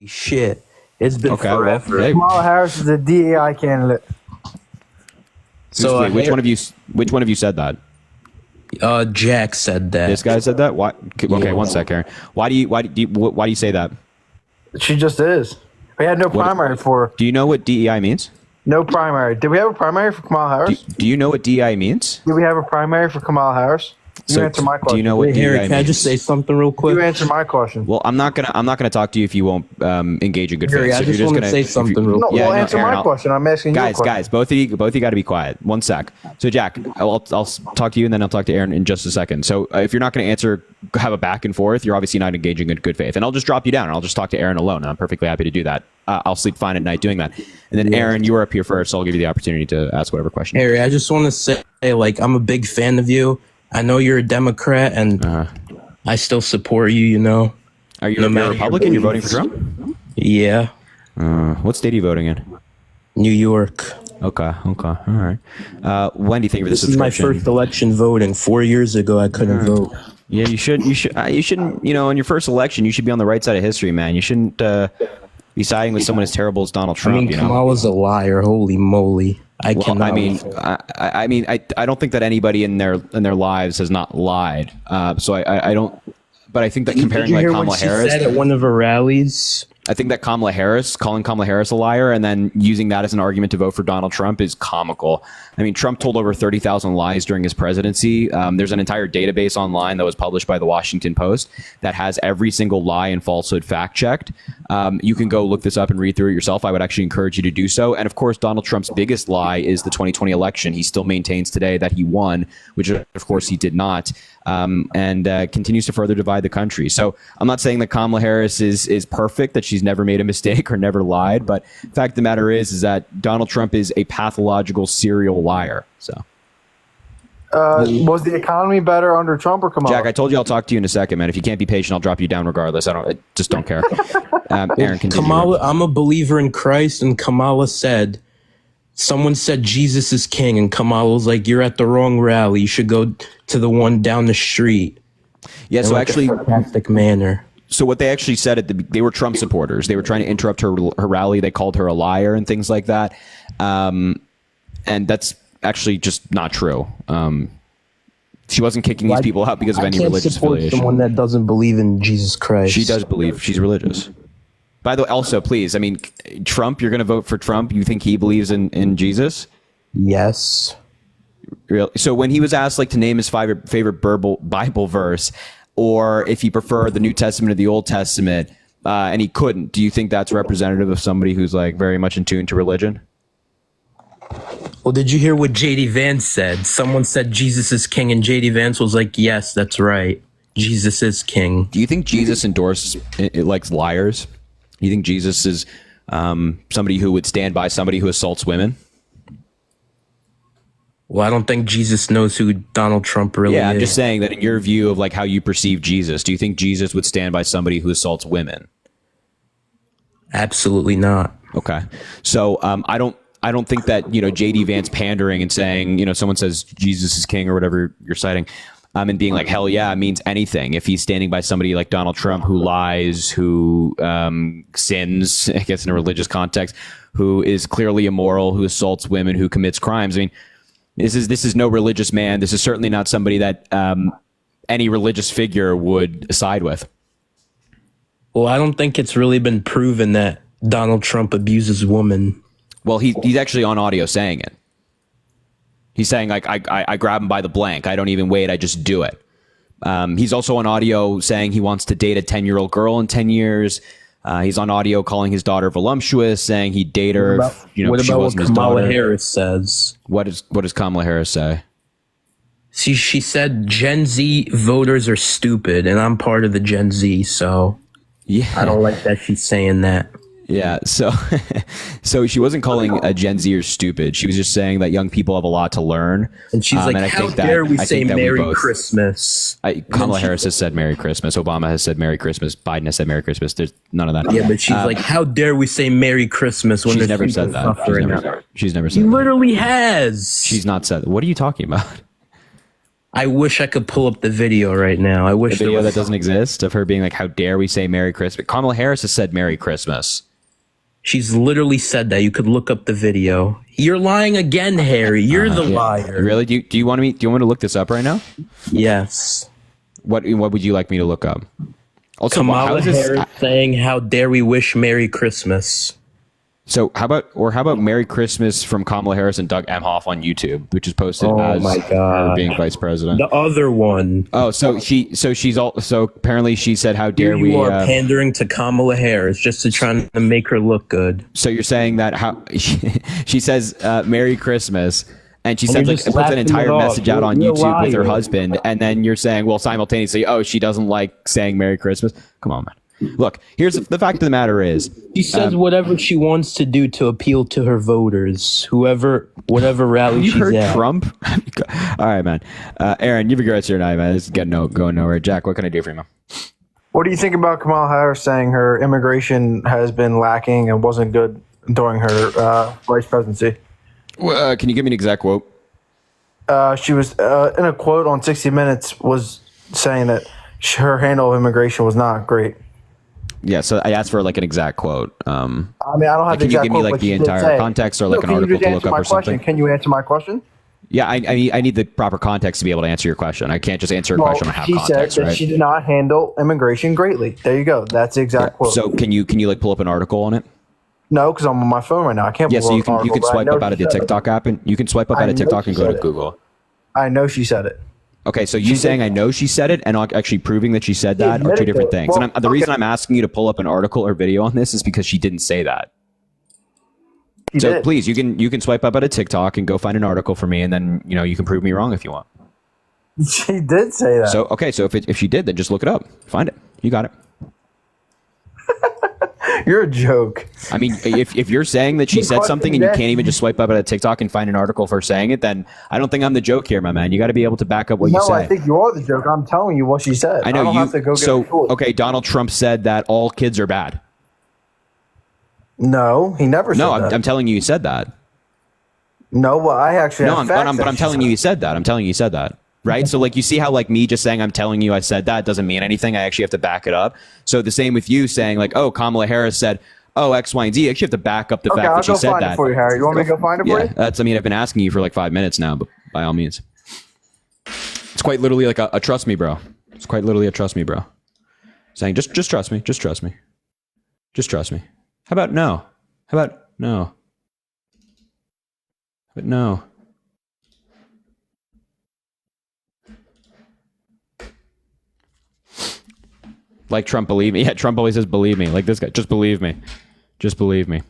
shit. It's been forever. Well, Kamala Harris is a DEI candidate. So wait, which one of you said that? Jack said that. This guy said that. Why? Okay, Yeah. one sec, Aaron. Why do you say that? She just is. We had no primary for her. Do you know what DEI means? No primary. Did we have a primary for Kamala Harris? Do you know what DEI means? Did we have a primary for Kamala Harris? You answer my question. Do you know what Wait, DEI Harry, means? can I just say something real quick? You answer my question. Well, I'm not gonna talk to you if you won't engage in good faith. Harry, I So if just you're want to gonna say something real No, quick. well, answer Aaron, my question. I'm asking you a question. Guys, both of you got to be quiet. One sec. So, Jack, I'll talk to you, and then I'll talk to Aaron in just a second. So, if you're not going to answer, have a back and forth, you're obviously not engaging in good faith. And I'll just drop you down, and I'll just talk to Aaron alone. And I'm perfectly happy to do that. I'll sleep fine at night doing that. And then, Aaron, you were up here first, so I'll give you the opportunity to ask whatever question. Harry, I just want to say, like, I'm a big fan of you. I know you're a Democrat, and I still support you, you know. Are you a Republican? You're voting for Trump? Yeah. What state are you voting in? New York. Okay. All right. When do you think of the This is my subscription? first election voting. 4 years ago, I couldn't vote. Yeah, you shouldn't, in your first election, you should be on the right side of history, man. You shouldn't be siding with someone as terrible as Donald Trump, I mean, you know? Kamala's a liar. Holy moly. I Well, cannot. I don't think that anybody in their lives has not lied. So I don't. But I think that comparing Did you like hear Kamala what she Harris, said at one of her rallies? I think that calling Kamala Harris a liar and then using that as an argument to vote for Donald Trump is comical. I mean, Trump told over 30,000 lies during his presidency. There's an entire database online that was published by the Washington Post that has every single lie and falsehood fact checked. You can go look this up and read through it yourself. I would actually encourage you to do so. And of course, Donald Trump's biggest lie is the 2020 election. He still maintains today that he won, which of course he did not. And continues to further divide the country. So I'm not saying that Kamala Harris is perfect, that she's never made a mistake or never lied. But the fact of the matter is that Donald Trump is a pathological serial liar. So, was the economy better under Trump or Kamala? Jack, I told you I'll talk to you in a second, man. If you can't be patient, I'll drop you down regardless. I just don't care. Aaron, continue. Kamala, I'm a believer in Christ, and Kamala said, someone said Jesus is king, and Kamala was like, you're at the wrong rally. You should go to the one down the street. Yeah, so like actually, a sarcastic manner. so what they actually said they were Trump supporters. They were trying to interrupt her rally. They called her a liar and things like that. And that's actually just not true. She wasn't kicking these people out because of any religious affiliation. Someone that doesn't believe in Jesus Christ. She does believe. She's religious. By the way, also, please, I mean, Trump, you're going to vote for Trump. You think he believes in Jesus? Yes. So when he was asked like to name his favorite Bible verse, or if he preferred the New Testament or the Old Testament, and he couldn't, do you think that's representative of somebody who's like very much in tune to religion? Well, did you hear what J.D. Vance said? Someone said Jesus is king, and J.D. Vance was like, yes, that's right. Jesus is king. Do you think Jesus endorses likes liars? Do you think Jesus is somebody who would stand by somebody who assaults women? Well, I don't think Jesus knows who Donald Trump really is. Yeah, I'm just saying that in your view of like how you perceive Jesus, do you think Jesus would stand by somebody who assaults women? Absolutely not. Okay. So I don't think that, J.D. Vance pandering and saying, someone says Jesus is king or whatever you're citing, and being like, hell yeah, means anything. If he's standing by somebody like Donald Trump who lies, who sins, I guess in a religious context, who is clearly immoral, who assaults women, who commits crimes. I mean, this is no religious man. This is certainly not somebody that any religious figure would side with. Well, I don't think it's really been proven that Donald Trump abuses women. Well, he's actually on audio saying it. He's saying, like, I grab him by the blank. I don't even wait. I just do it. He's also on audio saying he wants to date a 10-year-old girl in 10 years. He's on audio calling his daughter voluptuous, saying he'd date her if she wasn't his daughter. Kamala Harris says? What does Kamala Harris say? She said Gen Z voters are stupid, and I'm part of the Gen Z, so yeah, I don't like that she's saying that. Yeah, so she wasn't calling a Gen Zer stupid. She was just saying that young people have a lot to learn. And she's like, how dare we say Merry Christmas? Kamala Harris has said Merry Christmas. Obama has said Merry Christmas. Biden has said Merry Christmas. There's none of that. Yeah, but she's like, how dare we say Merry Christmas when she's never said that. She's never said that. She literally has. She's not said that. What are you talking about? I wish I could pull up the video right now. I wish The video there that was doesn't exist of her being like, how dare we say Merry Christmas? Kamala Harris has said Merry Christmas. She's literally said that. You could look up the video. You're lying again, Harry. You're the liar. Really? Do you want me to look this up right now? Yes. What would you like me to look up? Also, how Kamala is this? Harris saying, "How dare we wish Merry Christmas?" So how about Merry Christmas from Kamala Harris and Doug Emhoff on YouTube, which is posted as my God. her being vice president. The other one. Oh, so apparently she said, "How dare You we?" are pandering to Kamala Harris just to try to make her look good. So you're saying that she says Merry Christmas, and she sends you're like just puts an laughing entire it off. message out on You're YouTube with her lying. husband, and then you're saying, well, simultaneously, oh, she doesn't like saying Merry Christmas. Come on, man. Look, here's the fact of the matter is, She says whatever she wants to do to appeal to her voters, whatever rally you she's heard at. Trump? All right, man. Aaron, you have a great rest of your night, man. This is going nowhere. Jack, what can I do for you, man? What do you think about Kamala Harris saying her immigration has been lacking and wasn't good during her vice presidency? Can you give me an exact quote? She was in a quote on 60 Minutes was saying that her handle of immigration was not great. Yeah, so I asked for like an exact quote. I mean, I don't have the can you exact give me quote, like but the she did entire say- context or like an can you article just to answer look up my or question? something? Can you answer my question? Yeah, I need the proper context to be able to answer your question. I can't just answer a Well, question without she said context, that right? she did not handle immigration greatly. There you go. That's the exact quote. So can you like pull up an article on it? No, because I'm on my phone right now. I can't. Yeah, pull so up you an can article, but I swipe know up out of she the said it. TikTok app and you can swipe up I out of know TikTok she and go said to it. Google. I know she said it. Okay, so you saying I know she said it and actually proving that she said that are two admitted different it. things. Well, And the reason I'm asking you to pull up an article or video on this is because she didn't say that. She So did. please, you can swipe up out of TikTok and go find an article for me, and then you can prove me wrong if you want. She did say that. So okay, so if she did, then just look it up, find it. You got it. You're a joke. I mean, if you're saying that she said something and you can't even just swipe up at a TikTok and find an article for saying it, then I don't think I'm the joke here, my man. You got to be able to back up what you No, say. I think you are the joke. I'm telling you what she said. I know don't you. have to go get So a tool. okay, Donald Trump said that all kids are bad. No, he never said No, that. I'm telling you, he said that. No, well, I actually No, have but facts I'm that she telling said. you, he said that. I'm telling you, he said that. Right. So like you see how like me just saying I'm telling you I said that doesn't mean anything. I actually have to back it up. So the same with you saying like, oh, Kamala Harris said, oh, X, Y, and Z. I actually have to back up the Okay, fact I'll that she go said find that. it for you, Harry. You want me to go find it for Yeah, you? that's. I mean, I've been asking you for like 5 minutes now, but by all means, it's quite literally like a trust me, bro. It's quite literally a trust me, bro. Saying just trust me, just trust me, just trust me. How about no? How about no? But no. Like Trump, believe me. Yeah, Trump always says, believe me. Like this guy, just believe me. Just believe me.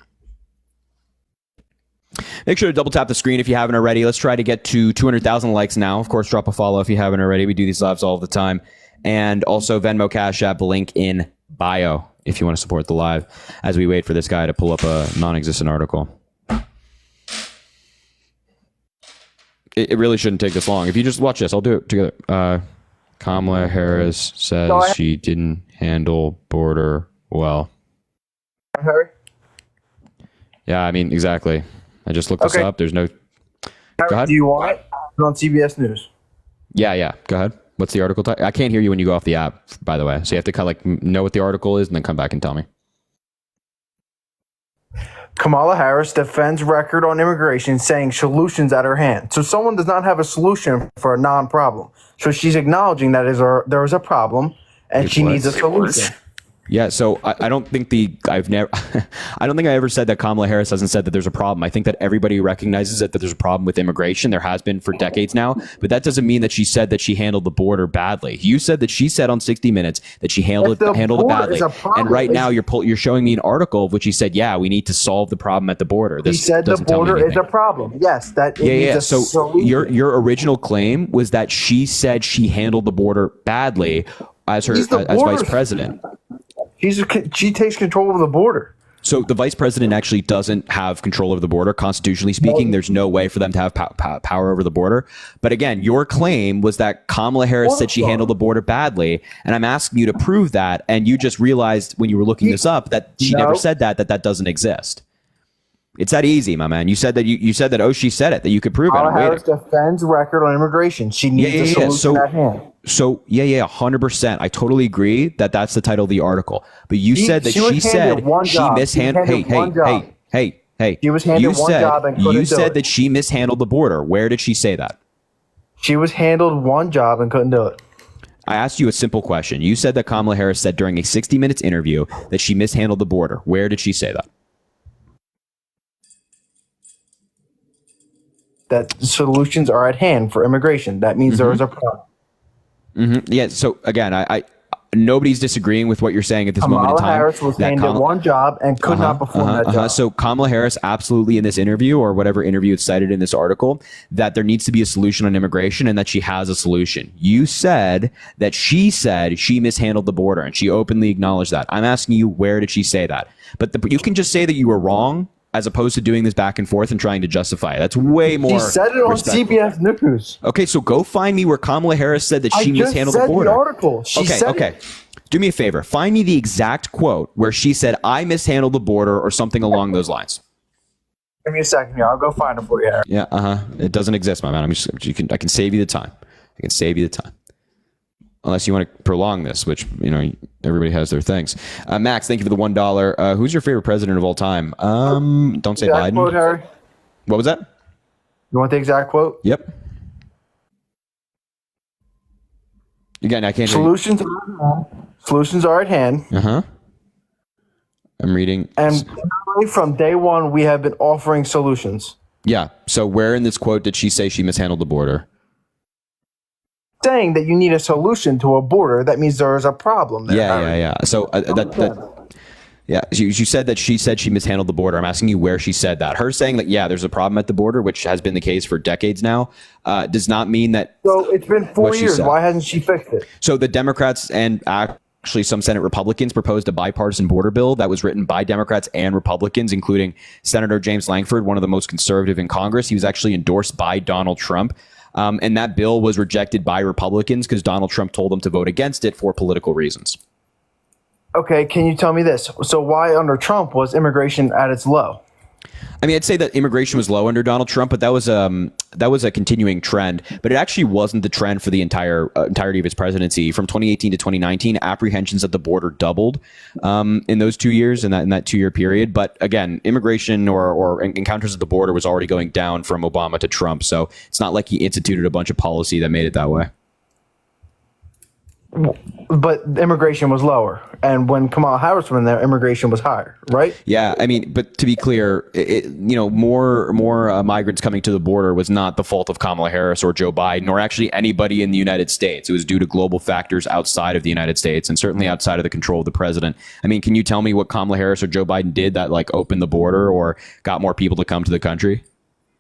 Make sure to double tap the screen if you haven't already. Let's try to get to 200,000 likes now. Of course, drop a follow if you haven't already. We do these lives all the time. And also Venmo, Cash App, link in bio if you want to support the live as we wait for this guy to pull up a non-existent article. It really shouldn't take this long. If you just watch this, I'll do it together. Kamala Harris says she didn't handle border well. Harry? Yeah, I mean, exactly. I just looked this Okay. up. There's no... Harry, Go ahead. do you want it? It's on CBS News. Yeah. Go ahead. What's the article? I can't hear you when you go off the app, by the way. So you have to kind of like know what the article is and then come back and tell me. Kamala Harris defends record on immigration, saying solutions at her hand. So someone does not have a solution for a non-problem. So she's acknowledging that there is a problem and she needs a solution. Yeah, so I don't think I don't think I ever said that Kamala Harris hasn't said that there's a problem. I think that everybody recognizes that there's a problem with immigration. There has been for decades now, but that doesn't mean that she said that she handled the border badly. You said that she said on 60 Minutes that she handled it badly. And right now you're showing me an article of which he said, yeah, we need to solve the problem at the border. He said the border is a problem. Yes, that it needs a So solution. your original claim was that she said she handled the border badly as as vice president. She takes control of the border. So the vice president actually doesn't have control over the border. Constitutionally speaking, there's no way for them to have power over the border. But again, your claim was that Kamala Harris said she handled the border badly. And I'm asking you to prove that. And you just realized when you were looking this up that she never said that doesn't exist. It's that easy, my man. You said that you said that. Oh, she said it, that you could prove it. Kamala I'm waiting. Harris defends record on immigration. She needs a solution at hand. So 100%. I totally agree that that's the title of the article. But you said that she said she mishandled. Hey. She was handed one job and couldn't do it. You said that she mishandled the border. Where did she say that? She was handled one job and couldn't do it. I asked you a simple question. You said that Kamala Harris said during a 60 Minutes interview that she mishandled the border. Where did she say that? That solutions are at hand for immigration. That means there is a problem. Yeah. So again, I nobody's disagreeing with what you're saying at this moment in time. Kamala Harris was handed one job and could not perform that job. So Kamala Harris absolutely in this interview, or whatever interview it's cited in this article, that there needs to be a solution on immigration and that she has a solution. You said that she said she mishandled the border and she openly acknowledged that. I'm asking you, where did she say that? But you can just say that you were wrong, as opposed to doing this back and forth and trying to justify it. That's way more. She said it on CBS News. Okay, so go find me where Kamala Harris said that she mishandled the border. The article. She said it. Do me a favor. Find me the exact quote where she said, I mishandled the border or something along those lines. Give me a second here. I'll go find it for you, Harry. Yeah, It doesn't exist, my man. I can save you the time. I can save you the time. Unless you want to prolong this, which, everybody has their things. Max, thank you for the $1. Who's your favorite president of all time? Don't say Biden. Quote, Harry. What was that? You want the exact quote? Yep. Again, I can't. Solutions are at hand. I'm reading. And from day one, we have been offering solutions. Yeah. So where in this quote did she say she mishandled the border? Saying that you need a solution to a border, that means there is a problem there. Yeah. So you said that she said she mishandled the border. I'm asking you where she said that. Her saying that, there's a problem at the border, which has been the case for decades now, does not mean that. So it's been 4 years. Why hasn't she fixed it? So the Democrats and actually some Senate Republicans proposed a bipartisan border bill that was written by Democrats and Republicans, including Senator James Lankford, one of the most conservative in Congress. He was actually endorsed by Donald Trump. And that bill was rejected by Republicans because Donald Trump told them to vote against it for political reasons. Okay, can you tell me this? So why under Trump was immigration at its low? I mean, I'd say that immigration was low under Donald Trump, but that was a continuing trend. But it actually wasn't the trend for the entirety of his presidency. From 2018 to 2019, apprehensions at the border doubled in those 2 years, in that 2 year period. But again, immigration or encounters at the border was already going down from Obama to Trump. So it's not like he instituted a bunch of policy that made it that way. But immigration was lower, and when Kamala Harris was in there, immigration was higher, right? Yeah, I mean, but to be clear, more migrants coming to the border was not the fault of Kamala Harris or Joe Biden or actually anybody in the United States. It was due to global factors outside of the United States and certainly outside of the control of the president. I mean, can you tell me what Kamala Harris or Joe Biden did that opened the border or got more people to come to the country?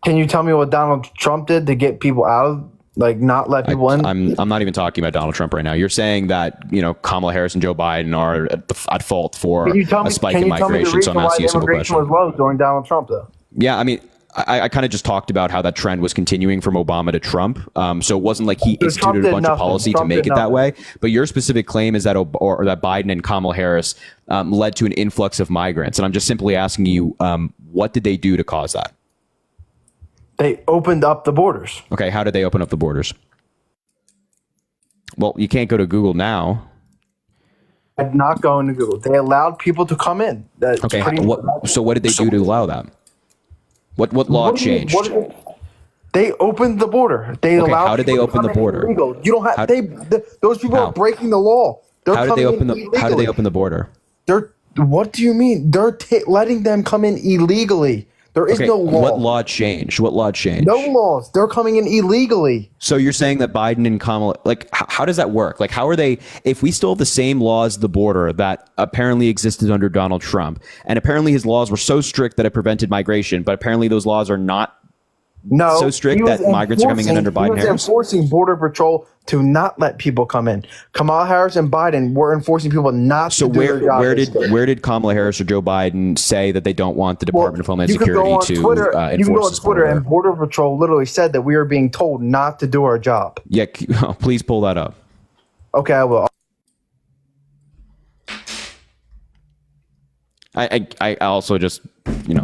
Can you tell me what Donald Trump did to get people out of? Not let people in. I'm not even talking about Donald Trump right now. You're saying that Kamala Harris and Joe Biden are at fault for a spike in migration. So I'm asking you a simple question. Was low during Donald Trump, though. Yeah, I mean, I kind of just talked about how that trend was continuing from Obama to Trump. So it wasn't like he instituted a bunch of policy to make it that way. But your specific claim is that that Biden and Kamala Harris led to an influx of migrants, and I'm just simply asking you, what did they do to cause that? They opened up the borders. Okay, how did they open up the borders? Well, you can't go to Google now. I'm not going to Google. They allowed people to come in. Okay, so what did they do to allow that? What law changed? They opened the border. They allowed. How did they open the border? Illegal. You don't have. Those people are breaking the law. How did they open the border? What do you mean? They're letting them come in illegally. There is no law. What law changed? No laws. They're coming in illegally. So you're saying that Biden and Kamala, how does that work? How are they, if we still have the same laws at the border that apparently existed under Donald Trump, and apparently his laws were so strict that it prevented migration, but apparently those laws are not so strict that migrants are coming in under Biden Harris? He was enforcing Border Patrol to not let people come in. Kamala Harris and Biden were enforcing people not to do their job. Where did Kamala Harris or Joe Biden say that they don't want the Department of Homeland Security to enforce this border? You can go on Twitter, and Border Patrol literally said that we are being told not to do our job. Yeah, please pull that up. Okay, I will. I also just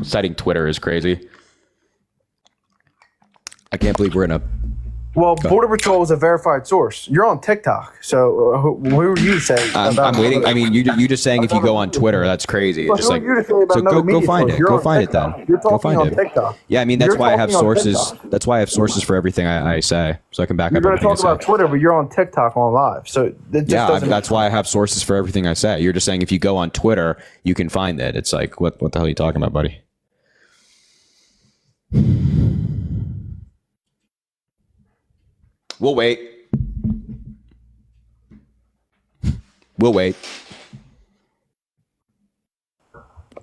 citing Twitter is crazy. I can't believe we're in a. Well, Border Patrol is a verified source. You're on TikTok, so who are you to say? I'm waiting. I mean, you just saying if you go on Twitter, that's crazy. Well, Just who are you to say about another go media find source? it. You're Go on find it TikTok. then. You're Go talking find on it. TikTok. Yeah, I mean that's You're why I have talking on sources. TikTok. That's why I have sources for everything I say, so I can back You're up going to everything talk I about say. Twitter, but you're on TikTok on live, so it just doesn't. That's why I have sources for everything I say. You're just saying if you go on Twitter, you can find it. It's like what the hell are you talking about, buddy? We'll wait. We'll wait.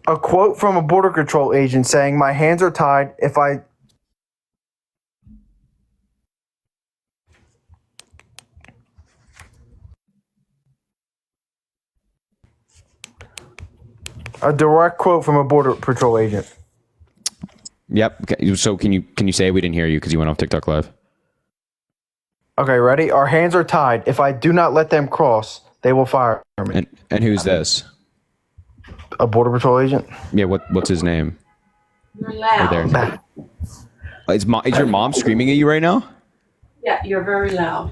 A quote from a border control agent saying, "My hands are tied if I." A direct quote from a border patrol agent. Yep. Okay. So can you say we didn't hear you because you went off TikTok live? Okay, ready? Our hands are tied. If I do not let them cross, they will fire me. And who's this? A border patrol agent. Yeah. What's his name? You're loud. There. Is your mom screaming at you right now? Yeah, you're very loud.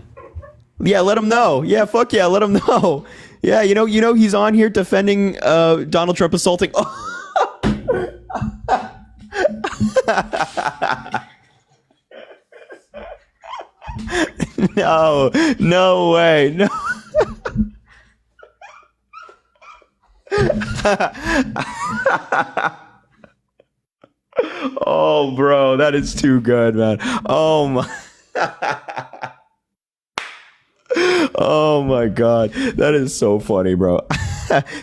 Yeah, let him know. Yeah, fuck yeah, let him know. Yeah, you know he's on here defending Donald Trump assaulting. No way. No. Oh, bro, that is too good, man. Oh my. Oh my God, that is so funny, bro.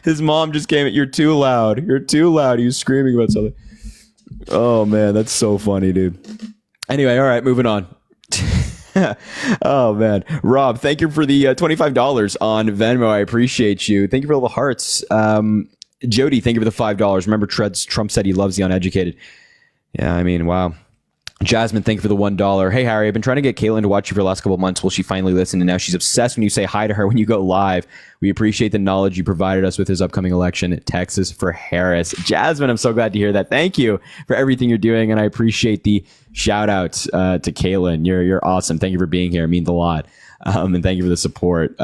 His mom just came at you're too loud. You're too loud. He was screaming about something. Oh man, that's so funny, dude. Anyway, all right, moving on. Oh man, Rob, thank you for the $25 on Venmo. I appreciate you. Thank you for all the hearts. Jody, thank you for the $5. Remember, Trump said he loves the uneducated. Yeah, I mean, wow. Jasmine, thank you for the $1. Hey, Harry, I've been trying to get Caitlin to watch you for the last couple of months. Will she finally listen? And now she's obsessed when you say hi to her when you go live. We appreciate the knowledge you provided us with his upcoming election, Texas for Harris. Jasmine, I'm so glad to hear that. Thank you for everything you're doing. And I appreciate the shout out to Caitlin. You're awesome. Thank you for being here. It means a lot. And thank you for the support.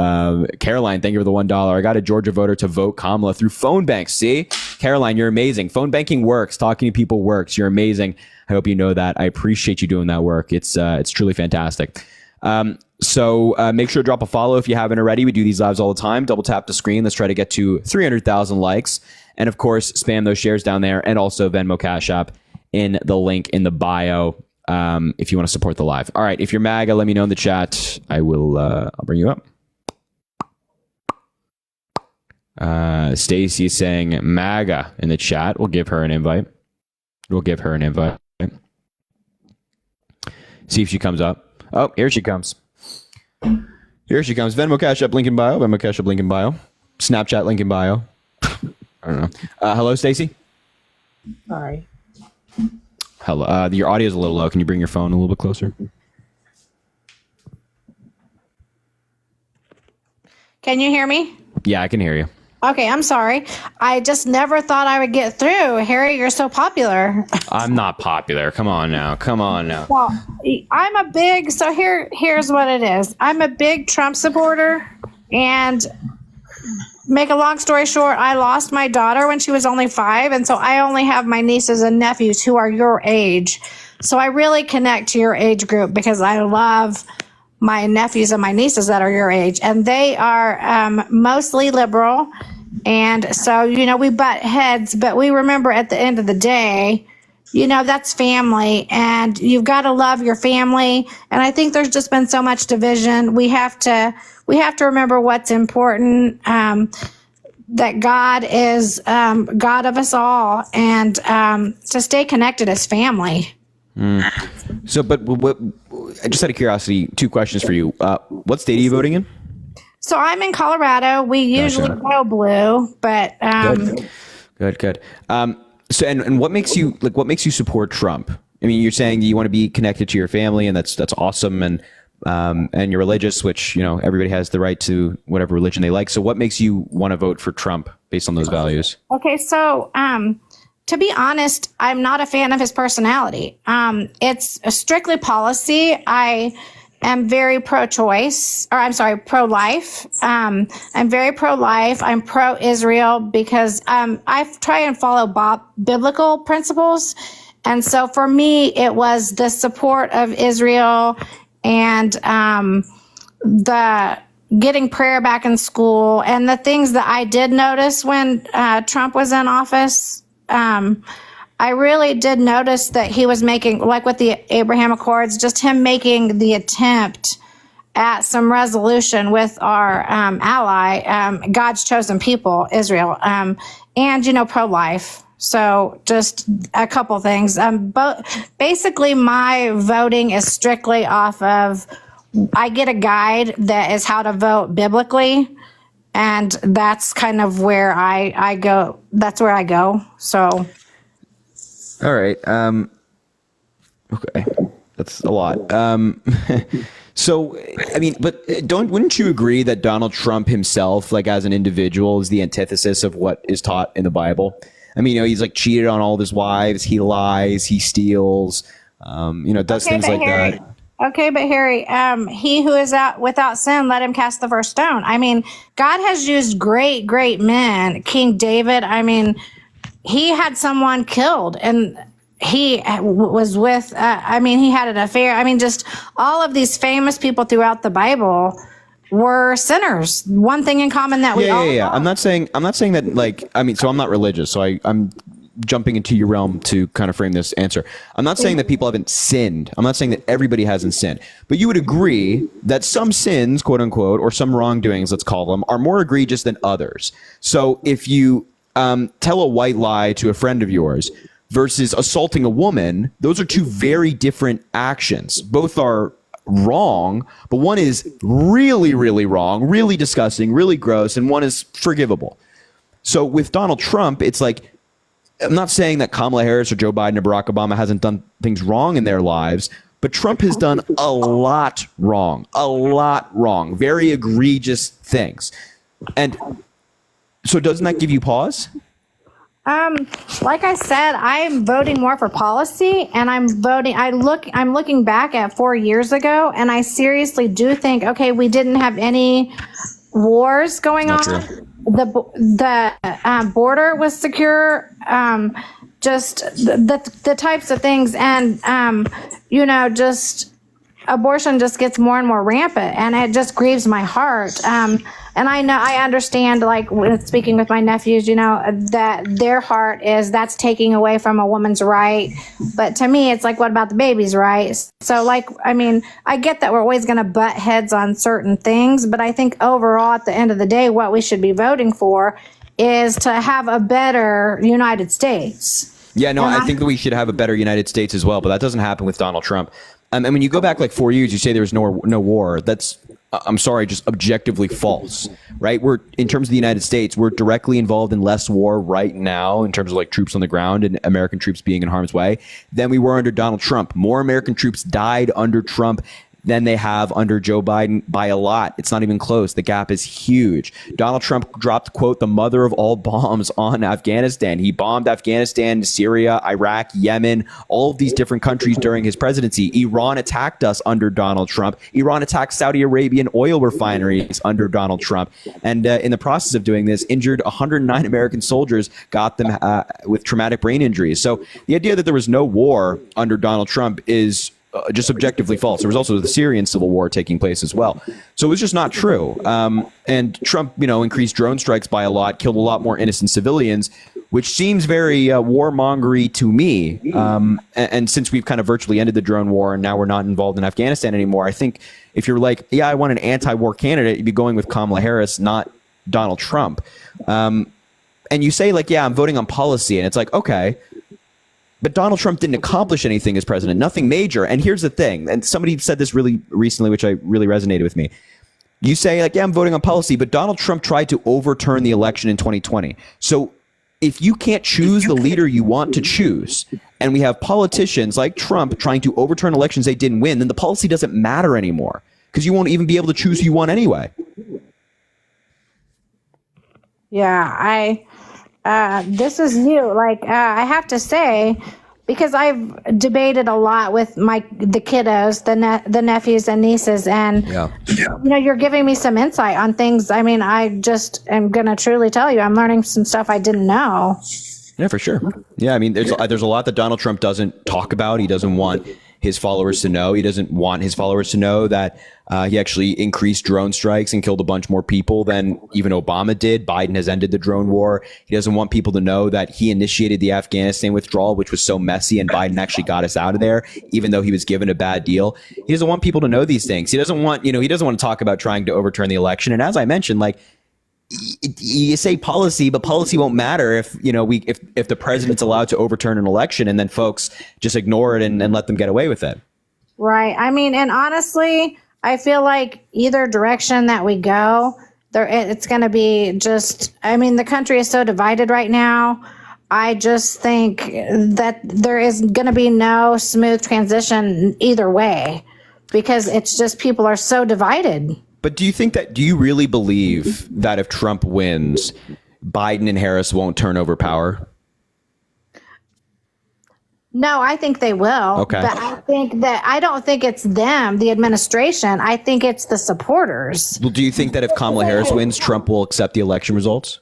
Caroline, thank you for the $1. I got a Georgia voter to vote Kamala through phone banks. See, Caroline, you're amazing. Phone banking works. Talking to people works. You're amazing. I hope you know that. I appreciate you doing that work. It's truly fantastic. So make sure to drop a follow if you haven't already. We do these lives all the time. Double tap the screen. Let's try to get to 300,000 likes. And of course, spam those shares down there, and also Venmo Cash App in the link in the bio if you want to support the live. All right. If you're MAGA, let me know in the chat. I'll bring you up. Stacy is saying MAGA in the chat. We'll give her an invite. See if she comes up. Oh, here she comes. Venmo Cash App, link in bio. Venmo Cash App, link in bio. Snapchat, link in bio. I don't know. Hello, Stacy. Sorry. Hello. Your audio is a little low. Can you bring your phone a little bit closer? Can you hear me? Yeah, I can hear you. Okay, I'm sorry. I just never thought I would get through. Harry, you're so popular. I'm not popular. Come on now. Well, here's what it is. I'm a big Trump supporter, and make a long story short, I lost my daughter when she was only 5, and so I only have my nieces and nephews who are your age. So I really connect to your age group because I love my nephews and my nieces that are your age, and they are mostly liberal. And so, we butt heads, but we remember at the end of the day, that's family, and you've got to love your family. And I think there's just been so much division. We have to remember what's important, that God is God of us all, and to stay connected as family. So, but what, just out of curiosity, 2 questions for you. What state are you voting in? So I'm in Colorado. We usually go blue, but Good. So, and what makes you support Trump? I mean, you're saying you want to be connected to your family, and that's awesome, and you're religious, which everybody has the right to whatever religion they like. So, what makes you want to vote for Trump based on those values? Okay, so to be honest, I'm not a fan of his personality. It's a strictly policy. I am very pro-choice, or I'm sorry, pro-life. I'm very pro-life. I'm pro-Israel because I try and follow biblical principles. And so for me, it was the support of Israel and the getting prayer back in school and the things that I did notice when Trump was in office. I really did notice that he was making, like with the Abraham Accords, just him making the attempt at some resolution with our ally, God's chosen people, Israel, and, pro-life. So just a couple things. Basically, my voting is strictly off of, I get a guide that is how to vote biblically. And that's kind of where I go. That's where I go. So. All right. Okay. That's a lot. So, I mean, but wouldn't you agree that Donald Trump himself, like as an individual, is the antithesis of what is taught in the Bible? I mean, he's like cheated on all of his wives. He lies, he steals, does things like that. Okay, but Harry, he who is out without sin, let him cast the first stone. I mean, God has used great, great men. King David, I mean, he had someone killed and he was with, he had an affair. I mean, just all of these famous people throughout the Bible were sinners. One thing in common that we all know. I'm not saying that so I'm not religious, so I'm jumping into your realm to kind of frame this answer. I'm not saying that people haven't sinned. I'm not saying that everybody hasn't sinned. But you would agree that some sins, quote unquote, or some wrongdoings, let's call them, are more egregious than others. So if you tell a white lie to a friend of yours versus assaulting a woman, those are two very different actions. Both are wrong, but one is really, really wrong, really disgusting, really gross, and one is forgivable. So with Donald Trump, it's like, I'm not saying that Kamala Harris or Joe Biden or Barack Obama hasn't done things wrong in their lives, but Trump has done a lot wrong, very egregious things. And so doesn't that give you pause? Like I said, I'm voting more for policy, and I'm looking back at 4 years ago, and I seriously do think, okay, we didn't have any wars going on. True. The border was secure. Just the types of things, and just abortion just gets more and more rampant, and it just grieves my heart. And I understand, like when speaking with my nephews, that their heart is that's taking away from a woman's right. But to me, it's like, what about the baby's rights? So I get that we're always going to butt heads on certain things, but I think overall, at the end of the day, what we should be voting for is to have a better United States. Yeah, no, I think that we should have a better United States as well, but that doesn't happen with Donald Trump. And when you go back like 4 years, you say there was no war. That's, I'm sorry, just objectively false, right? In terms of the United States, we're directly involved in less war right now in terms of like troops on the ground and American troops being in harm's way than we were under Donald Trump. More American troops died under Trump than they have under Joe Biden by a lot. It's not even close. The gap is huge. Donald Trump dropped, quote, the mother of all bombs on Afghanistan. He bombed Afghanistan, Syria, Iraq, Yemen, all of these different countries during his presidency. Iran attacked us under Donald Trump. Iran attacked Saudi Arabian oil refineries under Donald Trump. And in the process of doing this, injured 109 American soldiers, got them with traumatic brain injuries. So the idea that there was no war under Donald Trump is just objectively false. There was also the Syrian civil war taking place as well. So it was just not true. And Trump, increased drone strikes by a lot, killed a lot more innocent civilians, which seems very warmongery to me. And since we've kind of virtually ended the drone war and now we're not involved in Afghanistan anymore, I think if you're like, yeah, I want an anti-war candidate, you'd be going with Kamala Harris, not Donald Trump. And you say like, yeah, I'm voting on policy. And it's like, okay, but Donald Trump didn't accomplish anything as president, nothing major. And here's the thing, and somebody said this really recently, which I really resonated with me. You say, like, yeah, I'm voting on policy, but Donald Trump tried to overturn the election in 2020. So if you can't choose the leader you want to choose, and we have politicians like Trump trying to overturn elections they didn't win, then the policy doesn't matter anymore because you won't even be able to choose who you want anyway. Yeah, this is you. Like, I have to say, because I've debated a lot with the kiddos, the nephews and nieces, and you're giving me some insight on things. I mean, I just am gonna truly tell you, I'm learning some stuff I didn't know. Yeah, for sure. Yeah, I mean, there's a lot that Donald Trump doesn't talk about. He doesn't want his followers to know. He doesn't want his followers to know that he actually increased drone strikes and killed a bunch more people than even Obama did. Biden has ended the drone war. He doesn't want people to know that he initiated the Afghanistan withdrawal, which was so messy, and Biden actually got us out of there, even though he was given a bad deal. He doesn't want people to know these things. He doesn't want to talk about trying to overturn the election. And as I mentioned, like, you say policy, but policy won't matter if the president's allowed to overturn an election and then folks just ignore it and let them get away with it. Right. I mean, and honestly, I feel like either direction that we go, it's going to be just, I mean, the country is so divided right now. I just think that there is going to be no smooth transition either way, because it's just people are so divided. But do you really believe that if Trump wins, Biden and Harris won't turn over power? No, I think they will. Okay. But I don't think it's them, the administration. I think it's the supporters. Well, do you think that if Kamala Harris wins, Trump will accept the election results?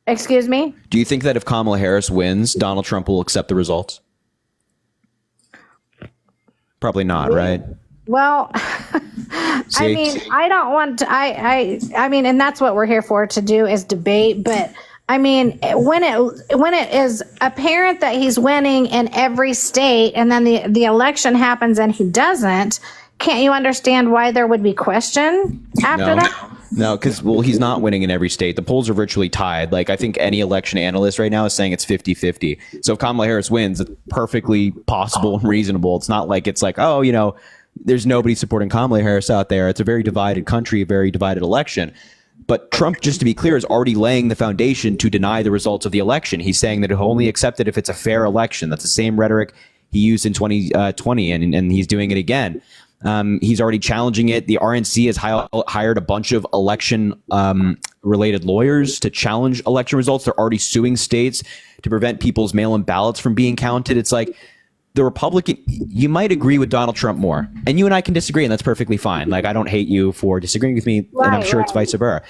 Excuse me? Do you think that if Kamala Harris wins, Donald Trump will accept the results? Probably not, right? Well, I mean, I don't want to, I mean, and that's what we're here for, to do, is debate. But I mean, when it is apparent that he's winning in every state, and then the election happens and he doesn't, can't you understand why there would be question after that? No, because, he's not winning in every state. The polls are virtually tied. Like, I think any election analyst right now is saying it's 50-50. So if Kamala Harris wins, it's perfectly possible and reasonable. It's not like it's like, there's nobody supporting Kamala Harris out there. It's a very divided country, a very divided election. But Trump, just to be clear, is already laying the foundation to deny the results of the election. He's saying that he'll only accept it if it's a fair election. That's the same rhetoric he used in 2020, and he's doing it again. He's already challenging it. The RNC has hired a bunch of election related lawyers to challenge election results. They're already suing states to prevent people's mail-in ballots from being counted. It's like, the Republican, you might agree with Donald Trump more, and you and I can disagree, and that's perfectly fine. Like, I don't hate you for disagreeing with me, and I'm sure it's vice versa.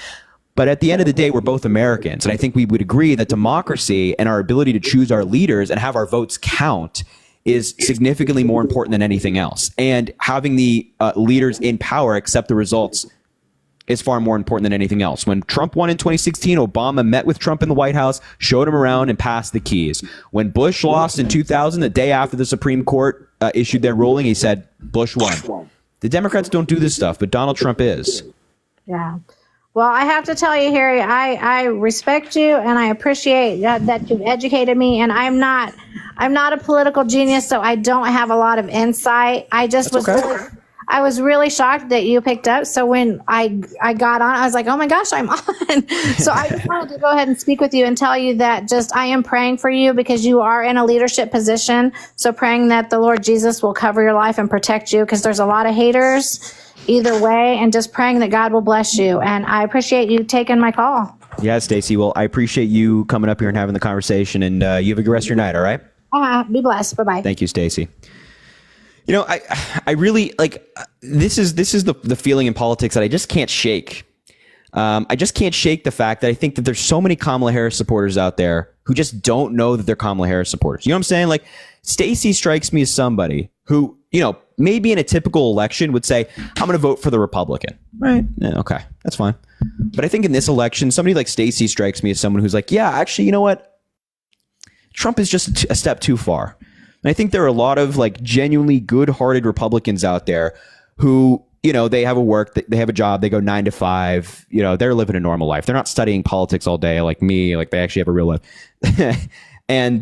But at the end of the day, we're both Americans, and I think we would agree that democracy and our ability to choose our leaders and have our votes count is significantly more important than anything else. And having the leaders in power accept the results is far more important than anything else. When Trump won in 2016, Obama met with Trump in the White House, showed him around, and passed the keys. When Bush lost in 2000, the day after the Supreme Court issued their ruling, he said, Bush won. The Democrats don't do this stuff, but Donald Trump is. Yeah. Well, I have to tell you, Harry, I respect you, and I appreciate that you've educated me. And I'm not a political genius, so I don't have a lot of insight. I was really shocked that you picked up. So when I got on, I was like, oh my gosh, I'm on. So I just wanted to go ahead and speak with you and tell you that I am praying for you, because you are in a leadership position. So praying that the Lord Jesus will cover your life and protect you, because there's a lot of haters either way, and just praying that God will bless you. And I appreciate you taking my call. Yeah, Stacey. Well, I appreciate you coming up here and having the conversation, and you have a good rest of your night. All right. Be blessed. Bye-bye. Thank you, Stacey. I really like, this is the feeling in politics that I just can't shake. I just can't shake the fact that I think that there's so many Kamala Harris supporters out there who just don't know that they're Kamala Harris supporters. You know what I'm saying? Like, Stacey strikes me as somebody who, maybe in a typical election would say, I'm going to vote for the Republican. Right. Yeah, okay. That's fine. But I think in this election, somebody like Stacey strikes me as someone who's like, yeah, actually, you know what? Trump is just a step too far. And I think there are a lot of like genuinely good-hearted Republicans out there who, they have they have a job, they go 9 to 5, they're living a normal life. They're not studying politics all day like me, like they actually have a real life. And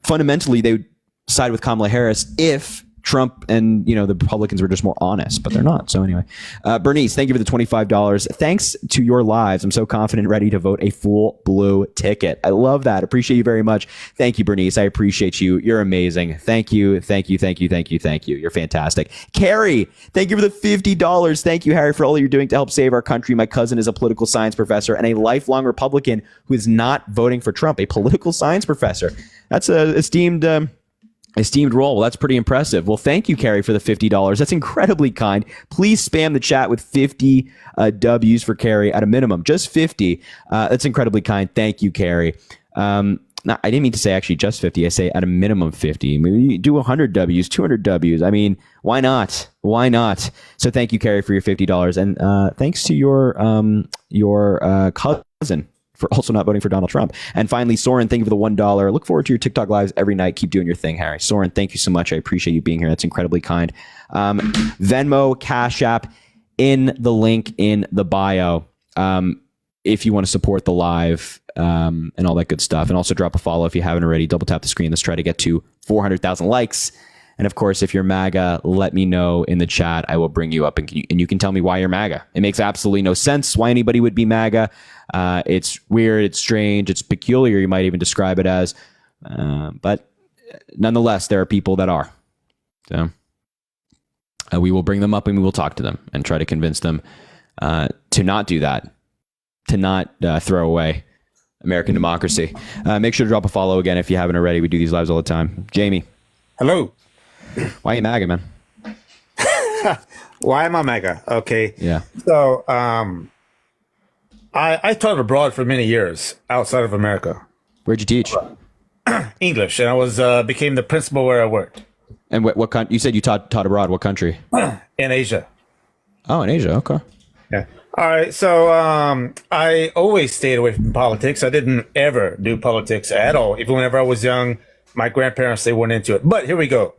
fundamentally, they would side with Kamala Harris if Trump and the Republicans were just more honest, but they're not. So anyway, Bernice, thank you for the $25. Thanks to your lives, I'm so confident, ready to vote a full blue ticket. I love that. Appreciate you very much. Thank you, Bernice. I appreciate you. You're amazing. Thank you. Thank you. Thank you. Thank you. Thank you. You're fantastic. Carrie, thank you for the $50. Thank you, Harry, for all you're doing to help save our country. My cousin is a political science professor and a lifelong Republican who is not voting for Trump. A political science professor. That's a esteemed role. Well, that's pretty impressive. Well, thank you, Carrie, for the $50. That's incredibly kind. Please spam the chat with 50 W's for Carrie at a minimum, just 50. That's incredibly kind. Thank you, Carrie. No, I didn't mean to say actually just 50. I say at a minimum 50. Maybe do 100 W's, 200 W's. I mean, why not? Why not? So thank you, Carrie, for your $50. And thanks to your cousin for also not voting for Donald Trump. And finally, Soren, thank you for the $1. Look forward to your TikTok lives every night. Keep doing your thing, Harry. Soren, thank you so much. I appreciate you being here. That's incredibly kind. Venmo, Cash App in the link in the bio. If you want to support the live and all that good stuff. And also drop a follow if you haven't already. Double tap the screen. Let's try to get to 400,000 likes. And of course, if you're MAGA, let me know in the chat. I will bring you up and you can tell me why you're MAGA. It makes absolutely no sense why anybody would be MAGA. It's weird, it's strange, it's peculiar, you might even describe it as. But nonetheless, there are people that are. So we will bring them up and we will talk to them and try to convince them to not do that, to not throw away American democracy. Make sure to drop a follow again if you haven't already. We do these lives all the time. Jamie. Hello. Why are you MAGA, man? Why am I MAGA? Okay. Yeah. So I taught abroad for many years outside of America. Where'd you teach? English, and I was became the principal where I worked. And what country? You said you taught abroad. What country? In Asia. Oh, in Asia. Okay. Yeah. All right. So I always stayed away from politics. I didn't ever do politics at all. Even whenever I was young, my grandparents, they weren't into it. But here we go.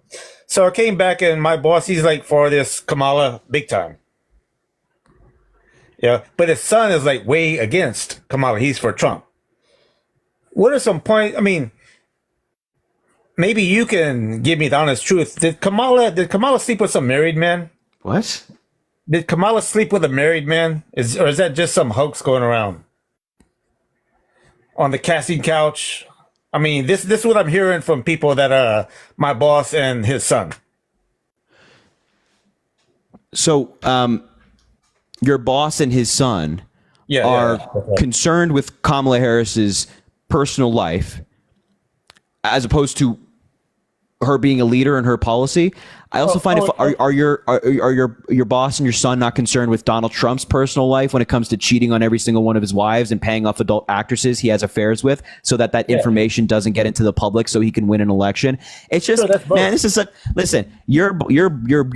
So I came back and my boss, he's like for this Kamala big time. Yeah. But his son is like way against Kamala. He's for Trump. What are some points? I mean, maybe you can give me the honest truth. Did Kamala sleep with some married man? What? Did Kamala sleep with a married man? Or is that just some hoax going around? On the casting couch? I mean, this is what I'm hearing from people that are my boss and his son. So, your boss and his son are concerned with Kamala Harris's personal life as opposed to her being a leader in her policy. I also find are your boss and your son not concerned with Donald Trump's personal life when it comes to cheating on every single one of his wives and paying off adult actresses he has affairs with so that information doesn't get into the public so he can win an election? It's just, man, this is listen, your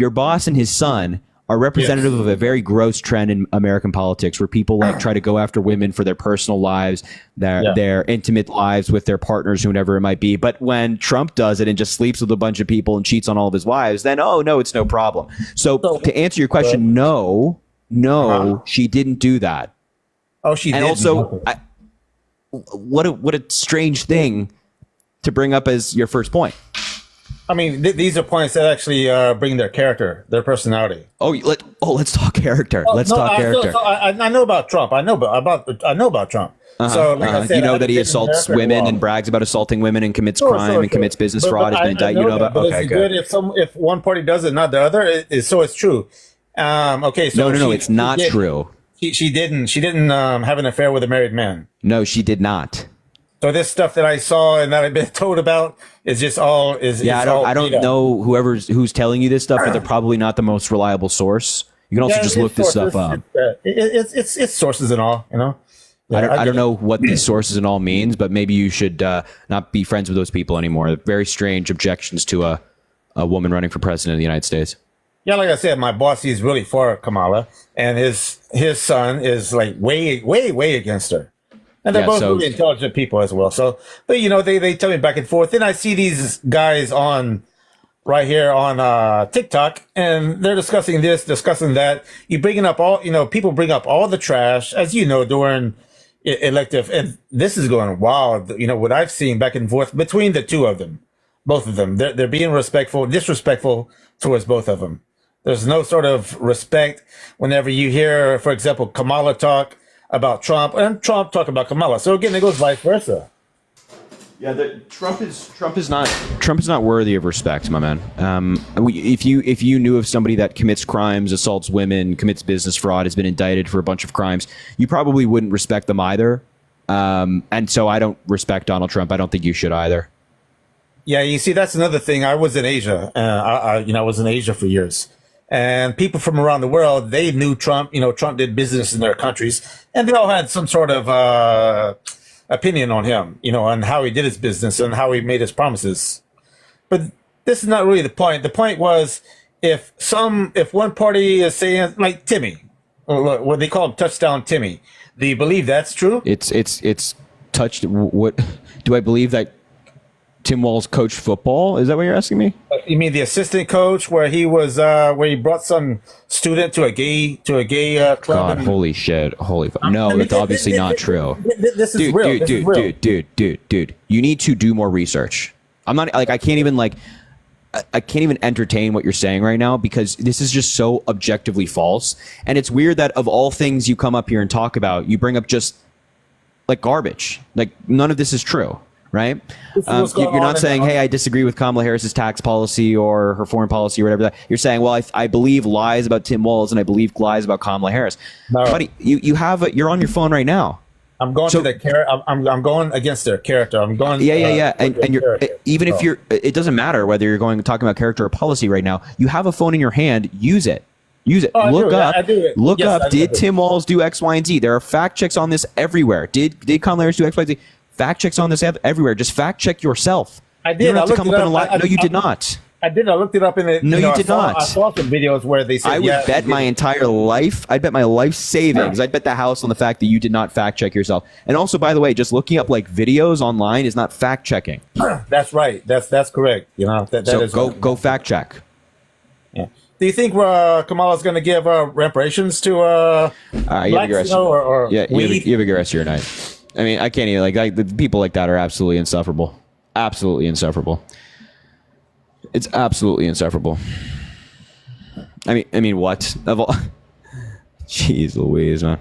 boss and his son are representative of a very gross trend in American politics where people like try to go after women for their personal lives, their intimate lives with their partners, whoever it might be. But when Trump does it and just sleeps with a bunch of people and cheats on all of his wives, then, oh, no, it's no problem. So to answer your question, no, she didn't do that. Oh, she did. And also, what a strange thing to bring up as your first point. I mean, these are points that actually bring their character, their personality. Let's talk character. Let's talk character. I know about Trump. I know about Trump. So, like I said, you know that he assaults women and brags about assaulting women and commits crime and commits business fraud. Has been indicted. You know about. But it's good if one party does it, not the other. So it's true. Okay. So no, it's not true. She didn't have an affair with a married man. No, she did not. So this stuff that I saw and that I've been told about is just all I don't know who's telling you this stuff, but they're probably not the most reliable source. You can also just look this stuff up. It's sources and all, you know. I don't know what these sources and all means, but maybe you should not be friends with those people anymore. Very strange objections to a woman running for president of the United States. Yeah, like I said, my boss, he's really for Kamala, and his son is like way against her. And they're both really intelligent people as well. So, but you know, they tell me back and forth. Then I see these guys right here on TikTok, and they're discussing this, discussing that. People bring up all the trash, as you know, during elective, and this is going wild. You know, what I've seen back and forth between the two of them. Both of them. They're being disrespectful towards both of them. There's no sort of respect whenever you hear, for example, Kamala talk about Trump and Trump talk about Kamala. So again, it goes vice versa. Yeah, Trump is not worthy of respect, my man. If you knew of somebody that commits crimes, assaults women, commits business fraud, has been indicted for a bunch of crimes, you probably wouldn't respect them either. And so I don't respect Donald Trump. I don't think you should either. Yeah, you see, that's another thing. I was in Asia. I was in Asia for years, and people from around the world, they knew Trump. Trump did business in their countries, and they all had some sort of opinion on him, on how he did his business and how he made his promises. But this is not really the point. The point was if one party is saying, like Timmy, or what they call him, touchdown Timmy, do you believe that's true? It's touched. What do I believe that Tim Walz coached football? Is that what you're asking me? You mean the assistant coach where he was where he brought some student to a gay club? God, holy shit, holy fuck. No, that's obviously not true. This is real. Dude, you need to do more research. I'm not I can't even entertain what you're saying right now because this is just so objectively false. And it's weird that of all things you come up here and talk about, you bring up just like garbage. Like none of this is true. Right? You're not saying, hey, I disagree with Kamala Harris's tax policy or her foreign policy or whatever. You're saying, well, I believe lies about Tim Walz and I believe lies about Kamala Harris. No. Buddy, you're on your phone right now. I'm going to their character. I'm going against their character. I'm going. Yeah. And you're even if you're, it doesn't matter whether you're talking about character or policy right now. You have a phone in your hand. Use it. Oh, look up. Did Tim Walz do X, Y, and Z? There are fact checks on this everywhere. Did Kamala Harris do X, Y, and Z? Fact checks on this everywhere. Just fact check yourself. I did. You don't have to come up and lie. No, you did not. I did. I looked it up in it. No, you did not. I saw some videos where they said, I would bet my entire life. I'd bet my life savings. I'd bet the house on the fact that you did not fact check yourself. And also, by the way, just looking up like videos online is not fact checking. That's right. That's correct. So go fact check. Yeah. Do you think Kamala's going to give reparations to blacks? You have a good rest of your night. I mean, I can't even the people like that are absolutely insufferable. Absolutely insufferable. It's absolutely insufferable. I mean, what? Jeez Louise, man.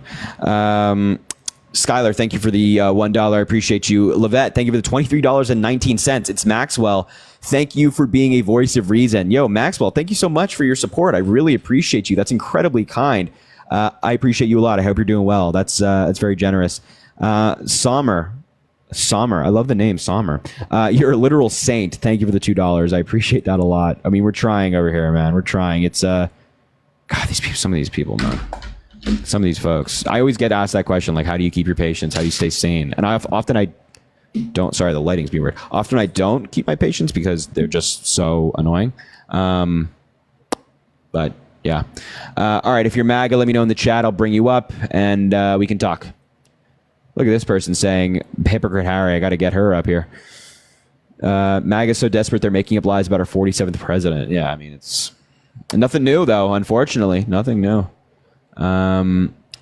Skylar, thank you for the $1. I appreciate you. Levette, thank you for the $23.19. It's Maxwell. Thank you for being a voice of reason. Yo, Maxwell, thank you so much for your support. I really appreciate you. That's incredibly kind. I appreciate you a lot. I hope you're doing well. That's very generous. Sommer, I love the name Sommer. You're a literal saint. Thank you for the $2. I appreciate that a lot. I mean, we're trying over here, man. We're trying. It's God, some of these people, man. Some of these folks. I always get asked that question, like, how do you keep your patience? How do you stay sane? And often I don't. Sorry, the lighting's being weird. Often I don't keep my patience because they're just so annoying. But yeah. All right. If you're MAGA, let me know in the chat. I'll bring you up and we can talk. Look at this person saying, hypocrite Harry, I got to get her up here. MAGA's so desperate they're making up lies about our 47th president. Yeah, I mean, it's nothing new, though, unfortunately. Nothing new.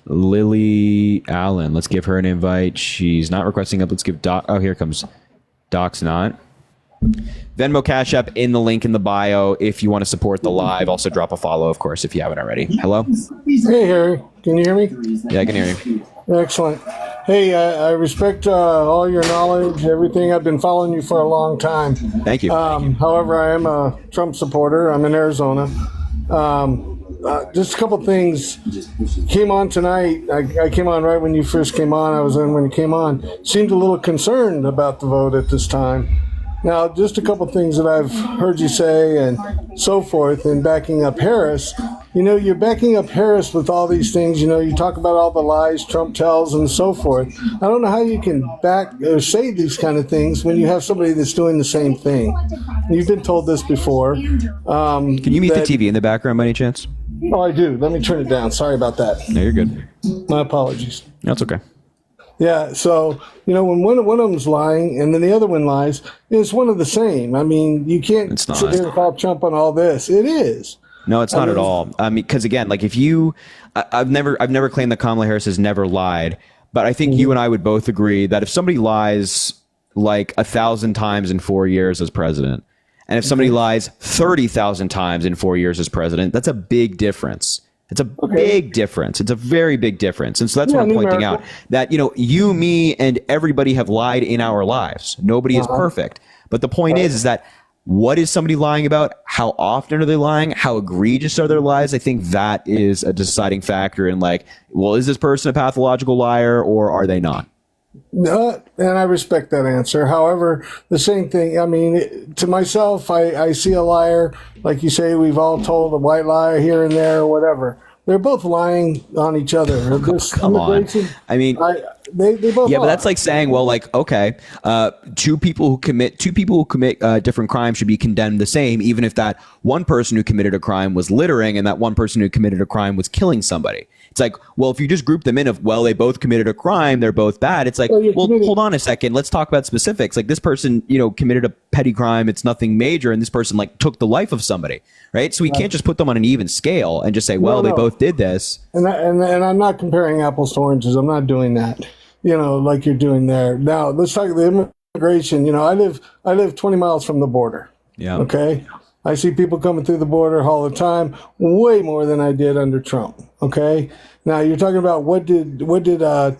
Lily Allen, let's give her an invite. She's not requesting up. Let's give Doc. Oh, here comes Doc's not. Venmo Cash App in the link in the bio if you want to support the live. Also drop a follow, of course, if you haven't already. Hello? Hey, Harry. Can you hear me? Yeah, I can hear you. Excellent. Hey, I respect all your knowledge, everything. I've been following you for a long time. Thank you. However, I am a Trump supporter. I'm in Arizona. Just a couple things. Came on tonight. I came on right when you first came on. I was in when you came on. Seemed a little concerned about the vote at this time. Now, just a couple things that I've heard you say and so forth in backing up Harris. You're backing up Harris with all these things. You talk about all the lies Trump tells and so forth. I don't know how you can back or say these kind of things when you have somebody that's doing the same thing. You've been told this before. Can you mute the TV in the background by any chance? Oh, I do. Let me turn it down. Sorry about that. No, you're good. My apologies. That's okay. Yeah, so, when one of them's lying and then the other one lies, it's one of the same. I mean, you can't sit there and call Trump on all this. It is. No, it's not at all. I mean, because again, like if you, I've never claimed that Kamala Harris has never lied, but I think you and I would both agree that if somebody lies like 1,000 times in 4 years as president, And if somebody lies 30,000 times in 4 years as president, that's a big difference. It's a big difference. It's a very big difference. And so that's what I'm pointing out, that, you, me, and everybody have lied in our lives. Nobody is perfect. But the point is that what is somebody lying about? How often are they lying? How egregious are their lies? I think that is a deciding factor in is this person a pathological liar or are they not? No, and I respect that answer. However, the same thing, I mean, to myself, I see a liar, like you say, we've all told a white lie here and there or whatever. They're both lying on each other. Come on. I mean, they both yeah, are. but that's like saying, two people who commit different crimes should be condemned the same, even if that one person who committed a crime was littering and that one person who committed a crime was killing somebody. It's like, well, if you just group them in they both committed a crime, they're both bad. It's like, hold on a second. Let's talk about specifics. Like this person, committed a petty crime. It's nothing major. And this person took the life of somebody. Right. So we can't just put them on an even scale and just say, they both did this. And I'm not comparing apples to oranges. I'm not doing that, like you're doing there. Now let's talk the immigration. I live 20 miles from the border. Yeah. Okay. I see people coming through the border all the time, way more than I did under Trump. Okay. Now you're talking about what did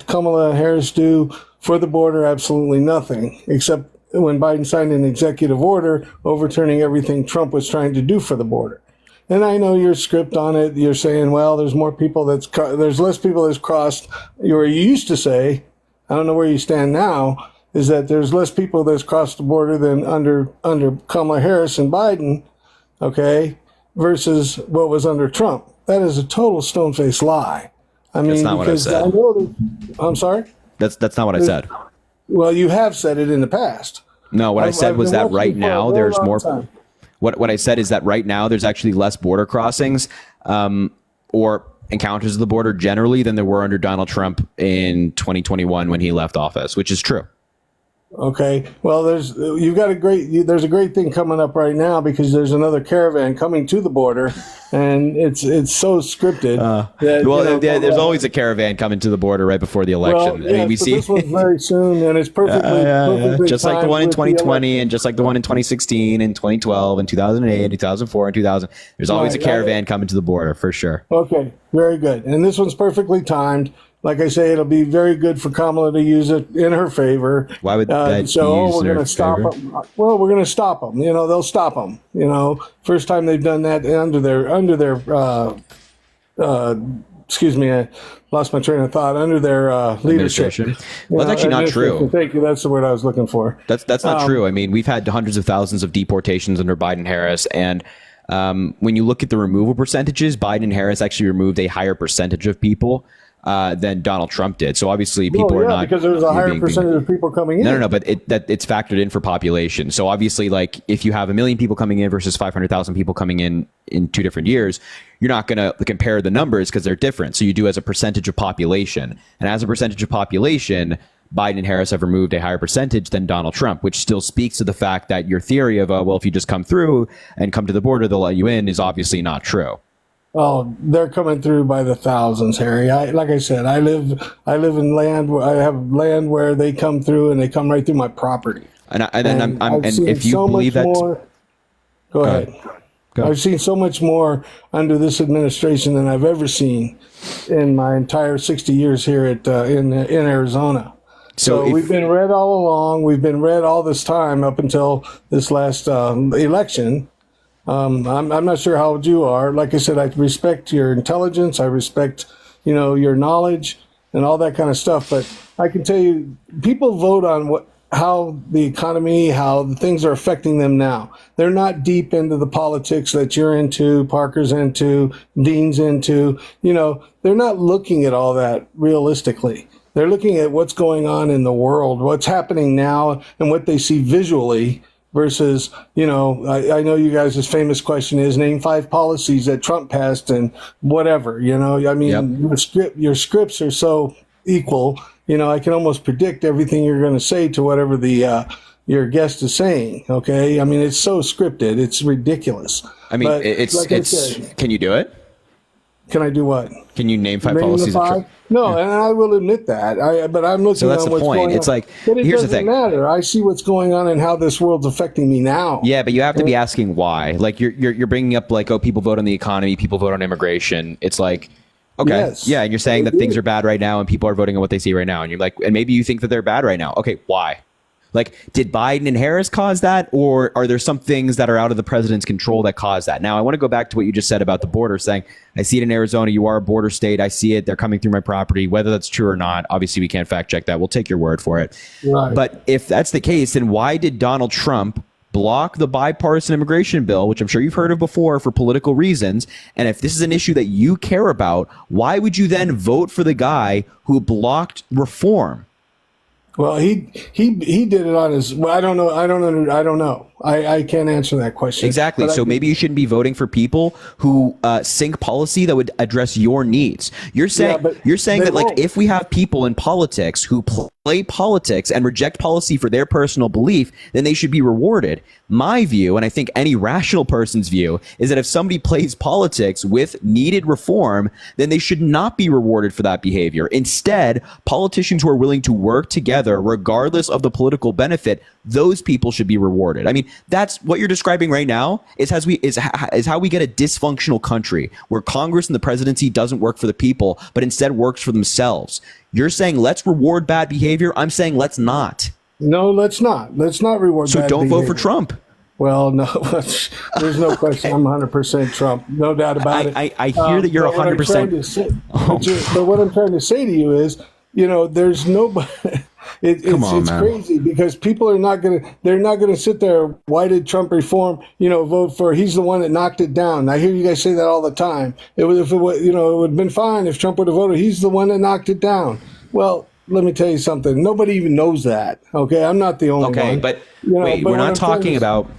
Kamala Harris do for the border? Absolutely nothing, except when Biden signed an executive order overturning everything Trump was trying to do for the border. And I know your script on it. You're saying, well, there's more people there's less people that's crossed. You used to say, I don't know where you stand now, is that there's less people that's crossed the border than under Kamala Harris and Biden. Okay, versus what was under Trump. That is a total stone-faced lie. I mean, that's not what I said. I'm sorry? That's not what I said. Well, you have said it in the past. No, what I said was that right now there's more. What I said is that right now there's actually less border crossings or encounters at the border generally than there were under Donald Trump in 2021 when he left office, which is true. Okay. Well, there's a great thing coming up right now because there's another caravan coming to the border, and it's so scripted. There's always a caravan coming to the border right before the election. Well, we see this one's very soon, and it's perfectly just like the one in 2020, and just like the one in 2016, and 2012, and 2008, 2004, and 2000. There's always a caravan coming to the border for sure. Okay, very good, and this one's perfectly timed. Like I say, it'll be very good for Kamala to use it in her favor. Why would that we're going to stop them. Well, we're going to stop them. They'll stop them. First time they've done that under their excuse me, I lost my train of thought. Under their leadership. Well, that's actually not true. Thank you. That's the word I was looking for. That's not true. I mean, we've had hundreds of thousands of deportations under Biden Harris, and when you look at the removal percentages, Biden and Harris actually removed a higher percentage of people than Donald Trump did. So obviously people are not, because there's a higher percentage of people coming in. No, but it's factored in for population. So obviously, if you have 1 million people coming in versus 500,000 people coming in 2 different years, you're not going to compare the numbers because they're different. So you do as a percentage of population, and as a percentage of population, Biden and Harris have removed a higher percentage than Donald Trump, which still speaks to the fact that your theory of, if you just come through and come to the border, they'll let you in, is obviously not true. Oh, they're coming through by the thousands, Harry. Like I said, I live in land where I have land where they come through and they come right through my property. And if you believe that, go ahead. I've seen so much more under this administration than I've ever seen in my entire 60 years here in Arizona. So we've been red all along. We've been red all this time up until this last election. I'm not sure how old you are. Like I said, I respect your intelligence. I respect, your knowledge and all that kind of stuff. But I can tell you, people vote on how the economy, how the things are affecting them now. They're not deep into the politics that you're into, Parker's into, Dean's into. They're not looking at all that realistically. They're looking at what's going on in the world, what's happening now, and what they see visually. Versus, I know you guys' famous question is name 5 policies that Trump passed and whatever, your scripts are so equal, I can almost predict everything you're going to say to whatever your guest is saying. Okay. I mean, it's so scripted. It's ridiculous. I mean, can you do it? Can I do what? Can you name 5 Name the policies of 5? Trump? No, and I will admit that. But I'm looking So that's at the what's point. going It's on. like, But it here's the doesn't thing. matter. I see what's going on and how this world's affecting me now. Yeah, but you have to be asking why. Like you're bringing up like, oh, people vote on the economy, people vote on immigration. It's like, okay, Yes, yeah, and you're saying they that things do. are bad right now and people are voting on what they see right now, and you're like, and maybe you think that they're bad right now. Okay, why? Like, did Biden and Harris cause that, or are there some things that are out of the president's control that cause that? Now, I want to go back to what you just said about the border, saying, I see it in Arizona. You are a border state. I see it. They're coming through my property. Whether that's true or not, obviously, we can't fact check that. We'll take your word for it. Right. But if that's the case, then why did Donald Trump block the bipartisan immigration bill, which I'm sure you've heard of before, for political reasons? And if this is an issue that you care about, why would you then vote for the guy who blocked reform? Well, he did it on his. Well, I don't know. I don't know. I can't answer that question. Exactly. But So maybe you shouldn't be voting for people who sink policy that would address your needs. You're saying but that they like won't. if we have people in politics who play politics and reject policy for their personal belief, then they should be rewarded. My view, and I think any rational person's view, is that if somebody plays politics with needed reform, then they should not be rewarded for that behavior. Instead, politicians who are willing to work together, regardless of the political benefit, those people should be rewarded. I mean, that's what you're describing right now is how we get a dysfunctional country where Congress and the presidency doesn't work for the people, but instead works for themselves. You're saying let's reward bad behavior. I'm saying let's not. No, let's not. Let's not reward. So bad don't vote for behavior. Trump. Well, no, there's no question. I'm 100% Trump. No doubt about it. I hear that you're but what I'm 100%. trying to say- But what I'm trying to say to you is, there's nobody. It's crazy because people are not they're not gonna sit there. Why did Trump reform? Vote for. He's the one that knocked it down. I hear you guys say that all the time. It would have been fine if Trump would have voted. He's the one that knocked it down. Well, let me tell you something. Nobody even knows that. Okay, I'm not the only one. Okay, but wait, we're not talking about.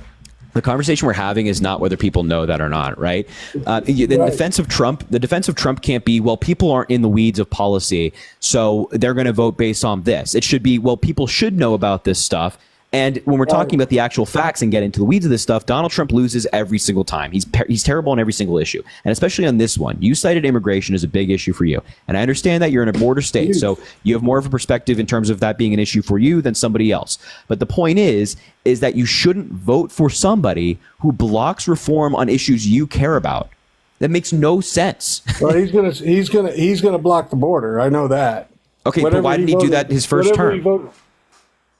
The conversation we're having is not whether people know that or not, right? The defense of Trump can't be, well, people aren't in the weeds of policy, so they're going to vote based on this. It should be, well, people should know about this stuff. And when we're talking about the actual facts and get into the weeds of this stuff, Donald Trump loses every single time. He's terrible on every single issue, and especially on this one. You cited immigration as a big issue for you, and I understand that you're in a border state, so you have more of a perspective in terms of that being an issue for you than somebody else. But the point is that you shouldn't vote for somebody who blocks reform on issues you care about. That makes no sense. Well, he's gonna block the border. I know that. Okay, but why didn't he do that his first term?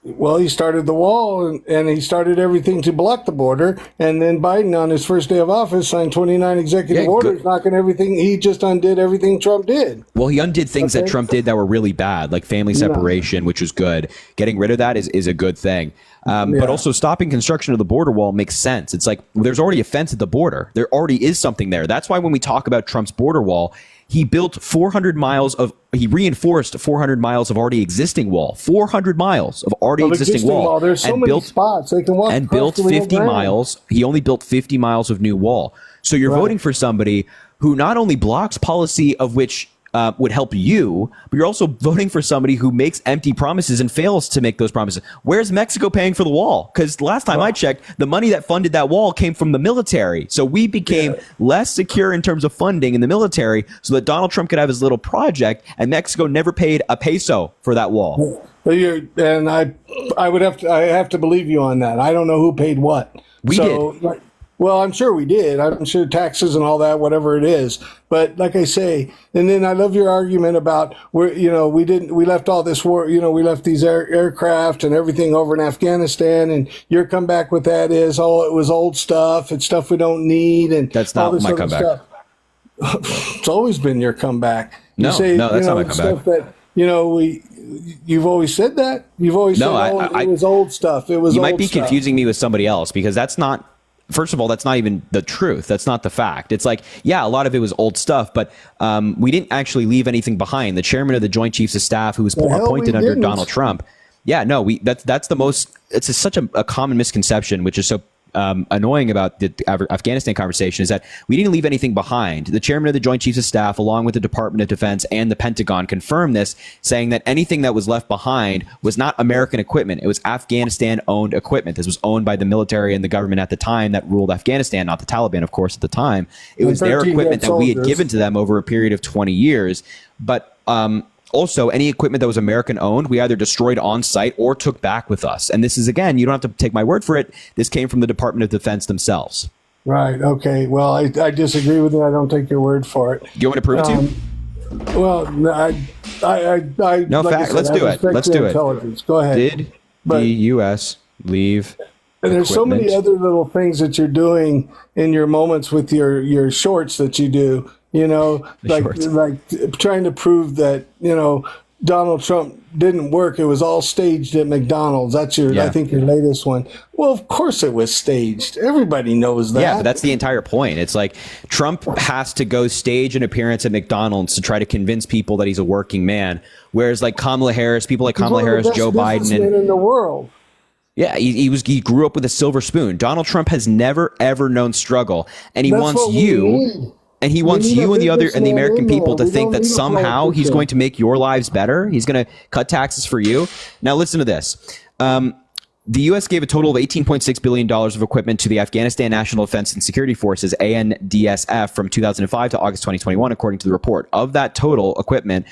Well, he started the wall and he started everything to block the border. And then Biden, on his first day of office, signed 29 executive orders, knocking everything. He just undid everything Trump did. Well, he undid things that Trump did that were really bad, like family separation, which was good. Getting rid of that is a good thing. But also stopping construction of the border wall makes sense. It's like there's already a fence at the border. There already is something there. That's why when we talk about Trump's border wall, he built he reinforced 400 miles of already existing wall. 400 miles of already existing wall. There's so many spots they can walk and built 50 miles. He only built 50 miles of new wall. So you're voting for somebody who not only blocks policy of which would help you, but you're also voting for somebody who makes empty promises and fails to make those promises. Where's Mexico paying for the wall? Because last time I checked, the money that funded that wall came from the military. So we became less secure in terms of funding in the military so that Donald Trump could have his little project, and Mexico never paid a peso for that wall. And I have to believe you on that. I don't know who paid what. We did. Well, I'm sure we did. I'm sure taxes and all that, whatever it is. But like I say, and then I love your argument about where, we left all this war, we left these aircraft and everything over in Afghanistan. And your comeback with that is, it was old stuff. It's stuff we don't need. And that's not my comeback. Stuff. It's always been your comeback. No, that's not my comeback. Stuff that, you've always said that. You've always said, it was old stuff. It was. You might be confusing me with somebody else because that's not. First of all, that's not even the truth. That's not the fact. It's like, a lot of it was old stuff, but we didn't actually leave anything behind. The chairman of the Joint Chiefs of Staff, who was appointed under Donald Trump. That's the most. It's such a common misconception, which is so annoying about the Afghanistan conversation is that we didn't leave anything behind. The chairman of the Joint Chiefs of Staff, along with the Department of Defense and the Pentagon, confirmed this, saying that anything that was left behind was not American equipment. It was Afghanistan-owned equipment. This was owned by the military and the government at the time that ruled Afghanistan, not the Taliban, of course, at the time. It was their equipment that we had given to them over a period of 20 years. But also, any equipment that was American owned, we either destroyed on site or took back with us. And this is, again, you don't have to take my word for it. This came from the Department of Defense themselves. Right. Okay. Well, I disagree with you. I don't take your word for it. You want me to prove it to you? Well, no, like fact. said, Let's do it. Let's do it. Intelligence. Go ahead. Did the U.S. leave? And there's so many other little things that you're doing in your moments with your shorts that you do. You know, like trying to prove that, you know, Donald Trump didn't work. It was all staged at McDonald's. That's I think your latest one. Well, of course it was staged. Everybody knows that. Yeah, but that's the entire point. It's like Trump has to go stage an appearance at McDonald's to try to convince people that he's a working man. Whereas like Kamala Harris, people like Kamala Harris, Joe Biden, and in the world. Yeah, he grew up with a silver spoon. Donald Trump has never ever known struggle, and he wants you. And he wants you and the American people to think that somehow he's going to make your lives better. He's going to cut taxes for you. Now, listen to this. The U.S. gave a total of $18.6 billion of equipment to the Afghanistan National Defense and Security Forces, ANDSF, from 2005 to August 2021, according to the report. Of that total equipment,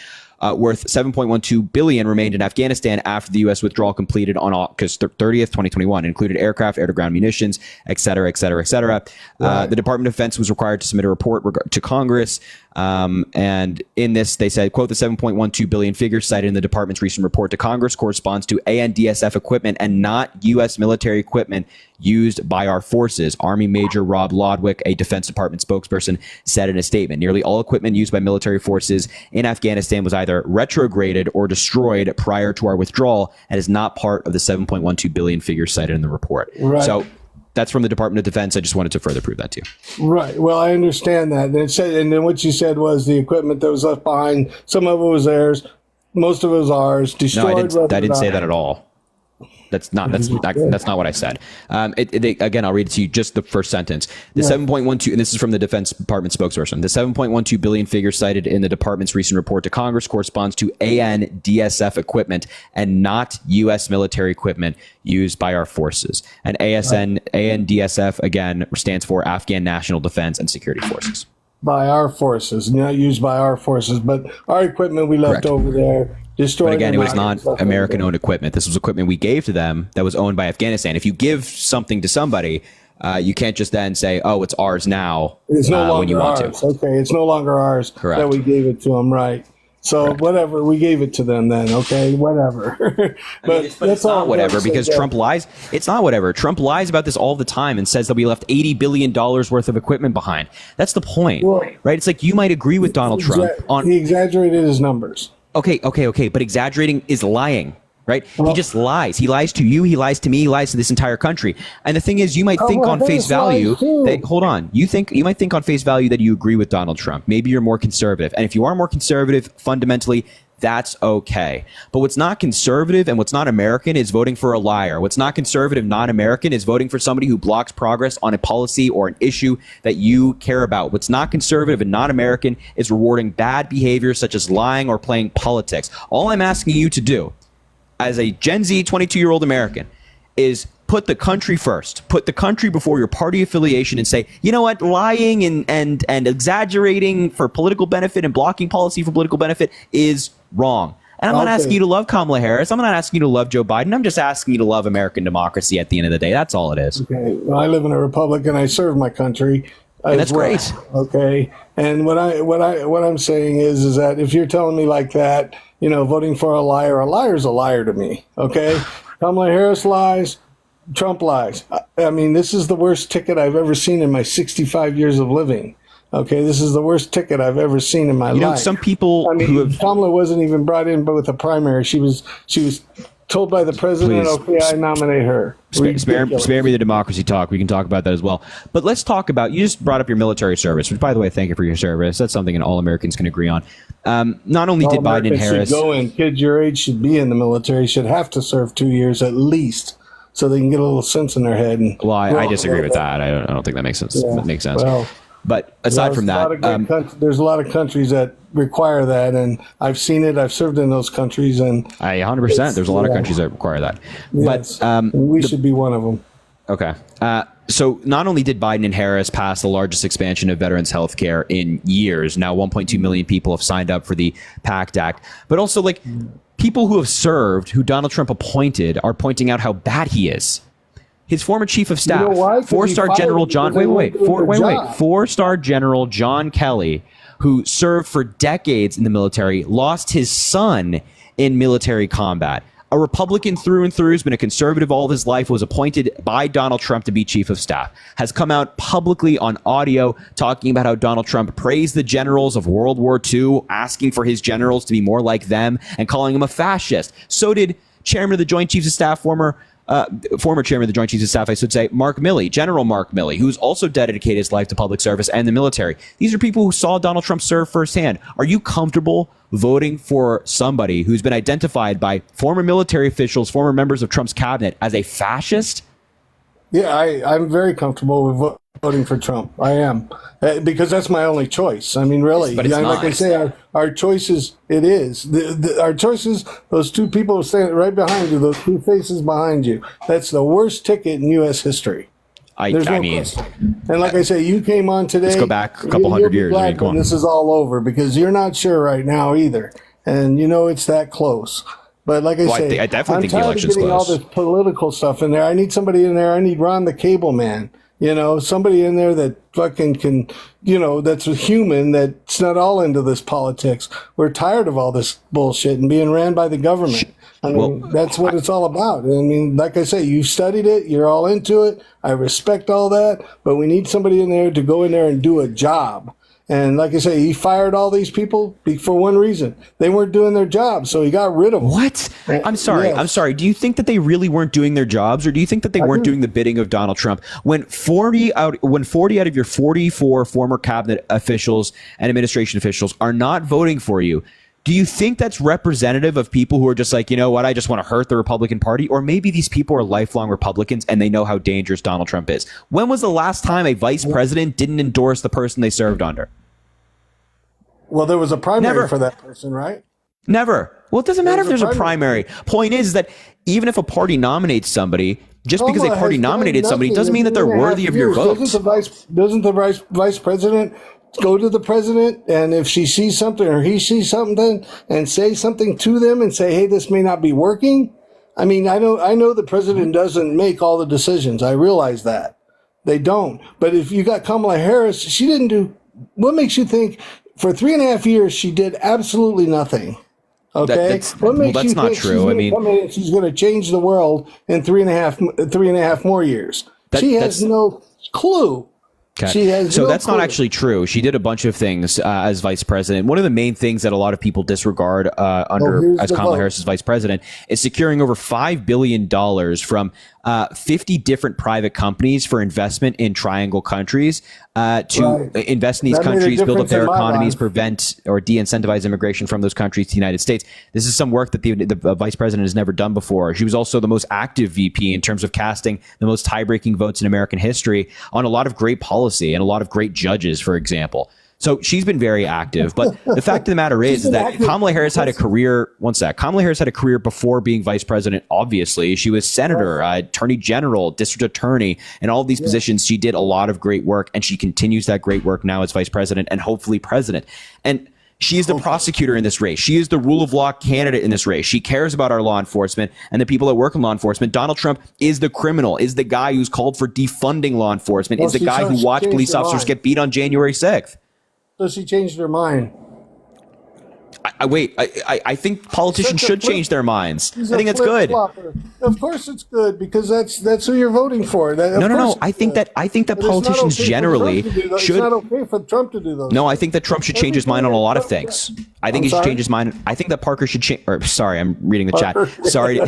worth $7.12 billion remained in Afghanistan after the U.S. withdrawal completed on August 30th, 2021. It included aircraft, air-to-ground munitions, et cetera, et cetera, et cetera. Right. The Department of Defense was required to submit a report to Congress. And in this, they said, quote, the $7.12 billion figure cited in the department's recent report to Congress corresponds to ANDSF equipment and not U.S. military equipment used by our forces. Army Major Rob Lodwick, a Defense Department spokesperson, said in a statement, nearly all equipment used by military forces in Afghanistan was either retrograded or destroyed prior to our withdrawal and is not part of the $7.12 billion figure cited in the report. Right. So that's from the Department of Defense. I just wanted to further prove that to you. Right. Well, I understand that. And then what you said was the equipment that was left behind, some of it was theirs, most of it was ours, destroyed. No, I didn't say that at all. That's not what I said. Again, I'll read it to you, just the first sentence. The 7.12, and this is from the Defense Department spokesperson. The $7.12 billion figure cited in the department's recent report to Congress corresponds to ANDSF equipment and not U.S. military equipment used by our forces. And ANDSF, again, stands for Afghan National Defense and Security Forces. By our forces, not used by our forces, but our equipment we left over there. Destroyed. But again, it was not American-owned equipment. This was equipment we gave to them that was owned by Afghanistan. If you give something to somebody, you can't just then say, "Oh, it's ours now." It's no longer when you want ours. to. Okay, it's no longer ours. Correct. That we gave it to them, right? So whatever, we gave it to them then. Okay, whatever. but it's not whatever because Trump lies. It's not whatever. Trump lies about this all the time and says that we left $80 billion worth of equipment behind. That's the point, right? It's like you might agree with Donald Trump on he exaggerated his numbers. Okay. But exaggerating is lying, right? He just lies. He lies to you. He lies to me. He lies to this entire country. And the thing is, you might think on face value that, hold on, you might think on face value that you agree with Donald Trump. Maybe you're more conservative. And if you are more conservative, fundamentally, that's okay. But what's not conservative and what's not American is voting for a liar. What's not conservative, not American, is voting for somebody who blocks progress on a policy or an issue that you care about. What's not conservative and not American is rewarding bad behavior such as lying or playing politics. All I'm asking you to do as a Gen Z 22-year-old American is put the country first. Put the country before your party affiliation and say, you know what, lying and exaggerating for political benefit and blocking policy for political benefit is wrong. And I'm not asking you to love Kamala Harris. I'm not asking you to love Joe Biden. I'm just asking you to love American democracy at the end of the day. That's all it is. Okay. Well, I live in a republic and I serve my country. And that's great. Okay. And what I'm saying is that if you're telling me like that, you know, voting for a liar's a liar to me. Okay. Kamala Harris lies. Trump lies. I mean, this is the worst ticket I've ever seen in my 65 years of living. Okay, this is the worst ticket I've ever seen in my life. Know, some people Kamala wasn't even brought in with a primary. She was told by the president, "Okay, I nominate her." Spare me the democracy talk. We can talk about that as well. But let's talk about, you just brought up your military service, which, by the way, thank you for your service. That's something all Americans can agree on. Not only did Biden and Harris go in, kids your age should be in the military, should have to serve 2 years at least. so they can get a little sense in their head. And well, I disagree with that. I don't think that makes sense. Yeah. That makes sense. Well, but aside from that, there's a lot of countries that require that, and I've seen it. I've served in those countries, and 100%. There's a lot of countries that require that. Yes, but we should be one of them. Okay. So not only did Biden and Harris pass the largest expansion of veterans health care in years, now 1.2 million people have signed up for the PACT Act, but also like people who have served, who Donald Trump appointed, are pointing out how bad he is. His former chief of staff, You know why? 'Cause he four-star fired General them John, because they weren't doing their job. four-star General John Kelly, who served for decades in the military, lost his son in military combat. A Republican through and through, who's been a conservative all of his life, was appointed by Donald Trump to be chief of staff, has come out publicly on audio talking about how Donald Trump praised the generals of World War II, asking for his generals to be more like them and calling him a fascist. So did Chairman of the Joint Chiefs of Staff, former Chairman of the Joint Chiefs of Staff, I should say, Mark Milley, General Mark Milley, who's also dedicated his life to public service and the military. These are people who saw Donald Trump serve firsthand. Are you comfortable voting for somebody who's been identified by former military officials, former members of Trump's cabinet as a fascist? Yeah, I'm very comfortable with voting for Trump. I am, because that's my only choice. I mean, really, But it's like not. I say, our choices. It is our choices. Those two people standing right behind you, those two faces behind you. That's the worst ticket in U.S. history. There's no question. And like I say, you came on today. Let's go back a couple hundred years. I mean, come on. This is all over because you're not sure right now either, and you know it's that close. But like I say, I definitely think the I'm tired of election's getting all close. this political stuff in there. I need somebody in there. I need Ron the Cable Man. You know, somebody in there that fucking can, that's a human, that's not all into this politics. We're tired of all this bullshit and being ran by the government. I mean, that's what it's all about. I mean, like I say, you studied it. You're all into it. I respect all that. But we need somebody in there to go in there and do a job. And like I say, he fired all these people for one reason. They weren't doing their job, so he got rid of them. What? I'm sorry. Yes. I'm sorry. Do you think that they really weren't doing their jobs, or do you think that they weren't doing the bidding of Donald Trump? When 40 out of your 44 former cabinet officials and administration officials are not voting for you, do you think that's representative of people who are just like, you know what, I just want to hurt the Republican Party? Or maybe these people are lifelong Republicans and they know how dangerous Donald Trump is. When was the last time a vice president didn't endorse the person they served under? Well, there was a primary Never. for that person, right? Never. Well, it doesn't matter if there's a primary. Point is that even if a party nominates somebody, just because a Kamala party has done nominated somebody nothing doesn't mean that in they're 2.5 worthy of your years. vote. Doesn't the vice president go to the president, and if she sees something or he sees something, and say something to them and say, hey, this may not be working? I mean, I know the president doesn't make all the decisions. I realize that. They don't. But if you got Kamala Harris, she didn't do... What makes you think for 3.5 years she did absolutely nothing? Okay, that's not true. I mean, she's going to change the world in 3.5 more years. She has no clue. Okay. So that's not actually true. She did a bunch of things as vice president. One of the main things that a lot of people disregard as Kamala Harris as vice president is securing over $5 billion from 50 different private companies for investment in triangle countries to invest in these countries, build up their economies, prevent or de-incentivize immigration from those countries to the United States. This is some work that the vice president has never done before. She was also the most active VP in terms of casting the most tie-breaking votes in American history on a lot of great policy and a lot of great judges, for example. So she's been very active, but the fact of the matter is that Kamala Harris had a career. Kamala Harris had a career before being vice president. Obviously, she was senator, attorney general, district attorney, and all of these positions. She did a lot of great work, and she continues that great work now as vice president and hopefully president. And she is the prosecutor in this race. She is the rule of law candidate in this race. She cares about our law enforcement and the people that work in law enforcement. Donald Trump is the criminal, is the guy who's called for defunding law enforcement, is the guy who watched police officers get beat on January 6th. So she changed her mind. I think politicians should change their minds. I think that's good. Flopper. Of course it's good, because that's who you're voting for. No. I think that politicians generally should. It's not okay for Trump to do those. No, I think that Trump should change his mind on a lot of things. I think he should change his mind. I think that Parker should change. Sorry, I'm reading the chat. Sorry,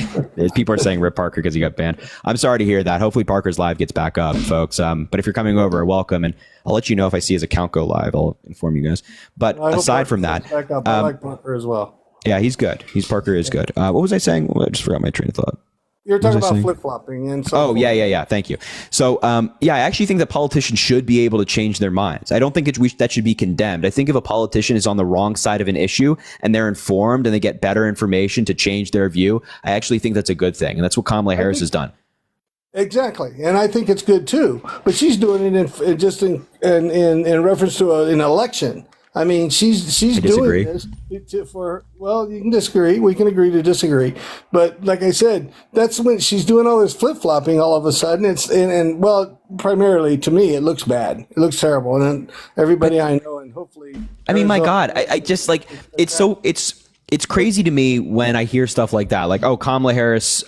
people are saying rip Parker because he got banned. I'm sorry to hear that. Hopefully Parker's live gets back up, folks. But if you're coming over, welcome, and I'll let you know if I see his account go live. I'll inform you guys. But aside from that, I like Parker as well. Yeah, he's good. Parker is good. What was I saying? I just forgot my train of thought. You're What talking was I about saying? flip-flopping and so Oh, forth. yeah. Thank you. So, I actually think that politicians should be able to change their minds. I don't think that should be condemned. I think if a politician is on the wrong side of an issue and they're informed and they get better information to change their view, I actually think that's a good thing. And that's what Kamala Harris has done. Exactly, and I think it's good too. But she's doing it in reference to an election. I mean, she's disagree. doing this well, you can disagree. We can agree to disagree. But like I said, that's when she's doing all this flip flopping. All of a sudden, well, primarily to me, it looks bad. It looks terrible, and everybody I know, and hopefully, I mean, my God, I just like it's crazy to me when I hear stuff like that, like, oh, Kamala Harris,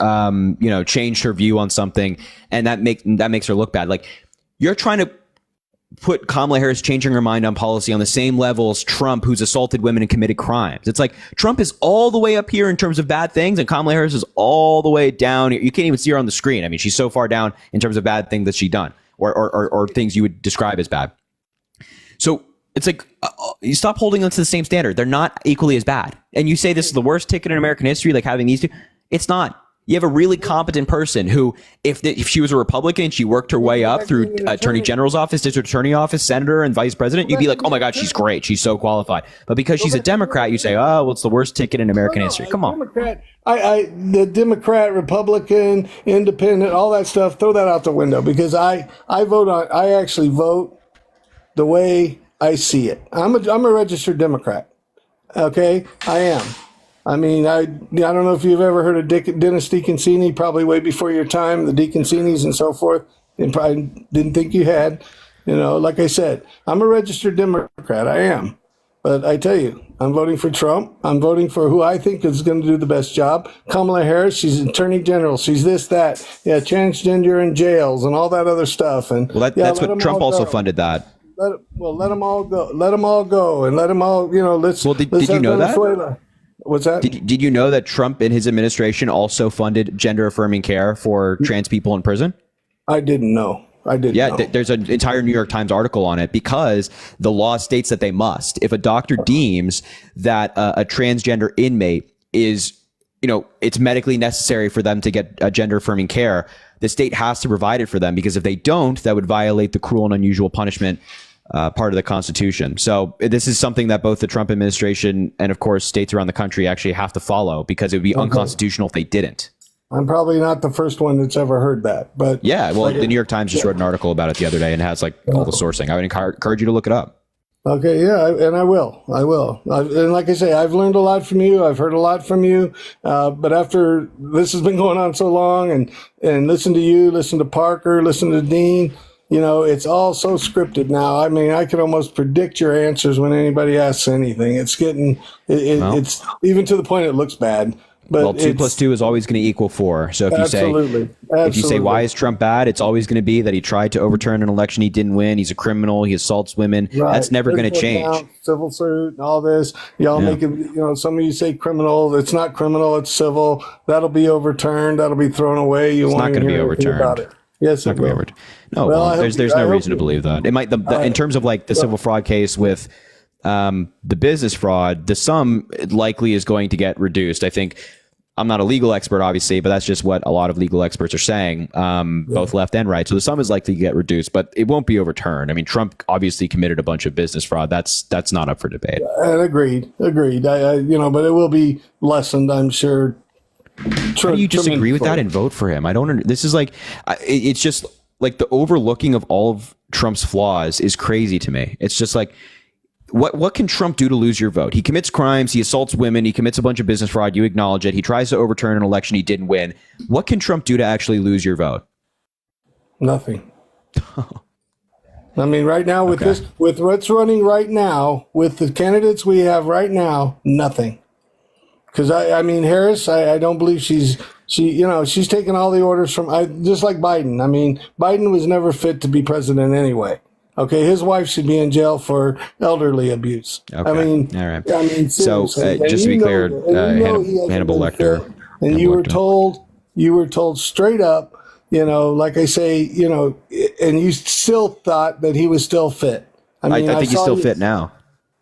changed her view on something, and that makes her look bad. Like, you're trying to put Kamala Harris changing her mind on policy on the same level as Trump, who's assaulted women and committed crimes. It's like Trump is all the way up here in terms of bad things, and Kamala Harris is all the way down. You can't even see her on the screen. I mean, she's so far down in terms of bad things that she's done, or things you would describe as bad. So it's like, you stop holding them to the same standard. They're not equally as bad. And you say this is the worst ticket in American history, like having these two. It's not. You have a really competent person who, if she was a Republican, she worked her way up through Attorney General's office, District Attorney office, Senator, and Vice President. You'd be like, oh my God, she's great. She's so qualified. But because she's a Democrat, you say, oh, well, it's the worst ticket in American history. Come on. The Democrat, Republican, Independent, all that stuff, throw that out the window, because I actually vote the way I see it. I'm a registered Democrat. Okay, I am. I mean, I don't know if you've ever heard of Dennis DeConcini, probably way before your time, the DeConcinis and so forth. And probably didn't think you had. Like I said, I'm a registered Democrat. I am. But I tell you, I'm voting for Trump. I'm voting for who I think is going to do the best job. Kamala Harris, she's Attorney General. She's this, that. Yeah, transgender in jails and all that other stuff. And that's what Trump also funded that. Let them all go. Let them all go, and let them all. Let's. Well, did you know that? What's that? Did you know that Trump in his administration also funded gender-affirming care for trans people in prison? I didn't know. Yeah, there's an entire New York Times article on it, because the law states that they must. If a doctor deems that a transgender inmate is, it's medically necessary for them to get gender-affirming care, the state has to provide it for them, because if they don't, that would violate the cruel and unusual punishment part of the Constitution. So this is something that both the Trump administration and, of course, states around the country actually have to follow, because it would be unconstitutional if they didn't. I'm probably not the first one that's ever heard that, but yeah, well, the New York Times just wrote an article about it the other day and has all the sourcing. I would encourage you to look it up. Okay, yeah, and I will. And like I say, I've learned a lot from you. I've heard a lot from you. But after this has been going on so long, and listen to you, listen to Parker, listen to Dean, it's all so scripted now. I mean, I can almost predict your answers when anybody asks anything. It's getting, it's even to the point it looks bad. But 2 + 2 is always going to equal 4. So if you say, why is Trump bad? It's always going to be that he tried to overturn an election he didn't win. He's a criminal. He assaults women. Right. That's never going to change. Civil suit and all this. Y'all making, some of you say criminal. It's not criminal. It's civil. That'll be overturned. That'll be thrown away. It's not going to be overturned. About it. Yes, it will. No, well, there's no reason to believe that. It might. In terms of like the civil fraud case with the business fraud, the sum likely is going to get reduced. I think. I'm not a legal expert, obviously, but that's just what a lot of legal experts are saying, both left and right. So the sum is likely to get reduced, but it won't be overturned. I mean, Trump obviously committed a bunch of business fraud. That's not up for debate. Agreed. But it will be lessened, I'm sure. How do you disagree with that and vote for him? I don't. This is like, it's just like the overlooking of all of Trump's flaws is crazy to me. It's just like. What can Trump do to lose your vote? He commits crimes. He assaults women. He commits a bunch of business fraud. You acknowledge it. He tries to overturn an election he didn't win. What can Trump do to actually lose your vote? Nothing. I mean, right now with with what's running right now, with the candidates we have right now, nothing. Because I mean, Harris, I don't believe she's taking all the orders from just like Biden. I mean, Biden was never fit to be president anyway. Okay, his wife should be in jail for elderly abuse. Okay. I mean, all right. I mean, so just to be clear, Hannibal Lecter, and you were told straight up, like I say, and you still thought that he was still fit. I think he's still fit now.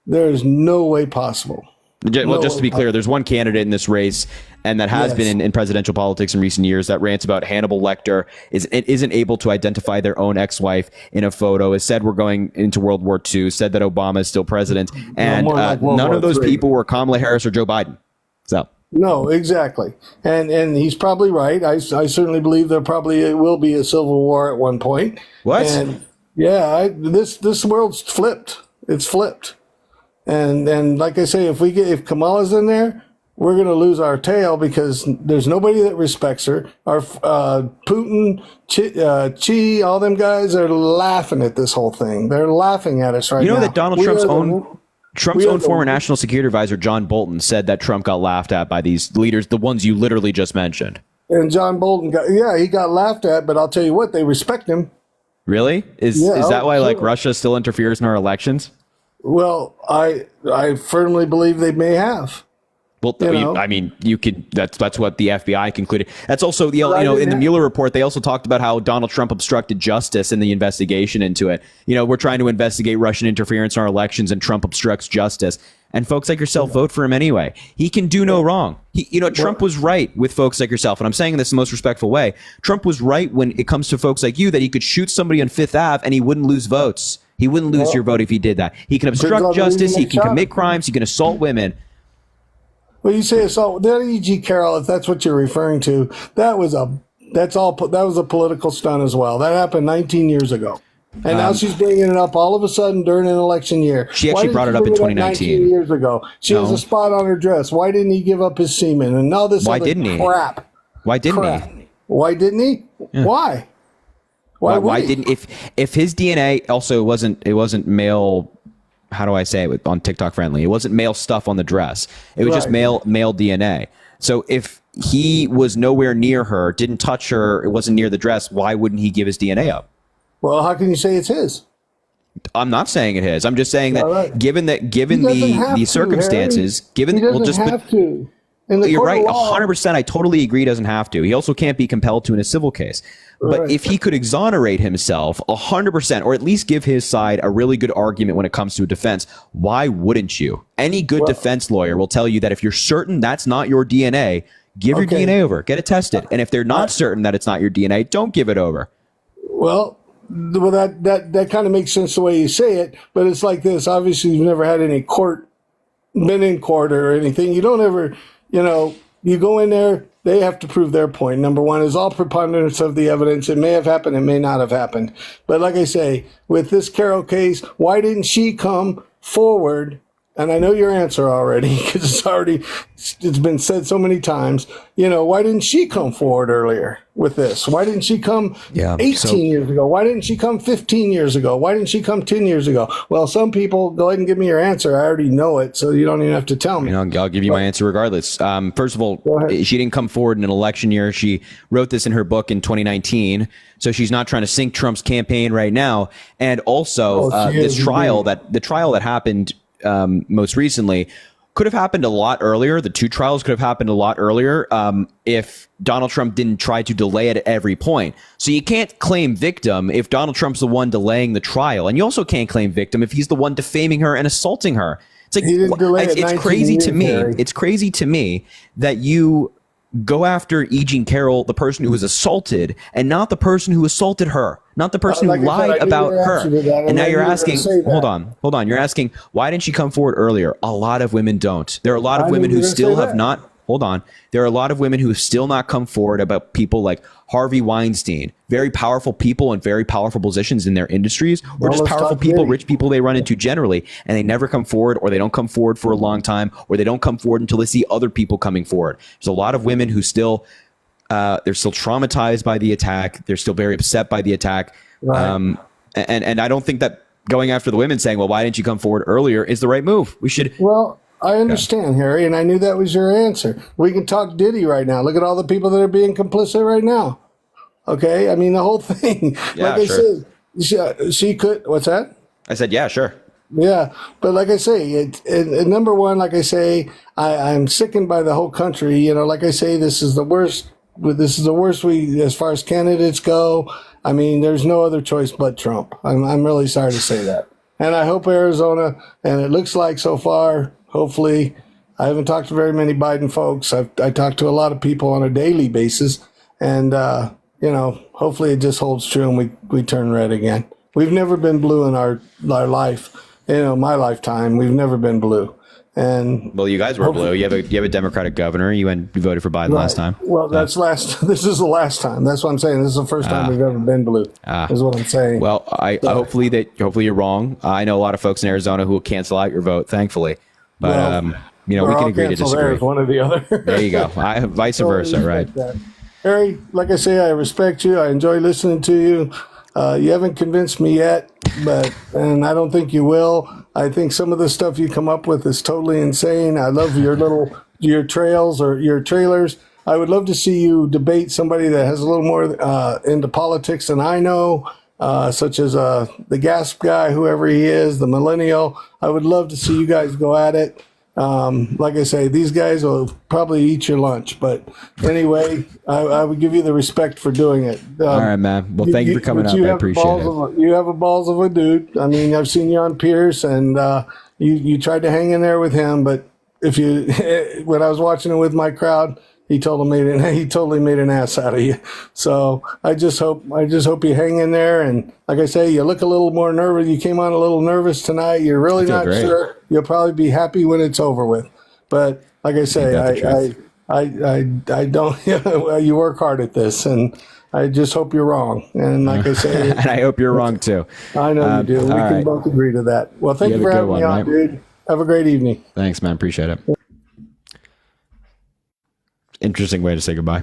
There is no way possible. Well, just to be clear, there's one candidate in this race, and that has been in presidential politics in recent years, that rants about Hannibal Lecter isn't able to identify their own ex-wife in a photo, has said we're going into World War II, said that Obama is still president, and none of those people were Kamala Harris or Joe Biden. So. No, exactly. And he's probably right. I certainly believe there probably will be a civil war at one point. What? And this world's flipped. It's flipped. And like I say, if Kamala's in there, we're going to lose our tail because there's nobody that respects her. Our Putin, Xi, all them guys are laughing at this whole thing. They're laughing at us right now. You know that Donald Trump's own former national security advisor, John Bolton, said that Trump got laughed at by these leaders, the ones you literally just mentioned. And John Bolton he got laughed at, but I'll tell you what, they respect him. Really? Is that why like Russia still interferes in our elections? Well, I firmly believe they may have. Well, I mean, you could. That's what the FBI concluded. That's also in the Mueller report. They also talked about how Donald Trump obstructed justice in the investigation into it. We're trying to investigate Russian interference in our elections, and Trump obstructs justice. And folks like yourself vote for him anyway. He can do no wrong. Trump was right with folks like yourself, and I'm saying this in the most respectful way. Trump was right when it comes to folks like you that he could shoot somebody on Fifth Ave and he wouldn't lose votes. He wouldn't lose your vote if he did that. He can obstruct justice. He can commit crimes. He can assault women. Well, you say assault. That E.G. Carroll, if that's what you're referring to, that was a political stunt as well. That happened 19 years ago. And now she's bringing it up all of a sudden during an election year. She actually brought it up in 2019. 19 years ago. She has a spot on her dress. Why didn't he give up his semen? And all this other crap. Why didn't he? Why didn't he? Yeah. Why? Why didn't if his DNA also it wasn't male, how do I say it on TikTok friendly? It wasn't male stuff on the dress. It was just male DNA. So if he was nowhere near her, didn't touch her, it wasn't near the dress, why wouldn't he give his DNA up? Well, how can you say it's his? I'm not saying it is. I'm just saying that given the circumstances, you're right, 100%. I totally agree. He doesn't have to. He also can't be compelled to in a civil case. But if he could exonerate himself 100%, or at least give his side a really good argument when it comes to a defense, why wouldn't you? Any good defense lawyer will tell you that if you're certain that's not your DNA, give your DNA over, get it tested. And if they're not certain that it's not your DNA, don't give it over. Well, that kind of makes sense the way you say it, but it's like this. Obviously, you've never had any been in court or anything. You don't ever, you go in there, they have to prove their point. Number one is all preponderance of the evidence. It may have happened, it may not have happened. But like I say, with this Carroll case, why didn't she come forward? And I know your answer already because it's been said so many times. Why didn't she come forward earlier with this? Why didn't she come 18 years ago? Why didn't she come 15 years ago? Why didn't she come 10 years ago? Well, some people, go ahead and give me your answer. I already know it, so you don't even have to tell me. I'll give you my answer regardless. First of all, she didn't come forward in an election year. She wrote this in her book in 2019, so she's not trying to sink Trump's campaign right now. And also, the trial that happened most recently could have happened a lot earlier. The two trials could have happened a lot earlier if Donald Trump didn't try to delay it at every point. So you can't claim victim if Donald Trump's the one delaying the trial. And you also can't claim victim if he's the one defaming her and assaulting her. It's like, it's crazy to me. It's crazy to me that you go after E. Jean Carroll, the person who was assaulted, and not the person who assaulted her, not the person who lied about her. And now you're asking, hold on. You're asking, why didn't she come forward earlier? A lot of women don't. There are a lot of women who still have not. Hold on. There are a lot of women who have still not come forward about people like Harvey Weinstein, very powerful people in very powerful positions in their industries, or just powerful people, rich people they run into generally, and they never come forward, or they don't come forward for a long time, or they don't come forward until they see other people coming forward. There's a lot of women who they're still traumatized by the attack. They're still very upset by the attack. Right. And I don't think that going after the women saying, well, why didn't you come forward earlier is the right move. We should. Well, I understand, Harry, and I knew that was your answer. We can talk Diddy right now. Look at all the people that are being complicit right now. Okay? I mean, the whole thing. Yeah, like I said, she could. What's that? I said, yeah, sure. Yeah, but like I say, number one, like I say, I'm sickened by the whole country. Like I say, this is the worst. This is the worst as far as candidates go. I mean, there's no other choice but Trump. I'm really sorry to say that. And I hope Arizona, and it looks like so far, hopefully, I haven't talked to very many Biden folks. I talk to a lot of people on a daily basis, and hopefully it just holds true and we turn red again. We've never been blue in our life. My lifetime, we've never been blue. And well, you guys were blue. You have a Democratic governor. You voted for Biden last time. Well, this is the last time. That's what I'm saying. This is the first time we've ever been blue. Is what I'm saying. Well, hopefully you're wrong. I know a lot of folks in Arizona who will cancel out your vote, thankfully. But we can agree to disagree. One or the other. There you go. Vice versa, right? Harry, like I say, I respect you. I enjoy listening to you. You haven't convinced me yet, and I don't think you will. I think some of the stuff you come up with is totally insane. I love your trailers. I would love to see you debate somebody that has a little more into politics than I know, such as the gas guy, whoever he is, the millennial. I would love to see you guys go at it. Like I say, these guys will probably eat your lunch, but anyway, I would give you the respect for doing it. All right, man. Well, thank you for coming up. I appreciate it. You have a balls of a dude. I mean, I've seen you on Pierce, and you tried to hang in there with him, but when I was watching it with my crowd, he totally made an ass out of you. So I just hope you hang in there. And like I say, you look a little more nervous. You came on a little nervous tonight. You're really not sure. You'll probably be happy when it's over with. But like I say, I don't. You work hard at this, and I just hope you're wrong. And like I say, and I hope you're wrong too. I know you do. We can both agree to that. Well, thank you for having me on, dude. Have a great evening. Thanks, man. Appreciate it. Interesting way to say goodbye.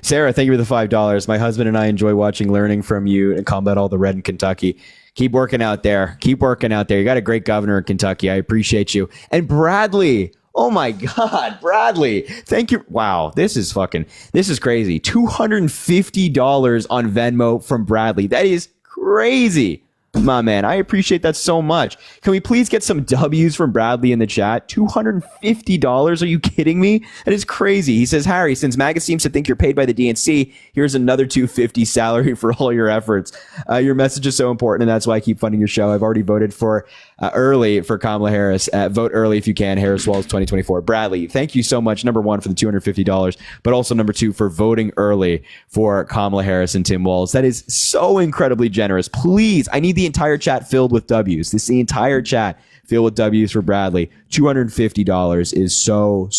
Sarah, thank you for the $5. My husband and I enjoy learning from you and combat all the red in Kentucky. Keep working out there. You got a great governor in Kentucky. I appreciate you. And Bradley. Oh my God, Bradley. Thank you. Wow. This is crazy. $250 on Venmo from Bradley. That is crazy. My man, I appreciate that so much. Can we please get some W's from Bradley in the chat? $250? Are you kidding me? That is crazy. He says, Harry, since MAGA seems to think you're paid by the DNC, here's another $250 salary for all your efforts. Your message is so important, and that's why I keep funding your show. I've already voted for early for Kamala Harris. Vote early if you can. Harris Walls 2024. Bradley, thank you so much. Number one, for the $250, but also number two, for voting early for Kamala Harris and Tim Walz. That is so incredibly generous. Please, I need the entire chat filled with W's. The entire chat filled with W's for Bradley. $250 is so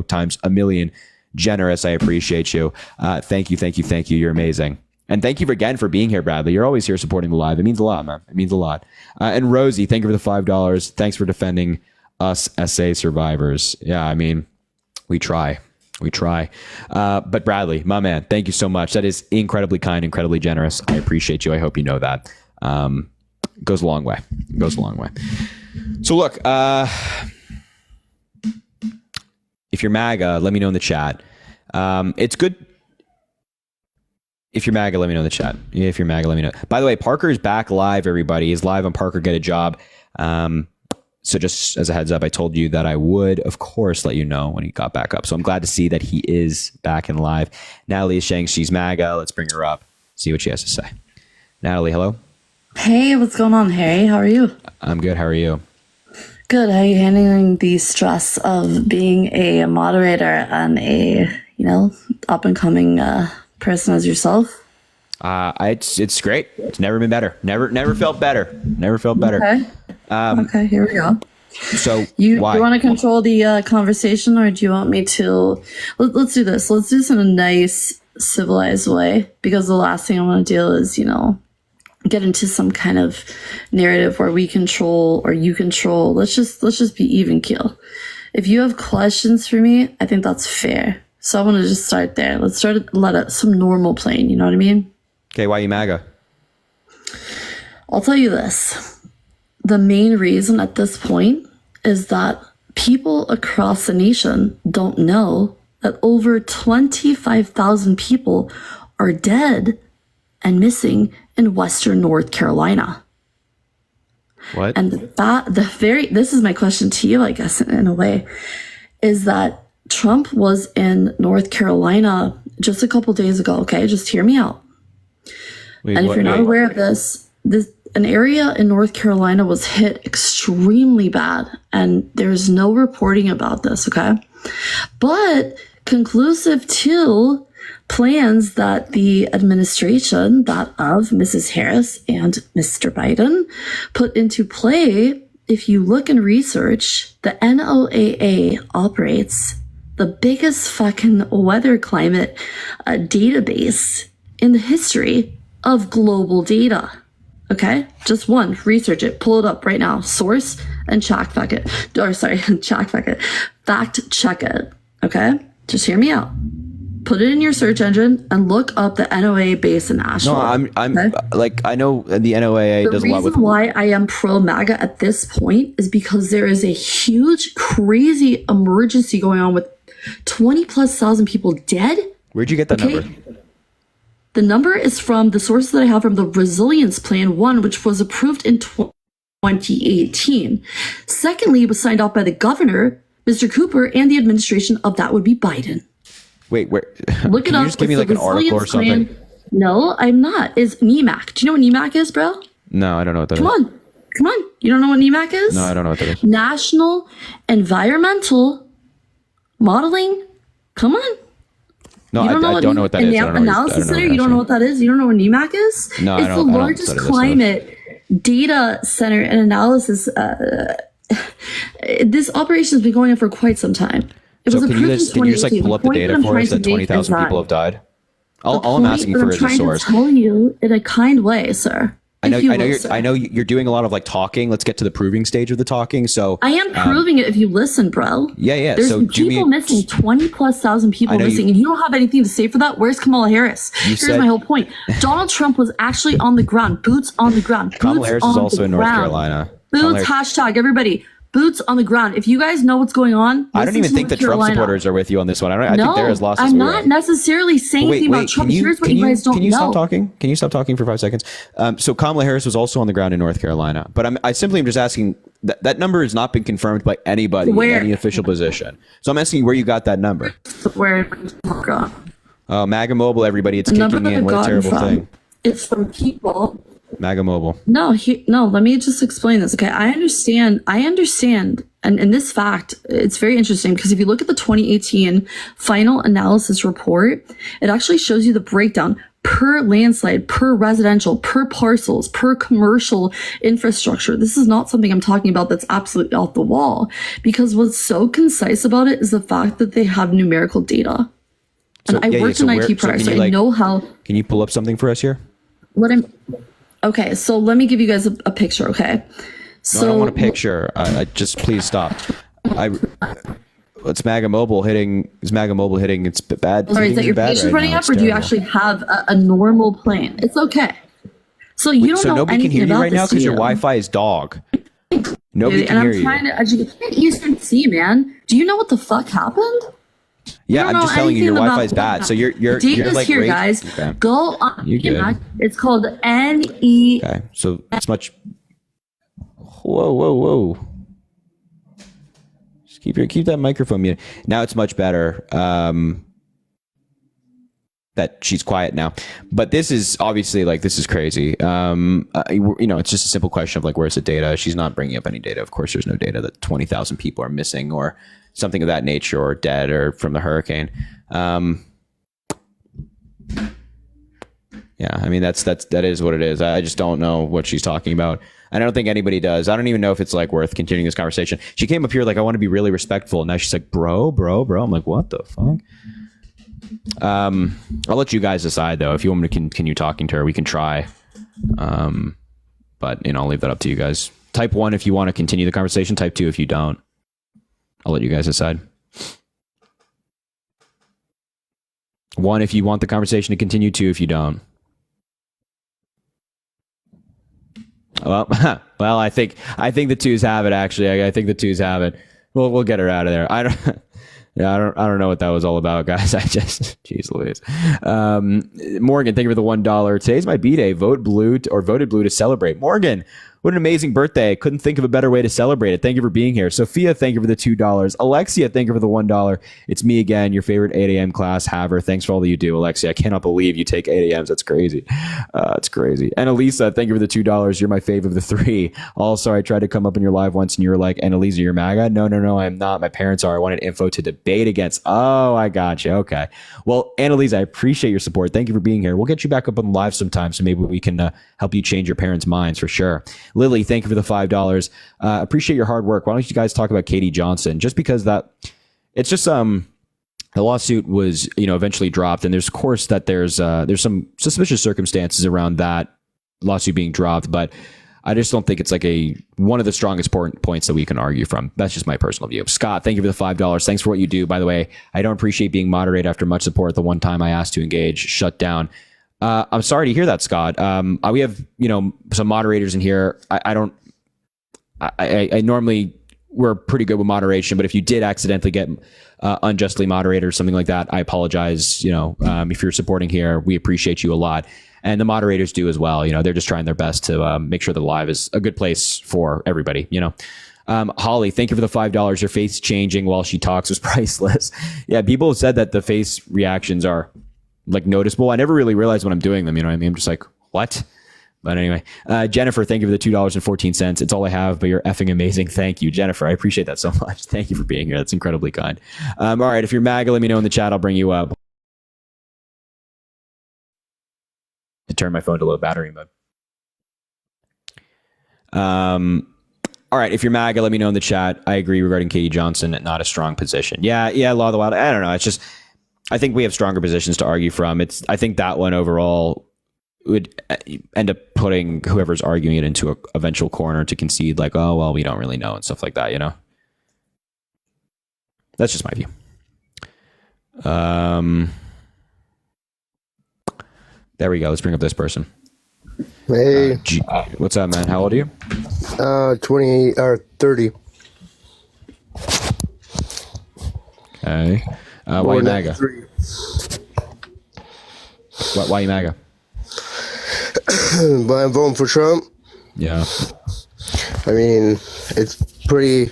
times a million generous. I appreciate you. Thank you. You're amazing. And thank you again for being here, Bradley. You're always here supporting the live. It means a lot, man. It means a lot. And Rosie, thank you for the $5. Thanks for defending us SA survivors. Yeah, I mean, we try. But Bradley, my man, thank you so much. That is incredibly kind, incredibly generous. I appreciate you. I hope you know that. Goes a long way. So look, if you're MAGA, let me know in the chat. It's good. If you're MAGA, let me know in the chat. If you're MAGA, let me know. By the way, Parker's back live, everybody. He's live on Parker Get a Job. So just as a heads up, I told you that I would, of course, let you know when he got back up. So I'm glad to see that he is back and live. Natalie is saying she's MAGA. Let's bring her up, see what she has to say. Natalie, hello. Hey, what's going on, Harry? How are you? I'm good. How are you? Good. How are you handling the stress of being a moderator and a, up and coming person as yourself? It's great. It's never been better. Never felt better. Okay. Okay, here we go. So you why? Want to control the conversation, or do you want me to? Let's do this. Let's do this in a nice, civilized way, because the last thing I want to do is, get into some kind of narrative where we control or you control. Let's just be even keel. If you have questions for me, I think that's fair. So I want to just start there. Let's let some normal plane. You know what I mean? Okay, why are you MAGA? I'll tell you this. The main reason at this point is that people across the nation don't know that over 25,000 people are dead and missing in Western North Carolina. What? And this is my question to you, I guess, in a way, is that Trump was in North Carolina just a couple days ago. Okay, just hear me out. If you're not aware of this, an area in North Carolina was hit extremely bad, and there's no reporting about this, okay? But conclusive to plans that the administration, that of Mrs. Harris and Mr. Biden, put into play, if you look and research, the NOAA operates the biggest fucking weather climate database in the history of global data. Okay? Just one. Research it. Pull it up right now. Source and fact check it. Fact check it. Okay? Just hear me out. Put it in your search engine and look up the NOAA base in Asheville. No, I'm okay? Like, I know the NOAA does a lot with. The reason why I am pro MAGA at this point is because there is a huge, crazy emergency going on with 20,000+ people dead. Where'd you get that number? The number is from the source that I have from the Resilience Plan 1, which was approved in 2018. Secondly, it was signed off by the governor, Mr. Cooper, and the administration of that would be Biden. Wait, where? Look it up. You just give me like an article or something? No, I'm not. It's NEMAC. Do you know what NEMAC is, bro? No, I don't know what that is. Come on. You don't know what NEMAC is? No, I don't know what that is. National Environmental Modeling. Come on. No, I don't know what that is. Analysis Center. You don't know what that is? You don't know what NEMAC is? No, it's the largest climate data center and analysis. This operation has been going on for quite some time. So can you just like pull up the data for us that 20,000 people have died? All I'm asking for is a source. I'm trying to tell you in a kind way, sir. I know you're doing a lot of like talking. Let's get to the proving stage of the talking. So I am proving it if you listen, bro. Yeah. There's so people missing, 20,000+ people missing, and you don't have anything to say for that. Where's Kamala Harris? Here's my whole point. Donald Trump was actually on the ground, boots on the ground. Kamala Harris is also in North Carolina. Boots, hashtag everybody. Boots on the ground. If you guys know what's going on, I don't even think the Trump supporters are with you on this one. I think they're as lost as we are. I'm not necessarily saying anything about Trump. Here's what you guys don't know. Can you stop talking? Can you stop talking for 5 seconds? So Kamala Harris was also on the ground in North Carolina. But I simply am just asking, that number has not been confirmed by anybody in any official position. So I'm asking where you got that number. Where? MAGA Mobile, everybody. It's kicking me in. What a terrible thing. It's from people. MAGA Mobile. No, let me just explain this. Okay, I understand. And this fact, it's very interesting because if you look at the 2018 final analysis report, it actually shows you the breakdown per landslide, per residential, per parcels, per commercial infrastructure. This is not something I'm talking about that's absolutely off the wall, because what's so concise about it is the fact that they have numerical data. And I worked in IT prior, so I know how. Can you pull up something for us here? Okay, so let me give you guys a picture, okay? So, no, I don't want a picture. Just please stop. It's MAGA Mobile hitting. Is MAGA Mobile hitting? It's bad. Sorry, is that your patience running up, or do you actually have a normal plan? It's okay. So you don't know anything about this. So nobody can hear you right now because your Wi-Fi is dog. Nobody can hear you. And I'm trying to educate Eastern C, man. Do you know what the fuck happened? Yeah, I'm just telling you, your Wi-Fi is bad. So you're like here, guys. Okay. Go on. It's called NE. Okay, so it's much. Whoa. Just keep that microphone muted. Now it's much better. That she's quiet now. But this is obviously this is crazy. It's just a simple question of where's the data? She's not bringing up any data. Of course, there's no data that 20,000 people are missing or something of that nature, or dead, or from the hurricane. Yeah, I mean that is what it is. I just don't know what she's talking about. I don't think anybody does. I don't even know if it's worth continuing this conversation. She came up here I want to be really respectful, and now she's like, bro. I'm like, what the fuck? I'll let you guys decide though. If you want me to continue talking to her, we can try. But I'll leave that up to you guys. Type 1 if you want to continue the conversation. Type 2 if you don't. I'll let you guys decide. 1 if you want the conversation to continue. 2 if you don't. Well, I think the 2s have it. Actually, I think the 2s have it. We'll get her out of there. I don't know what that was all about, guys. Jeez Louise. Morgan, thank you for the $1. Today's my B-day. Voted blue to celebrate. Morgan, What an amazing birthday. Couldn't think of a better way to celebrate it. Thank you for being here. Sophia, thank you for the $2. Alexia, thank you for the $1. It's me again, your favorite 8 a.m. class haver. Thanks for all that you do, Alexia. I cannot believe you take 8 a.m.s. That's crazy. It's crazy. And Elisa, thank you for the $2. You're my fave of the 3. Also, I tried to come up in your live once and you were like, Annalisa, you're MAGA? No, I'm not. My parents are. I wanted info to debate against. Oh, I got you. Okay. Well, Annalisa, I appreciate your support. Thank you for being here. We'll get you back up on live sometime so maybe we can help you change your parents' minds for sure. Lily, thank you for the $5. Appreciate your hard work. Why don't you guys talk about Katie Johnson? Just because that it's just the lawsuit was eventually dropped, and there's of course that there's some suspicious circumstances around that lawsuit being dropped, but I just don't think it's like one of the strongest points that we can argue from. That's just my personal view. Scott, thank you for the $5. Thanks for what you do. By the way, I don't appreciate being moderated after much support. The one time I asked to engage, shut down. I'm sorry to hear that, Scott. We have, some moderators in here. I normally we're pretty good with moderation, but if you did accidentally get unjustly moderated or something like that, I apologize. If you're supporting here, we appreciate you a lot. And the moderators do as well. They're just trying their best to make sure the live is a good place for everybody, Holly, thank you for the $5. Your face changing while she talks was priceless. Yeah, people have said that the face reactions are like noticeable. I never really realized when I'm doing them, I'm just like, what? But anyway, Jennifer, thank you for the $2.14. It's all I have, but you're effing amazing. Thank you, Jennifer. I appreciate that so much. Thank you for being here. That's incredibly kind. All right, if you're MAGA, let me know in the chat. I'll bring you up. To turn my phone to low battery mode. All right, if you're MAGA, let me know in the chat. I agree regarding Katie Johnson, not a strong position. Yeah, Law of the Wild. I don't know. It's just, I think we have stronger positions to argue from. I think that one overall would end up putting whoever's arguing it into a eventual corner to concede like, oh, well, we don't really know and stuff like that, That's just my view. There we go. Let's bring up this person. Hey. What's up, man? How old are you? 28 or 30. Okay. Why you MAGA? Why you MAGA? But I'm voting for Trump. Yeah. I mean, it's pretty.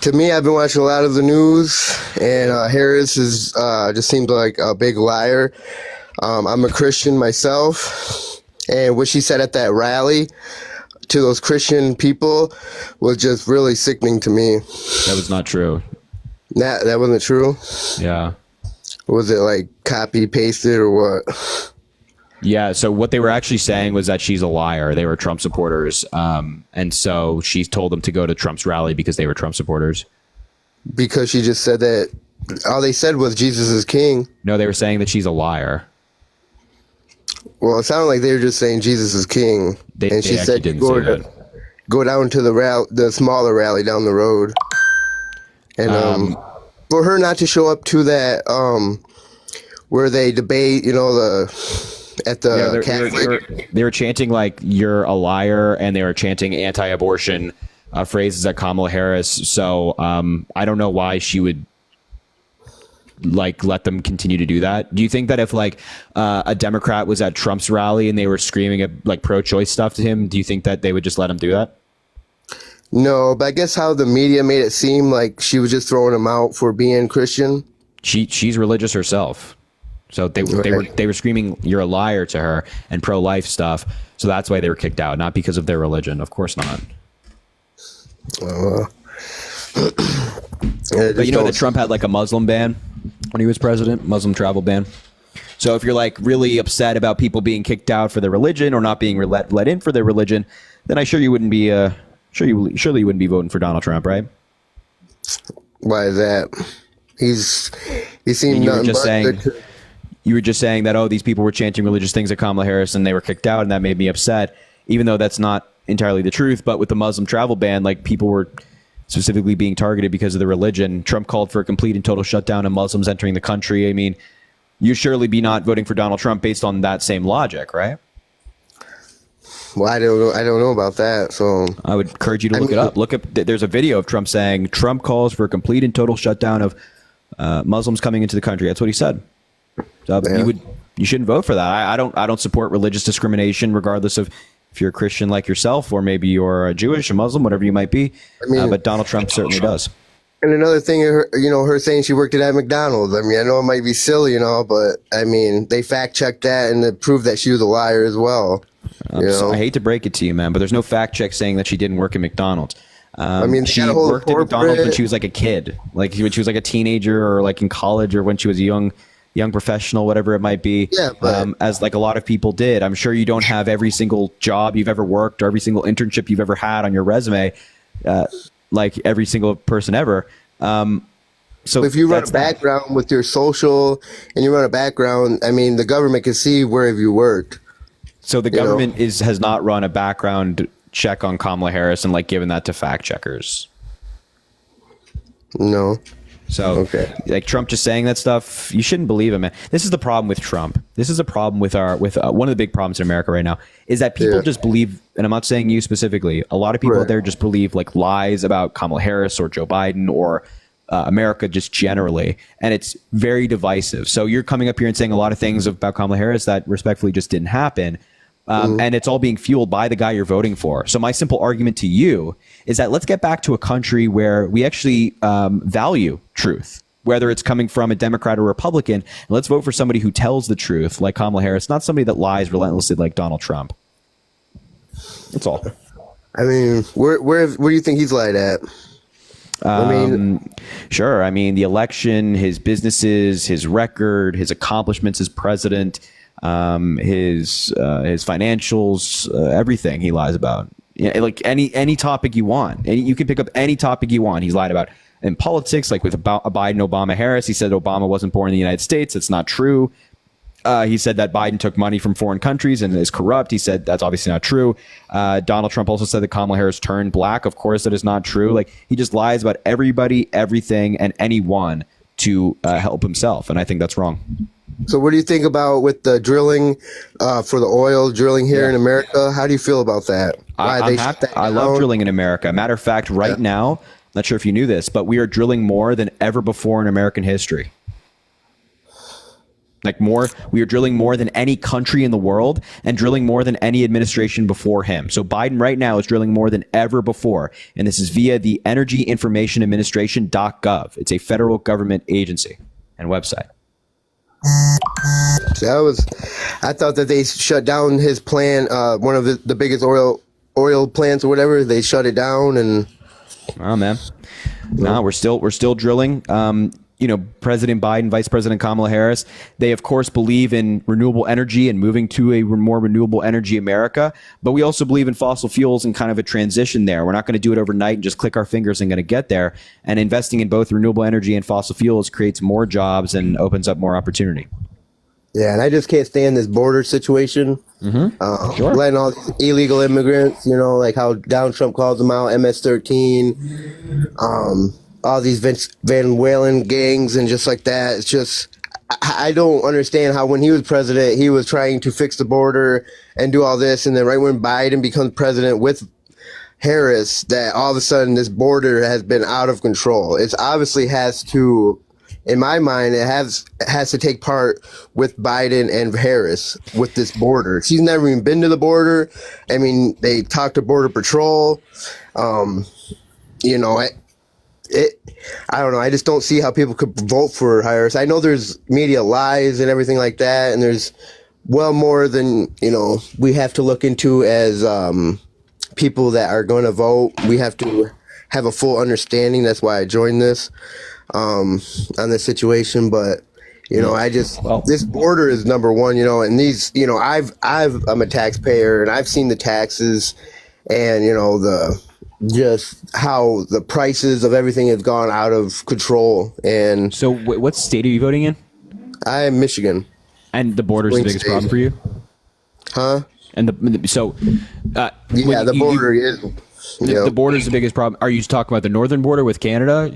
To me, I've been watching a lot of the news, and Harris is just seems like a big liar. I'm a Christian myself, and what she said at that rally to those Christian people was just really sickening to me. That was not true. That wasn't true? Yeah. Was it like copy pasted or what? Yeah, so what they were actually saying was that she's a liar. They were Trump supporters. And so she told them to go to Trump's rally because they were Trump supporters. Because she just said that all they said was Jesus is king. No, they were saying that she's a liar. Well, it sounded like they were just saying Jesus is king. And she said go down to the smaller rally down the road. And for her not to show up to that where they debate, at the Catholic. They were chanting like you're a liar, and they were chanting anti-abortion phrases at Kamala Harris. So I don't know why she would let them continue to do that. Do you think that if a Democrat was at Trump's rally and they were screaming at pro-choice stuff to him, do you think that they would just let him do that? No, but I guess how the media made it seem like she was just throwing him out for being Christian. She's religious herself. So they were screaming "you're a liar" to her and pro-life stuff. So that's why they were kicked out, not because of their religion. Of course not. But you know that Trump had a Muslim ban when he was president, Muslim travel ban. So if you're really upset about people being kicked out for their religion or not being let in for their religion, then I sure you wouldn't be surely you wouldn't be voting for Donald Trump, right? Why is that? He seemed You were just saying that, these people were chanting religious things at Kamala Harris and they were kicked out, and that made me upset, even though that's not entirely the truth. But with the Muslim travel ban, people were specifically being targeted because of the religion. Trump called for a complete and total shutdown of Muslims entering the country. I mean, you'd surely be not voting for Donald Trump based on that same logic, right? Well, I don't know about that. So I would encourage you to look it up. There's a video of Trump saying Trump calls for a complete and total shutdown of Muslims coming into the country. That's what he said. So you shouldn't vote for that. I don't support religious discrimination, regardless of if you're a Christian like yourself, or maybe you're a Jewish, a Muslim, whatever you might be. But Donald Trump certainly does. And another thing, her saying she worked at McDonald's. I mean, I know it might be silly, but I mean, they fact checked that and it proved that she was a liar as well. So I hate to break it to you, man, but there's no fact check saying that she didn't work at McDonald's. I mean, she worked at McDonald's when she was like a kid, like when she was like a teenager, or like in college, or when she was a young professional, whatever it might be. Yeah, but as like a lot of people did. I'm sure you don't have every single job you've ever worked or every single internship you've ever had on your resume, like every single person ever. So if you run a background with your social and you run a background, I mean, the government can see where have you worked. So the government has not run a background check on Kamala Harris and like given that to fact checkers. No. So like Trump just saying that stuff, you shouldn't believe him, man. This is the problem with Trump. This is a problem with one of the big problems in America right now is that people just believe, and I'm not saying you specifically, a lot of people out there just believe like lies about Kamala Harris or Joe Biden or America just generally, and it's very divisive. So you're coming up here and saying a lot of things about Kamala Harris that respectfully just didn't happen. And it's all being fueled by the guy you're voting for. So my simple argument to you is that let's get back to a country where we actually value truth, whether it's coming from a Democrat or Republican. And let's vote for somebody who tells the truth, like Kamala Harris, not somebody that lies relentlessly like Donald Trump. That's all. I mean, where do you think he's lied at? Sure. I mean, the election, his businesses, his record, his accomplishments as president, his financials, everything he lies about. Like any topic you want. You can pick up any topic you want. He's lied about in politics, like with Biden, Obama, Harris. He said Obama wasn't born in the United States. It's not true. He said that Biden took money from foreign countries and is corrupt. He said that's obviously not true. Donald Trump also said that Kamala Harris turned black. Of course, that is not true. Like he just lies about everybody, everything, and anyone to help himself. And I think that's wrong. So what do you think about with the drilling for the oil drilling here in America? How do you feel about that? I love drilling in America. Matter of fact, right now, not sure if you knew this, but we are drilling more than ever before in American history. We are drilling more than any country in the world and drilling more than any administration before him. So Biden right now is drilling more than ever before. And this is via the Energy Information Administration.gov. It's a federal government agency and website. I thought that they shut down his plan, one of the biggest oil plants or whatever. They shut it down and. Oh man, no, we're still drilling. President Biden, Vice President Kamala Harris, they of course believe in renewable energy and moving to a more renewable energy America. But we also believe in fossil fuels and kind of a transition there. We're not going to do it overnight and just click our fingers and going to get there. And investing in both renewable energy and fossil fuels creates more jobs and opens up more opportunity. Yeah, and I just can't stand this border situation. Letting all these illegal immigrants, like how Donald Trump calls them out, MS-13, all these Venezuelan gangs and just like that. It's just, I don't understand how when he was president, he was trying to fix the border and do all this. And then right when Biden becomes president with Harris, that all of a sudden this border has been out of control. It obviously has to, in my mind, it has to take part with Biden and Harris with this border. She's never even been to the border. I mean, they talked to Border Patrol. I don't know. I just don't see how people could vote for Harris. I know there's media lies and everything like that, and there's well more than, we have to look into as people that are going to vote. We have to have a full understanding. That's why I joined this on this situation. But this border is number one. And these, I'm a taxpayer and I've seen the taxes and just how the prices of everything have gone out of control. And so, what state are you voting in? I am Michigan. And the border is the biggest problem for you? Huh? And the border is. The border is the biggest problem. Are you talking about the northern border with Canada?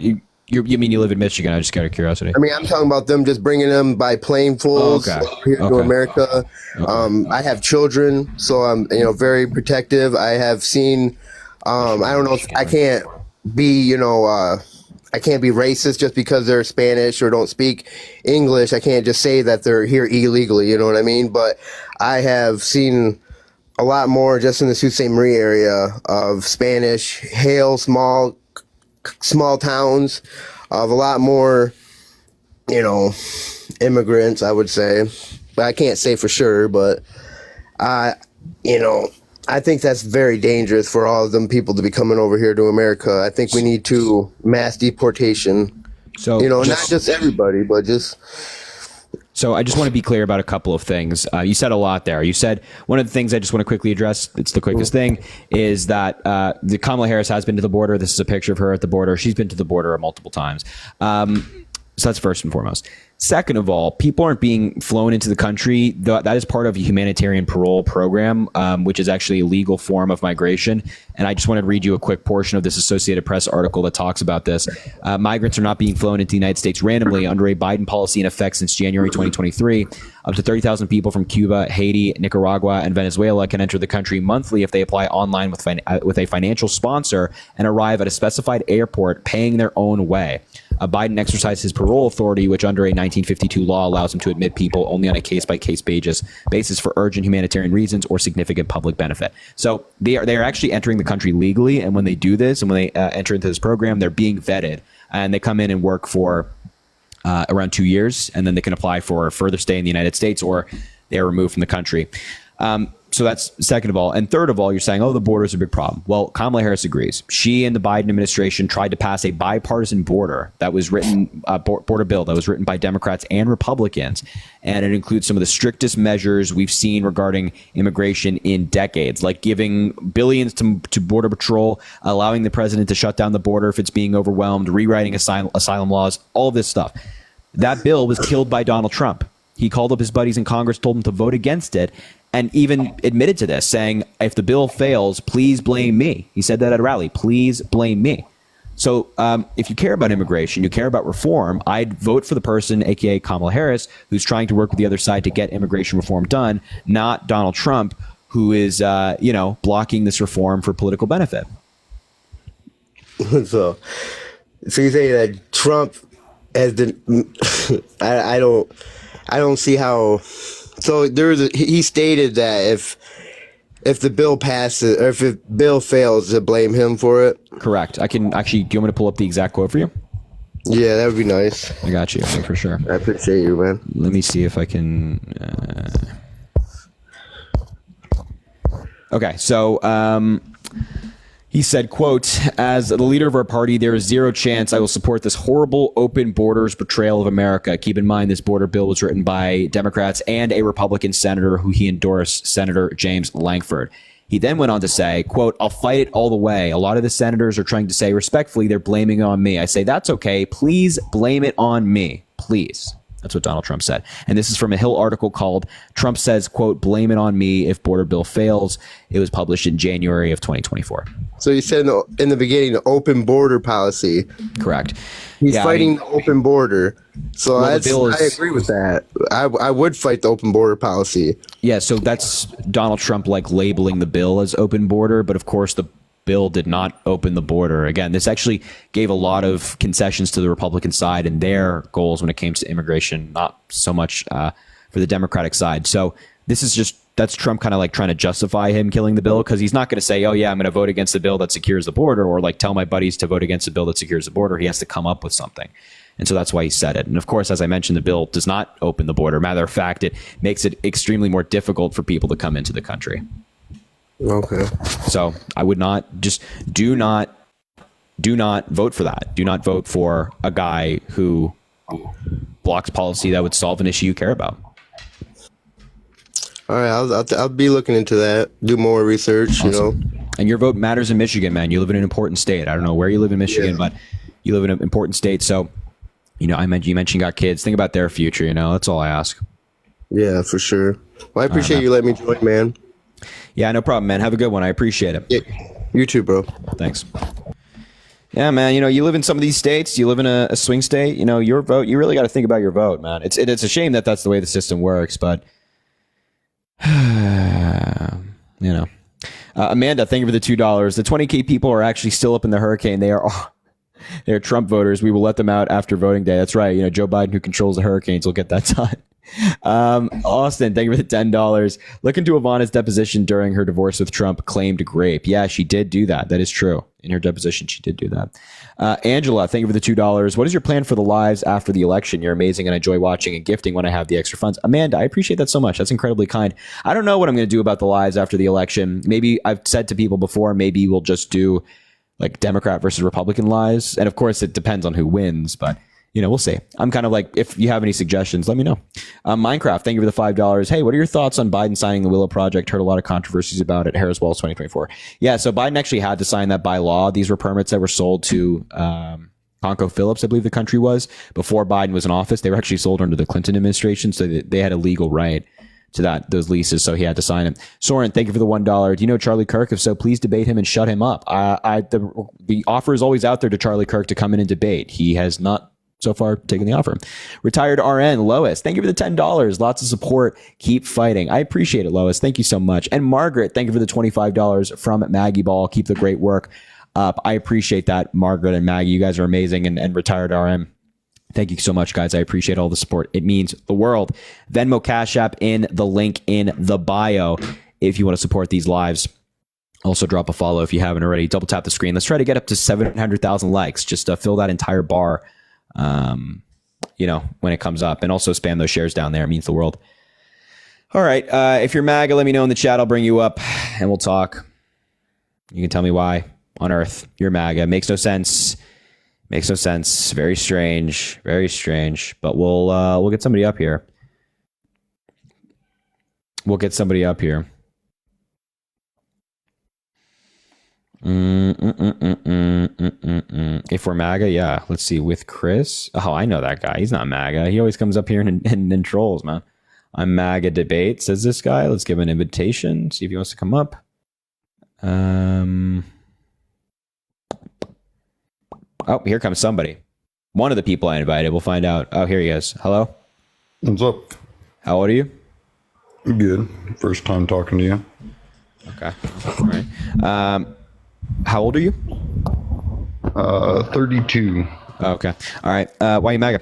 You mean you live in Michigan? I just got a curiosity. I mean, I'm talking about them just bringing them by planefuls here to America. Okay. I have children, so I'm very protective. I have seen. I don't know if I can't be I can't be racist just because they're Spanish or don't speak English. I can't just say that they're here illegally. You know what I mean? But I have seen a lot more just in the Sault Ste. Marie area of Spanish Hail, small towns, of a lot more, immigrants, I would say. But I can't say for sure, but I think that's very dangerous for all of them people to be coming over here to America. I think we need to mass deportation. So, not just everybody, but just. So I just want to be clear about a couple of things. You said a lot there. You said one of the things I just want to quickly address, it's the quickest thing, is that the Kamala Harris has been to the border. This is a picture of her at the border. She's been to the border multiple times. So that's first and foremost. Second of all, people aren't being flown into the country. That is part of a humanitarian parole program, which is actually a legal form of migration. And I just wanted to read you a quick portion of this Associated Press article that talks about this. Migrants are not being flown into the United States randomly. Under a Biden policy in effect since January 2023, up to 30,000 people from Cuba, Haiti, Nicaragua, and Venezuela can enter the country monthly if they apply online with a financial sponsor and arrive at a specified airport paying their own way. Biden exercised his parole authority, which under a 1952 law allows him to admit people only on a case-by-case basis for urgent humanitarian reasons or significant public benefit. So they are actually entering the country legally, and when they do this, and when they enter into this program, they're being vetted, and they come in and work for around 2 years, and then they can apply for a further stay in the United States, or they are removed from the country. So that's second of all. And third of all, you're saying, oh, the border is a big problem. Well, Kamala Harris agrees. She and the Biden administration tried to pass a bipartisan border that was written, border bill that was written by Democrats and Republicans. And it includes some of the strictest measures we've seen regarding immigration in decades, like giving billions to Border Patrol, allowing the president to shut down the border if it's being overwhelmed, rewriting asylum laws, all of this stuff. That bill was killed by Donald Trump. He called up his buddies in Congress, told them to vote against it, and even admitted to this, saying, if the bill fails, please blame me. He said that at a rally, please blame me. So if you care about immigration, you care about reform, I'd vote for the person, a.k.a. Kamala Harris, who's trying to work with the other side to get immigration reform done, not Donald Trump, who is, blocking this reform for political benefit. So you say that Trump has the, I don't see how. So he stated that if the bill passes, or if the bill fails, to blame him for it. Correct. I can actually. Do you want me to pull up the exact quote for you? Yeah, that would be nice. I got you for sure. I appreciate you, man. Let me see if I can. Okay, so he said, quote, as the leader of our party, there is zero chance I will support this horrible open borders betrayal of America. Keep in mind, this border bill was written by Democrats and a Republican senator who he endorsed, Senator James Lankford. He then went on to say, quote, I'll fight it all the way. A lot of the senators are trying to say respectfully, they're blaming it on me. I say, that's okay. Please blame it on me. Please. That's what Donald Trump said. And this is from a Hill article called Trump says, quote, blame it on me if border bill fails. It was published in January of 2024. So you said in the beginning, the open border policy. Correct. He's fighting the open border. So I agree with that. I would fight the open border policy. Yeah, so that's Donald Trump labeling the bill as open border. But of course, the bill did not open the border. Again, this actually gave a lot of concessions to the Republican side and their goals when it came to immigration, not so much for the Democratic side. So this is that's Trump kind of trying to justify him killing the bill, because he's not going to say, oh yeah, I'm going to vote against the bill that secures the border, or tell my buddies to vote against the bill that secures the border. He has to come up with something. And so that's why he said it. And of course, as I mentioned, the bill does not open the border. Matter of fact, it makes it extremely more difficult for people to come into the country. Okay. So I would not do not vote for that. Do not vote for a guy who blocks policy that would solve an issue you care about. All right, I'll be looking into that. Do more research. Awesome. And your vote matters in Michigan, man. You live in an important state. I don't know where you live in Michigan, but you live in an important state. So, you mentioned you got kids. Think about their future. That's all I ask. Yeah, for sure. Well, I appreciate you letting me join, man. Yeah, no problem, man. Have a good one. I appreciate it. Yeah, you too, bro. Thanks. Yeah, man. You live in some of these states. You live in a swing state. Your vote. You really got to think about your vote, man. It's a shame that that's the way the system works, but Amanda, thank you for the $2. The 20K people are actually still up in the hurricane. They're Trump voters. We will let them out after voting day. That's right. Joe Biden, who controls the hurricanes, will get that done. Austin, thank you for the $10. Look into Ivana's deposition during her divorce with Trump, claimed grape. Yeah, she did do that. That is true. In her deposition, she did do that. Angela, thank you for the $2. What is your plan for the lives after the election? You're amazing, and I enjoy watching and gifting when I have the extra funds. Amanda, I appreciate that so much. That's incredibly kind. I don't know what I'm going to do about the lives after the election. Maybe I've said to people before, maybe we'll just do like Democrat versus Republican lives. And of course, it depends on who wins, but we'll see. I'm kind of like, if you have any suggestions, let me know. Minecraft, thank you for the $5. Hey, what are your thoughts on Biden signing the Willow Project? Heard a lot of controversies about it. Harris Wells 2024. Yeah, so Biden actually had to sign that by law. These were permits that were sold to ConocoPhillips, I believe the country was, before Biden was in office. They were actually sold under the Clinton administration, so they had a legal right to those leases, so he had to sign them. Soren, thank you for the $1. Do you know Charlie Kirk? If so, please debate him and shut him up. The offer is always out there to Charlie Kirk to come in and debate. He has not so far taking the offer. Retired RN, Lois, thank you for the $10. Lots of support. Keep fighting. I appreciate it, Lois. Thank you so much. And Margaret, thank you for the $25 from Maggie Ball. Keep the great work up. I appreciate that, Margaret and Maggie. You guys are amazing. And Retired RN, thank you so much, guys. I appreciate all the support. It means the world. Venmo, Cash App in the link in the bio if you want to support these lives. Also drop a follow if you haven't already. Double tap the screen. Let's try to get up to 700,000 likes. Just fill that entire bar. When it comes up, and also spam those shares down there. It means the world. All right. If you're MAGA, let me know in the chat. I'll bring you up and we'll talk. You can tell me why on earth you're MAGA. Makes no sense. Makes no sense. Very strange. Very strange. But we'll get somebody up here. We'll get somebody up here. If we're MAGA, yeah. Let's see. With Chris. Oh, I know that guy. He's not MAGA. He always comes up here and trolls, man. I'm MAGA debate, says this guy. Let's give him an invitation. See if he wants to come up. Oh, here comes somebody. One of the people I invited. We'll find out. Oh, here he is. Hello. What's up? How old are you? Good. First time talking to you. Okay. All right. How old are you? 32. Okay. All right. Why are you MAGA?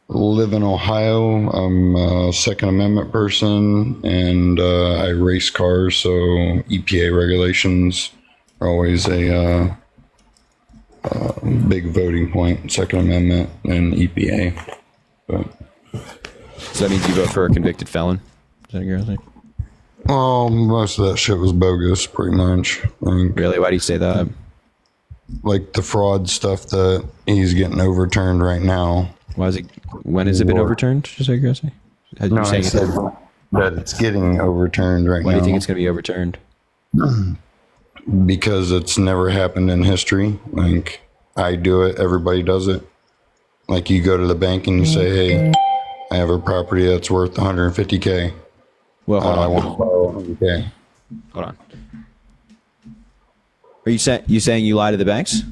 Live in Ohio. I'm a Second Amendment person, and I race cars, so EPA regulations are always a big voting point. Second Amendment and EPA. But so that means you vote for a convicted felon? Is that your thing? Most of that shit was bogus, pretty much. Really? Why do you say that? Like the fraud stuff that he's getting overturned right now. Why is it? When has it been overturned? Just out of curiosity. No, I said that it's getting overturned right now. Why do you think it's going to be overturned? Because it's never happened in history. Like, I do it, everybody does it. Like, you go to the bank and you say, hey, I have a property that's worth $150K. Well, hold on. I want to borrow $100K. Hold on. Are you saying you lie to the banks?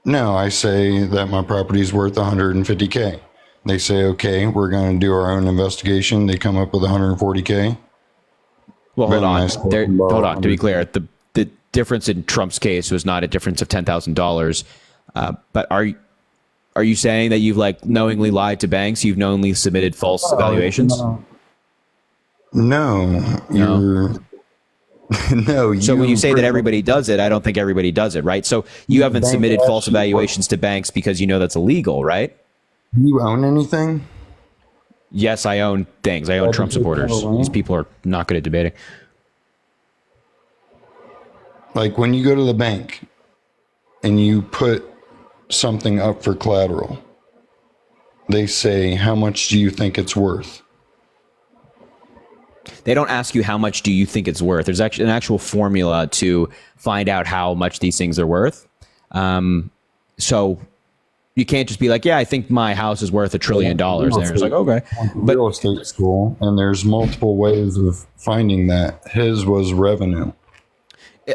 No, I say that my property is worth $150K. They say, okay, we're going to do our own investigation. They come up with $140K. Well, hold on. Hold on. To be clear, the difference in Trump's case was not a difference of $10,000. But are you saying that you've knowingly lied to banks? You've knowingly submitted false evaluations? No. No. So when you say that everybody does it, I don't think everybody does it, right? So you haven't submitted false evaluations to banks because you know that's illegal, right? Do you own anything? Yes, I own things. I own Trump supporters. These people are not good at debating. Like when you go to the bank and you put something up for collateral, they say, how much do you think it's worth? They don't ask you how much do you think it's worth. There's actually an actual formula to find out how much these things are worth. So you can't just be like, yeah, I think my house is worth $1 trillion. And it's like, okay. But real estate school, and there's multiple ways of finding that. His was revenue.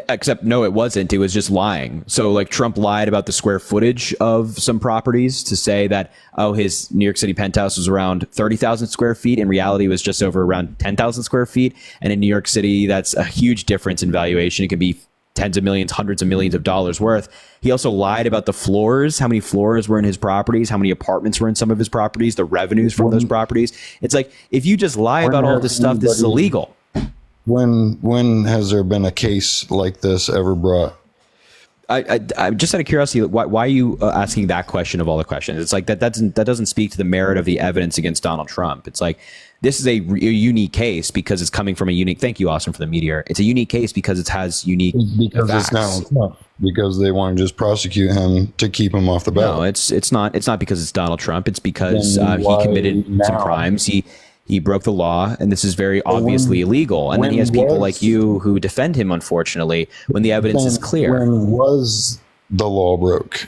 Except, no, it wasn't. It was just lying. So Trump lied about the square footage of some properties to say that, his New York City penthouse was around 30,000 square feet. In reality, it was just over around 10,000 square feet. And in New York City, that's a huge difference in valuation. It can be tens of millions, hundreds of millions of dollars worth. He also lied about the floors, how many floors were in his properties, how many apartments were in some of his properties, the revenues from those properties. It's like, if you just lie about all this stuff, this is illegal. When has there been a case like this ever brought? I just out of curiosity, why are you asking that question of all the questions? It's like that doesn't speak to the merit of the evidence against Donald Trump. It's like, this is a unique case because it's coming from a unique. Thank you, Austin, for the meteor. It's a unique case because it has unique facts. It's Donald Trump. Because they want to just prosecute him to keep him off the ballot. No, it's not because it's Donald Trump. It's because he committed some crimes. He broke the law, and this is very obviously illegal. And then he has people like you who defend him, unfortunately, when the evidence is clear. When was the law broke?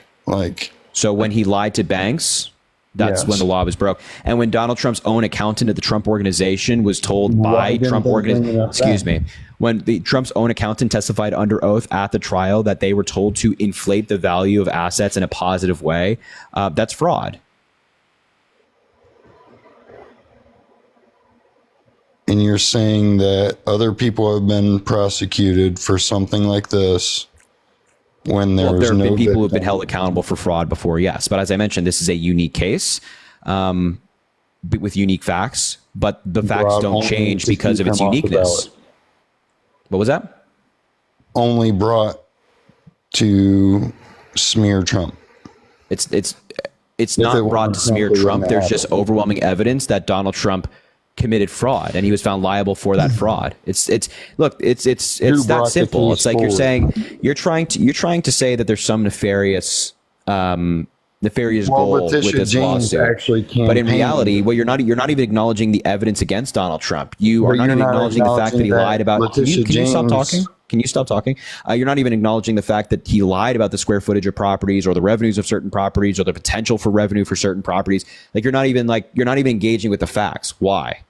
So when he lied to banks, that's when the law was broke. And when Donald Trump's own accountant at the Trump organization was told by Trump organization, when the Trump's own accountant testified under oath at the trial that they were told to inflate the value of assets in a positive way, that's fraud. And you're saying that other people have been prosecuted for something like this when there have been people who have been held accountable for fraud before, yes. But as I mentioned, this is a unique case with unique facts, but the facts don't change because of its uniqueness. What was that? Only brought to smear Trump. It's not brought to smear Trump. There's just overwhelming evidence that Donald Trump committed fraud and he was found liable for that fraud. It's that simple. It's like you're trying to say that there's some nefarious goal with this lawsuit. But in reality, you're not even acknowledging the evidence against Donald Trump. You are not even acknowledging the fact that he lied about. Can you stop talking? Can you stop talking? You're not even acknowledging the fact that he lied about the square footage of properties or the revenues of certain properties or the potential for revenue for certain properties. You're not even engaging with the facts. Why?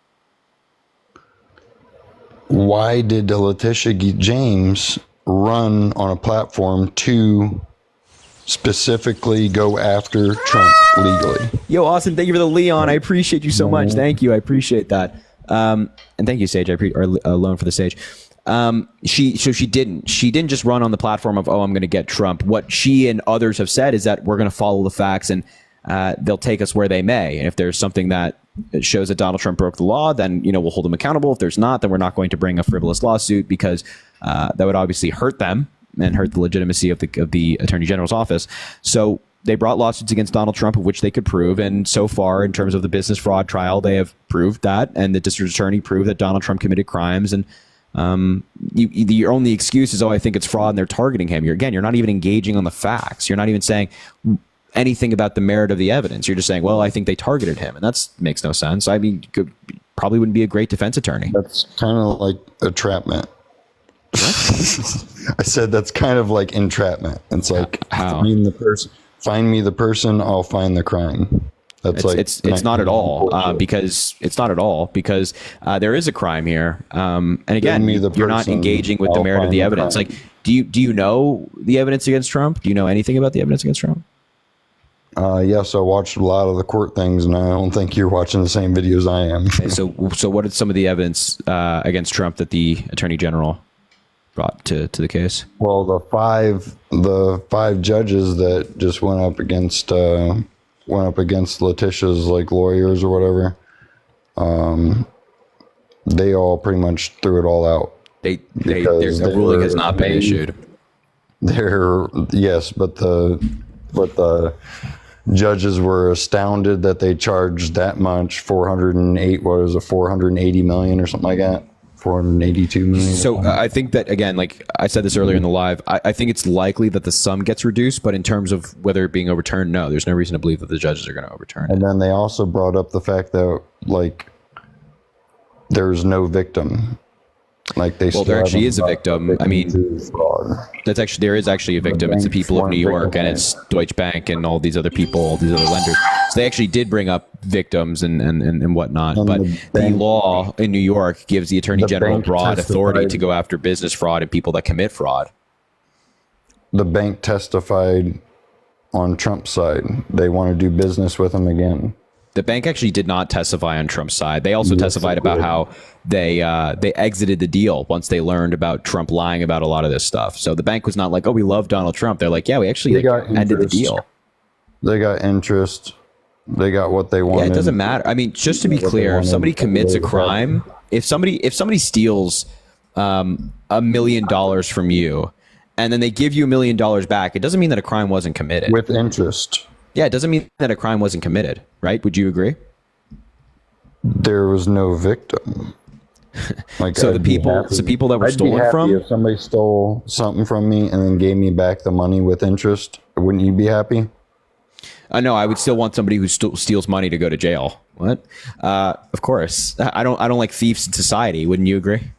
Why did Letitia James run on a platform to specifically go after Trump legally? Yo, Austin, thank you for the Leon. I appreciate you so much. Thank you. I appreciate that. And thank you, Sage. Loan for the Sage. She didn't just run on the platform of, I'm going to get Trump. What she and others have said is that we're going to follow the facts and they'll take us where they may. And if there's something that shows that Donald Trump broke the law, then we'll hold him accountable. If there's not, then we're not going to bring a frivolous lawsuit because that would obviously hurt them and hurt the legitimacy of the Attorney General's office. So they brought lawsuits against Donald Trump, of which they could prove. And so far, in terms of the business fraud trial, they have proved that. And the district attorney proved that Donald Trump committed crimes. And your only excuse is, I think it's fraud and they're targeting him. You're not even engaging on the facts. You're not even saying anything about the merit of the evidence. You're just saying, I think they targeted him. And that makes no sense. I mean, probably wouldn't be a great defense attorney. That's kind of like entrapment. I said that's kind of like entrapment. It's like, find me the person, I'll find the crime. It's not at all because there is a crime here. And again, you're not engaging with the merit of the evidence. Do you know the evidence against Trump? Do you know anything about the evidence against Trump? Yes, I watched a lot of the court things, and I don't think you're watching the same videos I am. Okay, so what is some of the evidence against Trump that the Attorney General brought to the case? Well, the five judges that just went up against Letitia's lawyers or whatever, they all pretty much threw it all out. The ruling has not been issued. Yes, but the judges were astounded that they charged that much, 480 million or something like that. 482 million. So I think that, again, like I said this earlier in the live, I think it's likely that the sum gets reduced, but in terms of whether it being overturned, no, there's no reason to believe that the judges are going to overturn it. And then they also brought up the fact that there's no victim. There actually is a victim. I mean, there is actually a victim. It's the people of New York, and it's Deutsche Bank and all these other people, all these other lenders. So they actually did bring up victims and whatnot. But the law in New York gives the Attorney General broad authority to go after business fraud and people that commit fraud. The bank testified on Trump's side. They want to do business with him again. The bank actually did not testify on Trump's side. They also testified about how they exited the deal once they learned about Trump lying about a lot of this stuff. So the bank was not like, oh, we love Donald Trump. They're like, yeah, we actually ended the deal. They got interest. They got what they wanted. Yeah, it doesn't matter. I mean, just to be clear, if somebody commits a crime, if somebody steals $1 million from you, and then they give you $1 million back, it doesn't mean that a crime wasn't committed. With interest. Yeah, it doesn't mean that a crime wasn't committed, right? Would you agree? There was no victim. Like, so the people that were stolen from. If somebody stole something from me and then gave me back the money with interest, wouldn't you be happy? No, I would still want somebody who steals money to go to jail. What? Of course, I don't like thieves in society. Wouldn't you agree?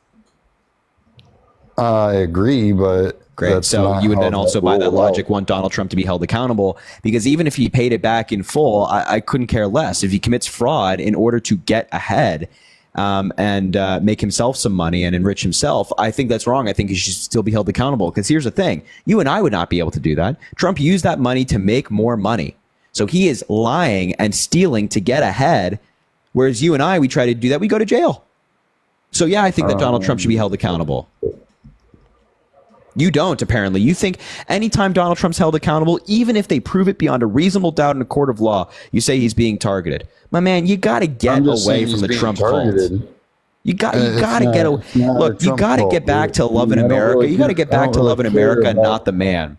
I agree, but great. So you would then also, by that logic, want Donald Trump to be held accountable, because even if he paid it back in full, I couldn't care less. If he commits fraud in order to get ahead and make himself some money and enrich himself, I think that's wrong. I think he should still be held accountable, because here's the thing. You and I would not be able to do that. Trump used that money to make more money. So he is lying and stealing to get ahead, whereas you and I, we try to do that, we go to jail. So yeah, I think that Donald Trump should be held accountable. You don't, apparently. You think anytime Donald Trump's held accountable, even if they prove it beyond a reasonable doubt in a court of law, you say he's being targeted. My man, you got to get away from the Trump cult. You got to get away. Look, you got to get back to loving America. You got to get back to loving America and not the man.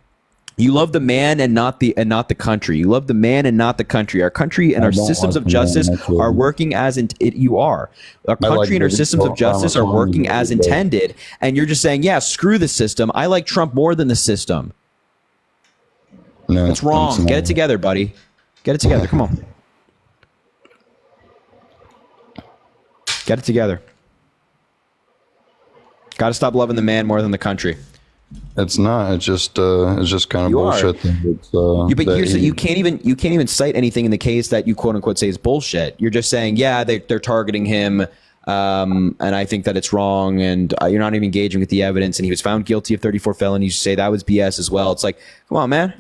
You love the man and not the country. You love the man and not the country. Our country and our systems of justice are working as you are. Our country and our systems of justice are working as intended, and you're just saying, yeah, screw the system. I like Trump more than the system. No, it's wrong. Get it together, buddy. Get it together. Come on. Get it together. Got to stop loving the man more than the country. It's not. It's just kind of bullshit. You can't even cite anything in the case that you quote unquote say is bullshit. You're just saying, yeah, they're targeting him, and I think that it's wrong, and you're not even engaging with the evidence. And he was found guilty of 34 felonies. You say that was BS as well. It's like, come on, man.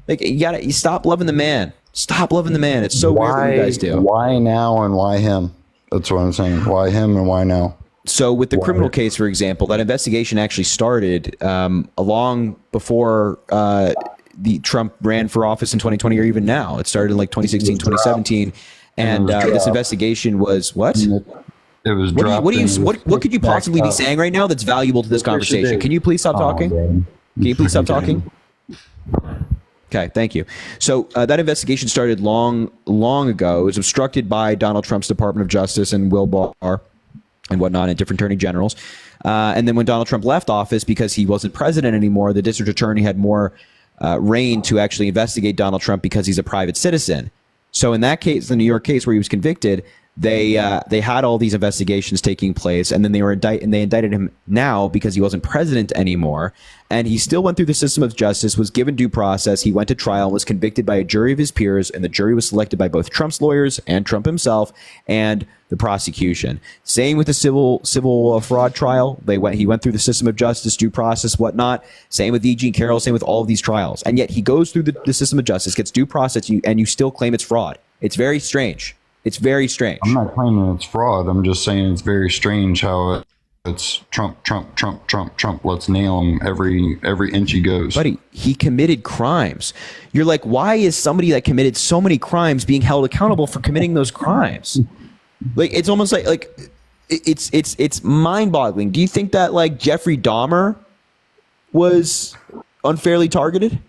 Like you stop loving the man. Stop loving the man. It's so weird what you guys do. Why now and why him? That's what I'm saying. Why him and why now? So with the criminal case, for example, that investigation actually started long before the Trump ran for office in 2020 or even now. It started in like 2016, 2017. And this investigation was what? It was what could you possibly be saying right now that's valuable to this conversation? Can you please stop talking? Can you please stop talking? Okay, thank you. So that investigation started long ago. It was obstructed by Donald Trump's Department of Justice and Will Barr and whatnot, and different attorney generals. And then when Donald Trump left office, because he wasn't president anymore, the district attorney had more reign to actually investigate Donald Trump because he's a private citizen. So in that case, the New York case where he was convicted, they had all these investigations taking place, and then they indicted him now because he wasn't president anymore. And he still went through the system of justice, was given due process. He went to trial, was convicted by a jury of his peers, and the jury was selected by both Trump's lawyers and Trump himself and the prosecution. Same with the civil fraud trial. He went through the system of justice, due process, whatnot. Same with E. Jean Carroll. Same with all of these trials. And yet he goes through the system of justice, gets due process, and you still claim it's fraud. It's very strange. It's very strange. I'm not claiming it's fraud. I'm just saying it's very strange how it's Trump. Let's nail him every inch he goes. Buddy, he committed crimes. You're like, why is somebody that committed so many crimes being held accountable for committing those crimes? Like, it's almost like it's mind-boggling. Do you think that like Jeffrey Dahmer was unfairly targeted?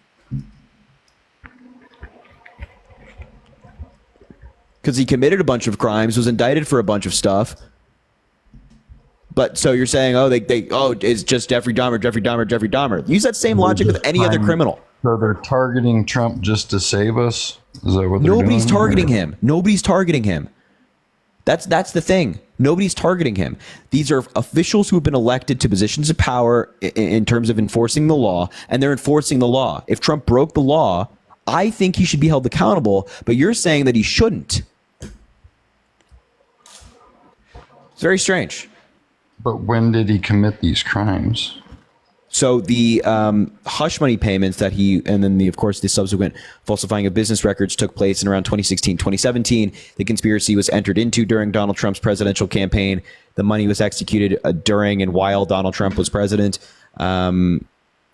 Because he committed a bunch of crimes, was indicted for a bunch of stuff. But so you're saying, it's just Jeffrey Dahmer. Use that same logic with any other criminal. So they're targeting Trump just to save us? Is that what they're doing? Nobody's targeting him. Nobody's targeting him. That's the thing. Nobody's targeting him. These are officials who have been elected to positions of power in terms of enforcing the law, and they're enforcing the law. If Trump broke the law, I think he should be held accountable, but you're saying that he shouldn't. It's very strange. But when did he commit these crimes? So the hush money payments that and then of course, the subsequent falsifying of business records took place in around 2016, 2017. The conspiracy was entered into during Donald Trump's presidential campaign. The money was executed during and while Donald Trump was president. And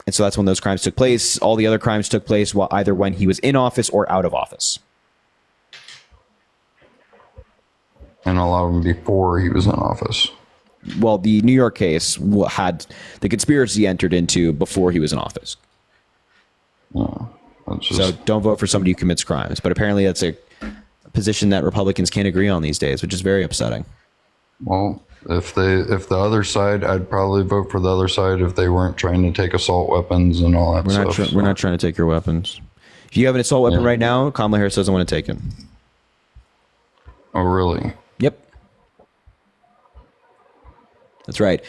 so that's when those crimes took place. All the other crimes took place either when he was in office or out of office. And a lot of them before he was in office. Well, the New York case had the conspiracy entered into before he was in office. So don't vote for somebody who commits crimes. But apparently that's a position that Republicans can't agree on these days, which is very upsetting. Well, if the other side, I'd probably vote for the other side if they weren't trying to take assault weapons and all that stuff. We're not trying to take your weapons. If you have an assault weapon right now, Kamala Harris doesn't want to take it. Oh, really? Yep. That's right.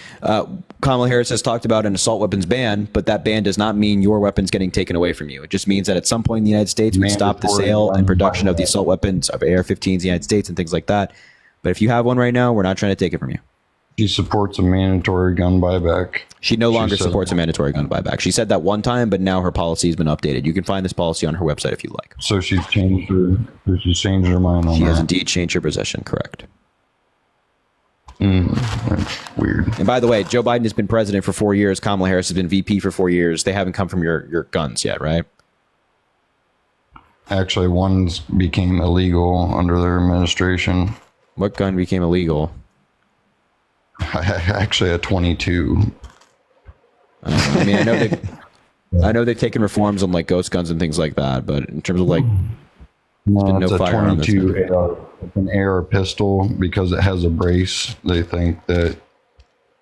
Kamala Harris has talked about an assault weapons ban, but that ban does not mean your weapons getting taken away from you. It just means that at some point in the United States, we stop the sale and production of the assault weapons of AR-15s in the United States and things like that. But if you have one right now, we're not trying to take it from you. She supports a mandatory gun buyback. She no longer supports a mandatory gun buyback. She said that one time, but now her policy has been updated. You can find this policy on her website if you like. So she's changed her mind on that. She has indeed changed her position, correct. That's weird. And by the way, Joe Biden has been president for 4 years. Kamala Harris has been VP for 4 years. They haven't come from your guns yet, right? Actually, one's became illegal under their administration. What gun became illegal? Actually, a 22. I mean, I know they've taken reforms on like ghost guns and things like that, but in terms of like, no, it's a 22 AR, an AR pistol because it has a brace. They think that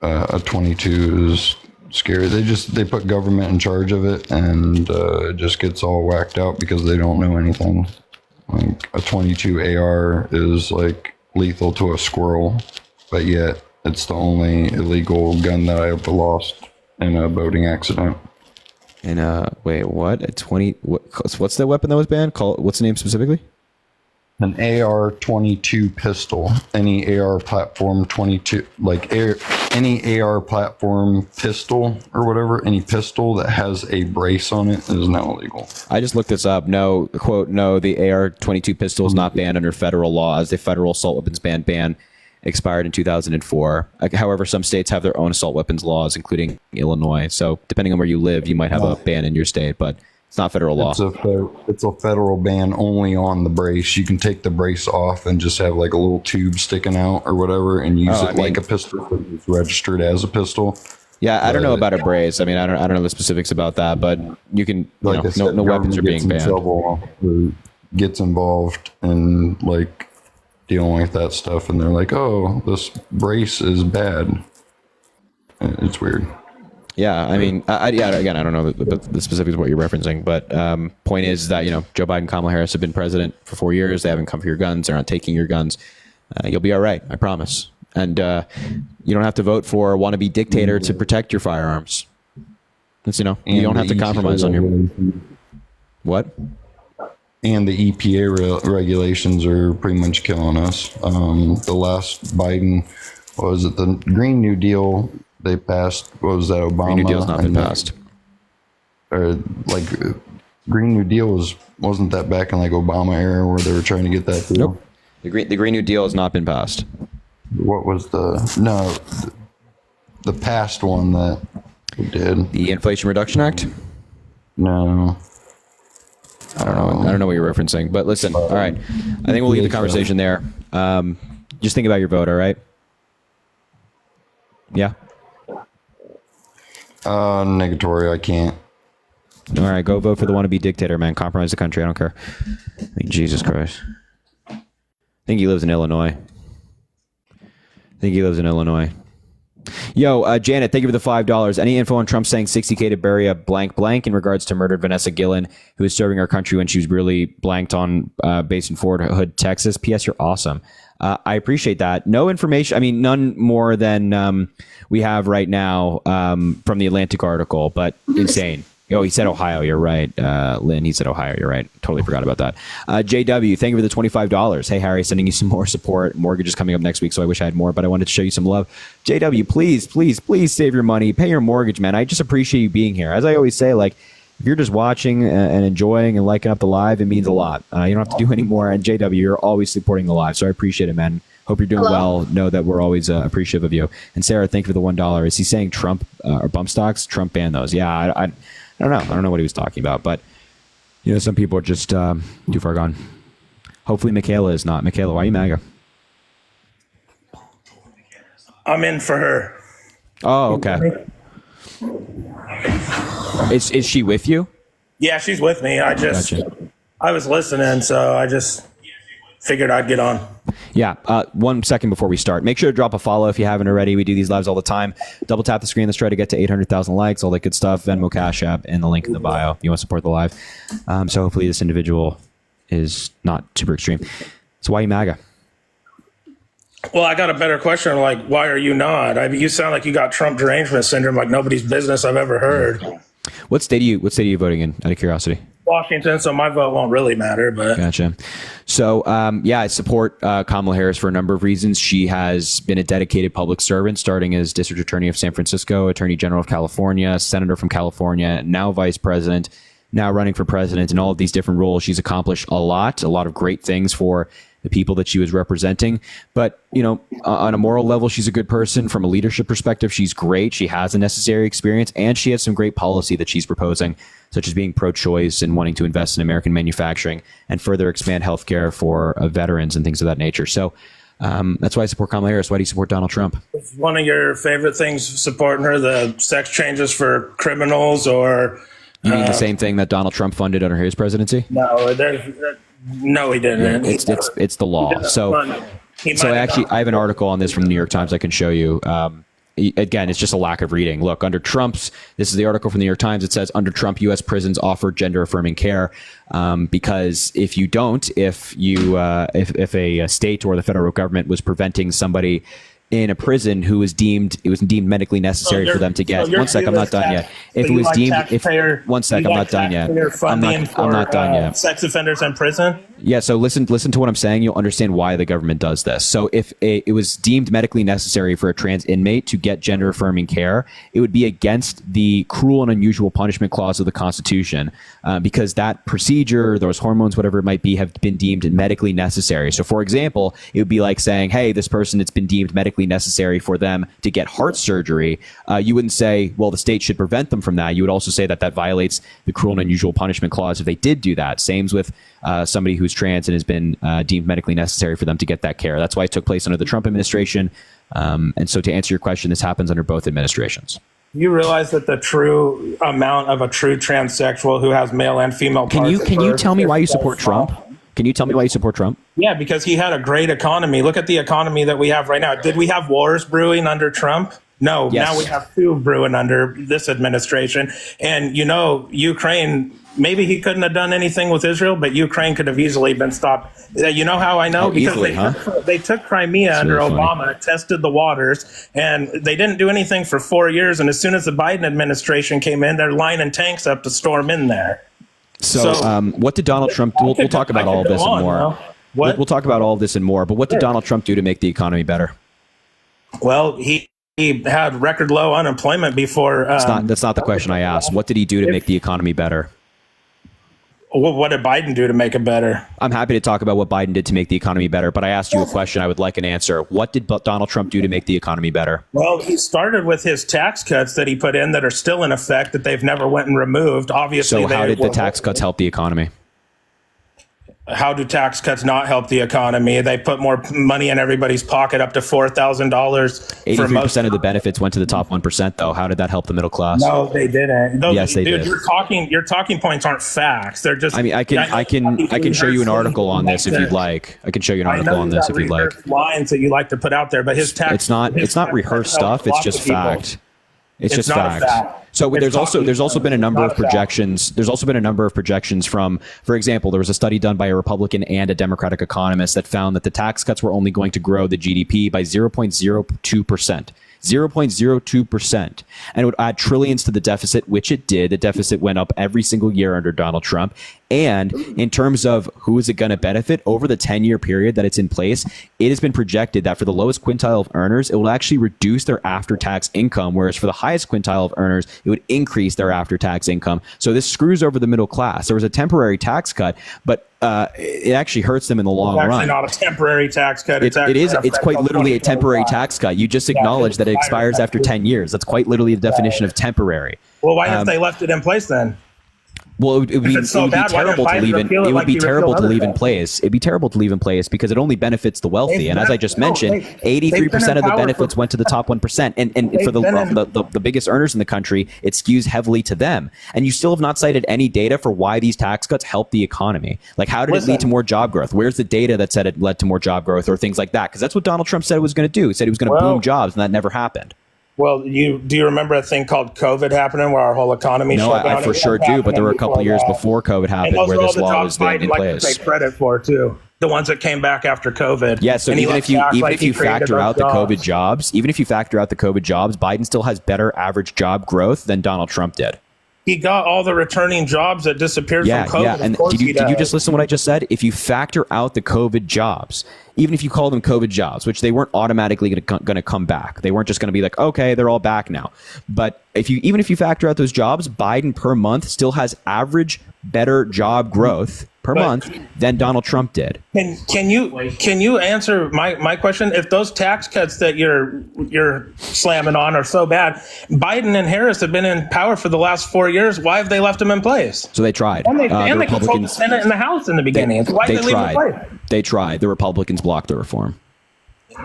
a 22 is scary. They put government in charge of it, and it just gets all whacked out because they don't know anything. Like a 22 AR is like lethal to a squirrel, but yet it's the only illegal gun that I ever lost in a boating accident. And wait, what? A 20? What's the weapon that was banned? What's the name specifically? An AR-22 pistol. Any AR platform 22, like any AR platform pistol or whatever, any pistol that has a brace on it is now illegal. I just looked this up. No, quote, no, the AR-22 pistol is not banned under federal law, as the federal assault weapons ban expired in 2004. However, some states have their own assault weapons laws, including Illinois. So depending on where you live, you might have a ban in your state, but it's not federal law. It's a federal ban only on the brace. You can take the brace off and just have like a little tube sticking out or whatever and use like a pistol if it's registered as a pistol. Yeah, I don't know about a brace. I mean, I don't know the specifics about that, but you can, no weapons are being banned. Gets involved in like dealing with that stuff, and they're like, oh, this brace is bad. It's weird. Yeah, I mean, again, I don't know the specifics of what you're referencing, but point is that, Joe Biden and Kamala Harris have been president for 4 years. They haven't come for your guns. They're not taking your guns. You'll be all right, I promise. And you don't have to vote for a wannabe dictator to protect your firearms. It's, you don't have to compromise on your... What? And the EPA regulations are pretty much killing us. The last Biden, the Green New Deal they passed? What was that, Obama? Green New Deal's not been passed. Or like Green New Deal wasn't that back in like Obama era where they were trying to get that through? Nope. The Green New Deal has not been passed. What was the past one that we did? The Inflation Reduction Act? No. I don't know what you're referencing, but listen, all right. I think we'll leave the conversation there. Just think about your vote, all right? Yeah? Negatory, I can't. All right, go vote for the wannabe dictator, man. Compromise the country, I don't care. Jesus Christ. I think he lives in Illinois. Yo, Janet, thank you for the $5. Any info on Trump saying $60K to bury a blank blank in regards to murdered Vanessa Gillen, who was serving our country when she was really blanked on based in Fort Hood, Texas? P.S. You're awesome. I appreciate that. No information. I mean, none more than we have right now from the Atlantic article, but insane. Oh, he said Ohio. You're right. Lynn, he said Ohio. You're right. Totally forgot about that. JW, thank you for the $25. Hey, Harry, sending you some more support. Mortgage is coming up next week, so I wish I had more, but I wanted to show you some love. JW, please save your money. Pay your mortgage, man. I just appreciate you being here. As I always say, like, if you're just watching and enjoying and liking up the live, it means a lot. You don't have to do any more. And JW, you're always supporting the live, so I apprapprate it, man. Hope you're doing well. Know that we're always appreciative of you. And Sarah, thank you for the $1. Is he saying Trump or bump stocks? Trump banned those. Yeah, I don't know. I don't know what he was talking about, but you know, some people are just too far gone. Hopefully, Michaela is not. Michaela, why are you MAGA? I'm in for her. Oh, okay. Is she with you? Yeah, she's with me. I was listening, so I just figured I'd get on. Yeah. 1 second before we start, make sure to drop a follow if you haven't already. We do these lives all the time. Double tap the screen. Let's try to get to 800,000 likes, all that good stuff. Venmo, Cash App, and the link in the bio. You want to support the live. So hopefully this individual is not super extreme. So why are you MAGA? Well, I got a better question. Like, why are you not? I mean, you sound like you got Trump derangement syndrome, like nobody's business I've ever heard. What state are you voting in, out of curiosity? Washington, so my vote won't really matter. But gotcha. So, I support Kamala Harris for a number of reasons. She has been a dedicated public servant, starting as District Attorney of San Francisco, Attorney General of California, Senator from California, now Vice President, now running for president. In all of these different roles, she's accomplished a lot of great things for the people that she was representing. But, you know, on a moral level, she's a good person. From a leadership perspective, she's great. She has the necessary experience, and she has some great policy that she's proposing, such as being pro-choice and wanting to invest in American manufacturing and further expand healthcare for veterans and things of that nature. So that's why I support Kamala Harris. Why do you support Donald Trump? is one of your favorite things supporting her the sex changes for criminals, or you mean the same thing that Donald Trump funded under his presidency? No, he didn't. It's the law. So I have an article on this from the New York Times I can show you. Again, it's just a lack of reading. Look, this is the article from the New York Times. It says, under Trump, U.S. prisons offer gender-affirming care, because if a state or the federal government was preventing somebody in a prison who was deemed medically necessary for them to get. One sec, I'm not done yet. If it was deemed, one sec, I'm not done yet. I'm not done yet. Sex offenders in prison. Yeah. So listen to what I'm saying. You'll understand why the government does this. So if it was deemed medically necessary for a trans inmate to get gender affirming care, it would be against the cruel and unusual punishment clause of the Constitution, because that procedure, those hormones, whatever it might be, have been deemed medically necessary. So for example, it would be like saying, hey, this person, it's been deemed medically necessary for them to get heart surgery. You wouldn't say, well, the state should prevent them from that. You would also say that violates the cruel and unusual punishment clause if they did do that. Same's with somebody who's trans and has been deemed medically necessary for them to get that care. That's why it took place under the Trump administration. And so to answer your question, this happens under both administrations. You realize that the true amount of a true transsexual who has male and female parts. Can you tell me why you support Trump? Can you tell me why you support Trump? Yeah, because he had a great economy. Look at the economy that we have right now. Did we have wars brewing under Trump? No. Yes. Now we have two brewing under this administration. And, you know, Ukraine, maybe he couldn't have done anything with Israel, but Ukraine could have easily been stopped. You know how I know? Because they took Crimea under Obama, tested the waters, and they didn't do anything for 4 years. And as soon as the Biden administration came in, they're lining tanks up to storm in there. So what did Donald Trump do? We'll talk about all of this and more. We'll talk about all of this and more. But what did Donald Trump do to make the economy better? Well, he had record low unemployment before. That's not the question I asked. What did he do to make the economy better? What did Biden do to make it better? I'm happy to talk about what Biden did to make the economy better, but I asked you a question. I would like an answer. What did Donald Trump do to make the economy better? Well, he started with his tax cuts that he put in that are still in effect, that they've never went and removed. Obviously, so how did the tax cuts help the economy? How do tax cuts not help the economy? They put more money in everybody's pocket, up to $4,000. 83% of the benefits went to the top 1%, though. How did that help the middle class? No, they didn't. Yes, they did. Your talking points aren't facts. They're just. I mean, I can show you an article on this if you'd like. I can show you an article on this if you'd like. Lines that you like to put out there, but his tax. It's not rehearsed stuff. It's just fact. It's just fact. So there's also been a number of projections. There's also been a number of projections from, for example, there was a study done by a Republican and a Democratic economist that found that the tax cuts were only going to grow the GDP by 0.02%. 0.02%. And it would add trillions to the deficit, which it did. The deficit went up every single year under Donald Trump. And in terms of who is it going to benefit over the 10-year period that it's in place, it has been projected that for the lowest quintile of earners, it will actually reduce their after-tax income, whereas for the highest quintile of earners, it would increase their after-tax income. So this screws over the middle class. There was a temporary tax cut, but it actually hurts them in the long run. It's actually not a temporary tax cut. It's quite literally a temporary tax cut. You just acknowledge that it expires after 10 years. That's quite literally the definition of temporary. Well, why have they left it in place then? Well, it would be terrible to leave it. It would be terrible to leave in place. It'd be terrible to leave in place because it only benefits the wealthy. And as I just mentioned, 83% of the benefits went to the top 1%. And for the biggest earners in the country, it skews heavily to them. And you still have not cited any data for why these tax cuts help the economy. Like, how did it lead to more job growth? Where's the data that said it led to more job growth or things like that? Because that's what Donald Trump said it was going to do. He said he was going to boom jobs, and that never happened. Well, do you remember a thing called COVID happening where our whole economy shut down? I for sure do, but there were a couple of years before COVID happened where this law was in place. Take credit for too. The ones that came back after COVID. Yeah, so even if you factor out the COVID jobs, Biden still has better average job growth than Donald Trump did. He got all the returning jobs that disappeared from COVID. Yeah, and did you just listen to what I just said? If you factor out the COVID jobs, even if you call them COVID jobs, which they weren't automatically going to come back, they weren't just going to be like, okay, they're all back now. But even if you factor out those jobs, Biden per month still has average better job growth per month than Donald Trump did. Can you answer my question? If those tax cuts that you're slamming on are so bad, Biden and Harris have been in power for the last 4 years. Why have they left them in place? So they tried. And they controlled the Senate and the House in the beginning. Why did they leave them in place? They tried. The Republicans blocked the reform.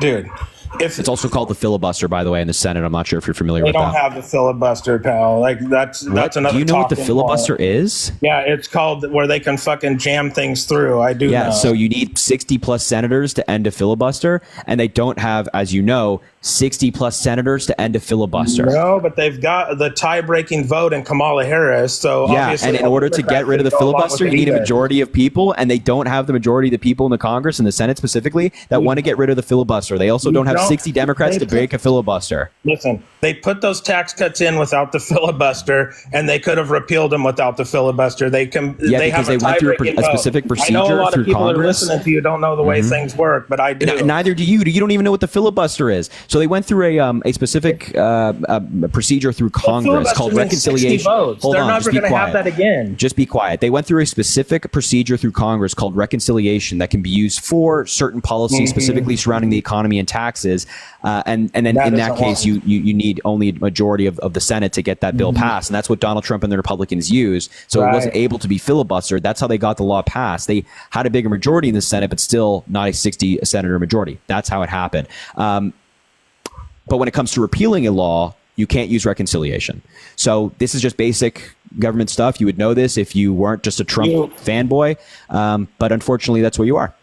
Dude. It's also called the filibuster, by the way, in the Senate. I'm not sure if you're familiar with that. They don't have the filibuster, pal. Like that's another. Do you know what the filibuster is? Yeah, it's called where they can fucking jam things through. I do. Yeah, know. So you need 60 plus senators to end a filibuster, and they don't have, as you know, 60 plus senators to end a filibuster. No, but they've got the tie-breaking vote in Kamala Harris. So yeah, and in order to get rid of the filibuster, you need a majority of people, and they don't have the majority of the people in the Congress and the Senate specifically that want to get rid of the filibuster. They also don't have 60 Democrats to break a filibuster. Listen, they put those tax cuts in without the filibuster, and they could have repealed them without the filibuster. They went through a specific procedure. I know a lot through of people Congress. Are listening to you don't know the way things work, but I do. Neither do you. You don't even know what the filibuster is. So they went through a specific procedure through Congress called reconciliation. They're never going to have that again. Just be quiet. They went through a specific procedure through Congress called reconciliation that can be used for certain policies, specifically surrounding the economy and taxes. And then in that case, you need only a majority of the Senate to get that bill passed. And that's what Donald Trump and the Republicans used. So it wasn't able to be filibustered. That's how they got the law passed. They had a bigger majority in the Senate, but still not a 60 senator majority. That's how it happened. But when it comes to repealing a law, you can't use reconciliation. So this is just basic government stuff. You would know this if you weren't just a Trump fanboy. But unfortunately, that's what you are.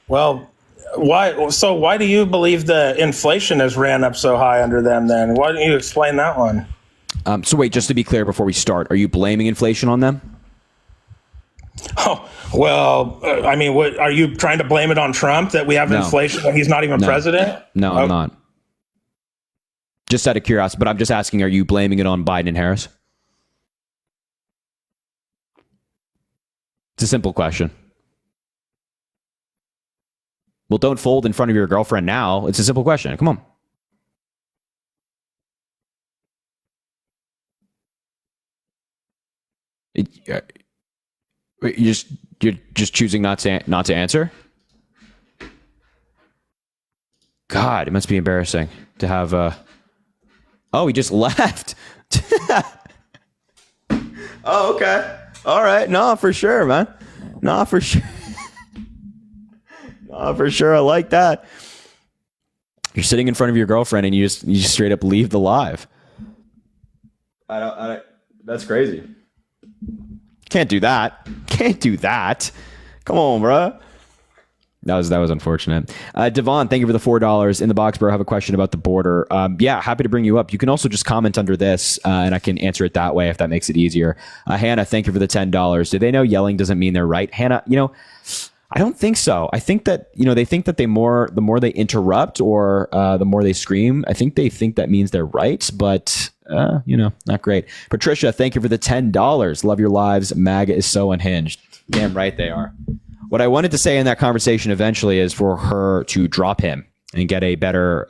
Well, why? So why do you believe the inflation has ran up so high under them then? Why don't you explain that one? So wait, just to be clear before we start, are you blaming inflation on them? Oh, well, I mean, what, are you trying to blame it on Trump that we have inflation when he's not even president? No, I'm not. Just out of curiosity, but I'm just asking, are you blaming it on Biden and Harris? It's a simple question. Well, don't fold in front of your girlfriend now. It's a simple question. Come on. You're just choosing not to answer? God, it must be embarrassing to have Oh, he just left. Oh, okay. All right. No, for sure, man. No, for sure. No, for sure. I like that. You're sitting in front of your girlfriend and you just straight up leave the live. I don't. That's crazy. Can't do that. Can't do that. Come on, bro. That was unfortunate. Devon, thank you for the $4 in the box, bro. I have a question about the border. Yeah, happy to bring you up. You can also just comment under this, and I can answer it that way if that makes it easier. Hannah, thank you for the $10. Do they know yelling doesn't mean they're right? Hannah, I don't think so. I think that, they think that the more they interrupt or the more they scream, I think they think that means they're right, but not great. Patricia, thank you for the $10. Love your lives. MAGA is so unhinged. Damn right they are. What I wanted to say in that conversation eventually is for her to drop him and get a better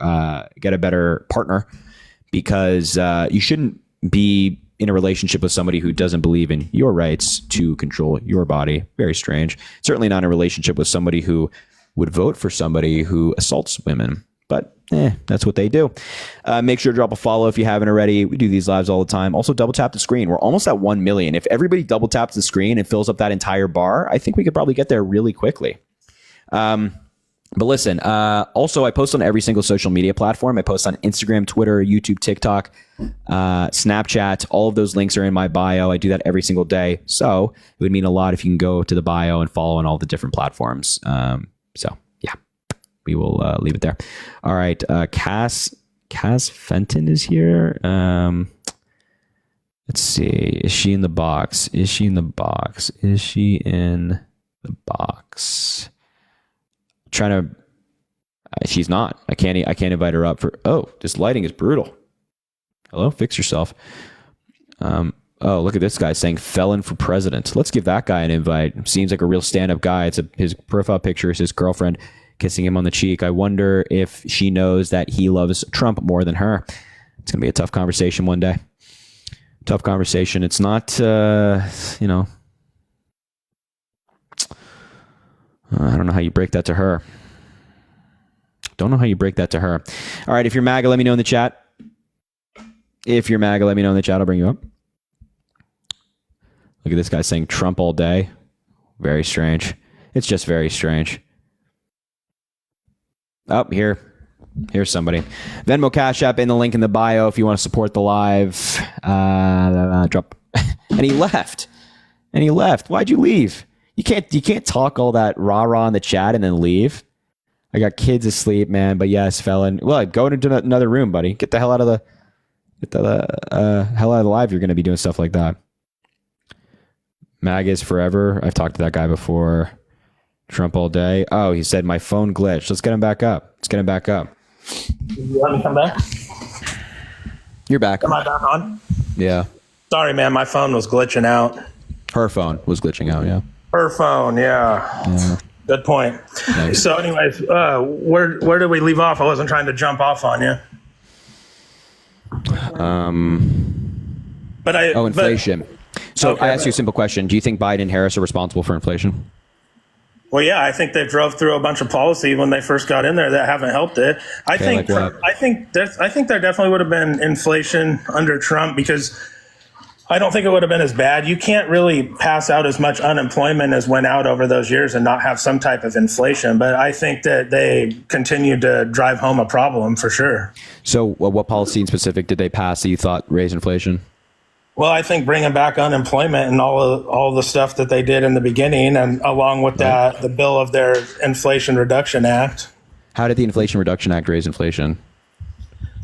partner, because you shouldn't be in a relationship with somebody who doesn't believe in your rights to control your body. Very strange. Certainly not in a relationship with somebody who would vote for somebody who assaults women. But that's what they do. Make sure to drop a follow if you haven't already. We do these lives all the time. Also, double tap the screen. We're almost at 1 million. If everybody double taps the screen and fills up that entire bar, I think we could probably get there really quickly. But listen, also I post on every single social media platform. I post on Instagram, Twitter, YouTube, TikTok, Snapchat. All of those links are in my bio. I do that every single day. So it would mean a lot if you can go to the bio and follow on all the different platforms. So yeah, we will leave it there. All right. Cass Fenton is here. Let's see. Is she in the box? She's not. I can't invite her up for. Oh, this lighting is brutal. Hello, fix yourself. Oh, look at this guy saying felon for president. Let's give that guy an invite. Seems like a real stand-up guy. His profile picture is his girlfriend kissing him on the cheek. I wonder if she knows that he loves Trump more than her. It's gonna be a tough conversation one day. Tough conversation. It's not, I don't know how you break that to her. All right, if you're MAGA, let me know in the chat. I'll bring you up. Look at this guy saying Trump all day. Very strange. It's just very strange. Oh, here's somebody. Venmo, Cash App in the link in the bio if you want to support the live. Drop. And he left. Why'd you leave? You can't talk all that rah-rah in the chat and then leave. I got kids asleep, man. But yes, felon. Well, go into another room, buddy. Get the hell out of the live. You're going to be doing stuff like that. MAGA is forever. I've talked to that guy before. Trump all day. Oh, he said my phone glitched. Let's get him back up. You let me come back? You're back. Am I back on? Yeah. Sorry, man. My phone was glitching out. Her phone was glitching out, yeah. Her phone, yeah. Good point. Nice. So anyways, where did we leave off? I wasn't trying to jump off on you. Inflation. I asked you a simple question. Do you think Biden and Harris are responsible for inflation? Well, yeah, I think they drove through a bunch of policy when they first got in there that haven't helped it. I think there definitely would have been inflation under Trump, because I don't think it would have been as bad. You can't really pass out as much unemployment as went out over those years and not have some type of inflation. But I think that they continued to drive home a problem for sure. So what policy in specific did they pass that you thought raised inflation? Well, I think bringing back unemployment and all the stuff that they did in the beginning, and along with that, the bill of their Inflation Reduction Act. How did the Inflation Reduction Act raise inflation?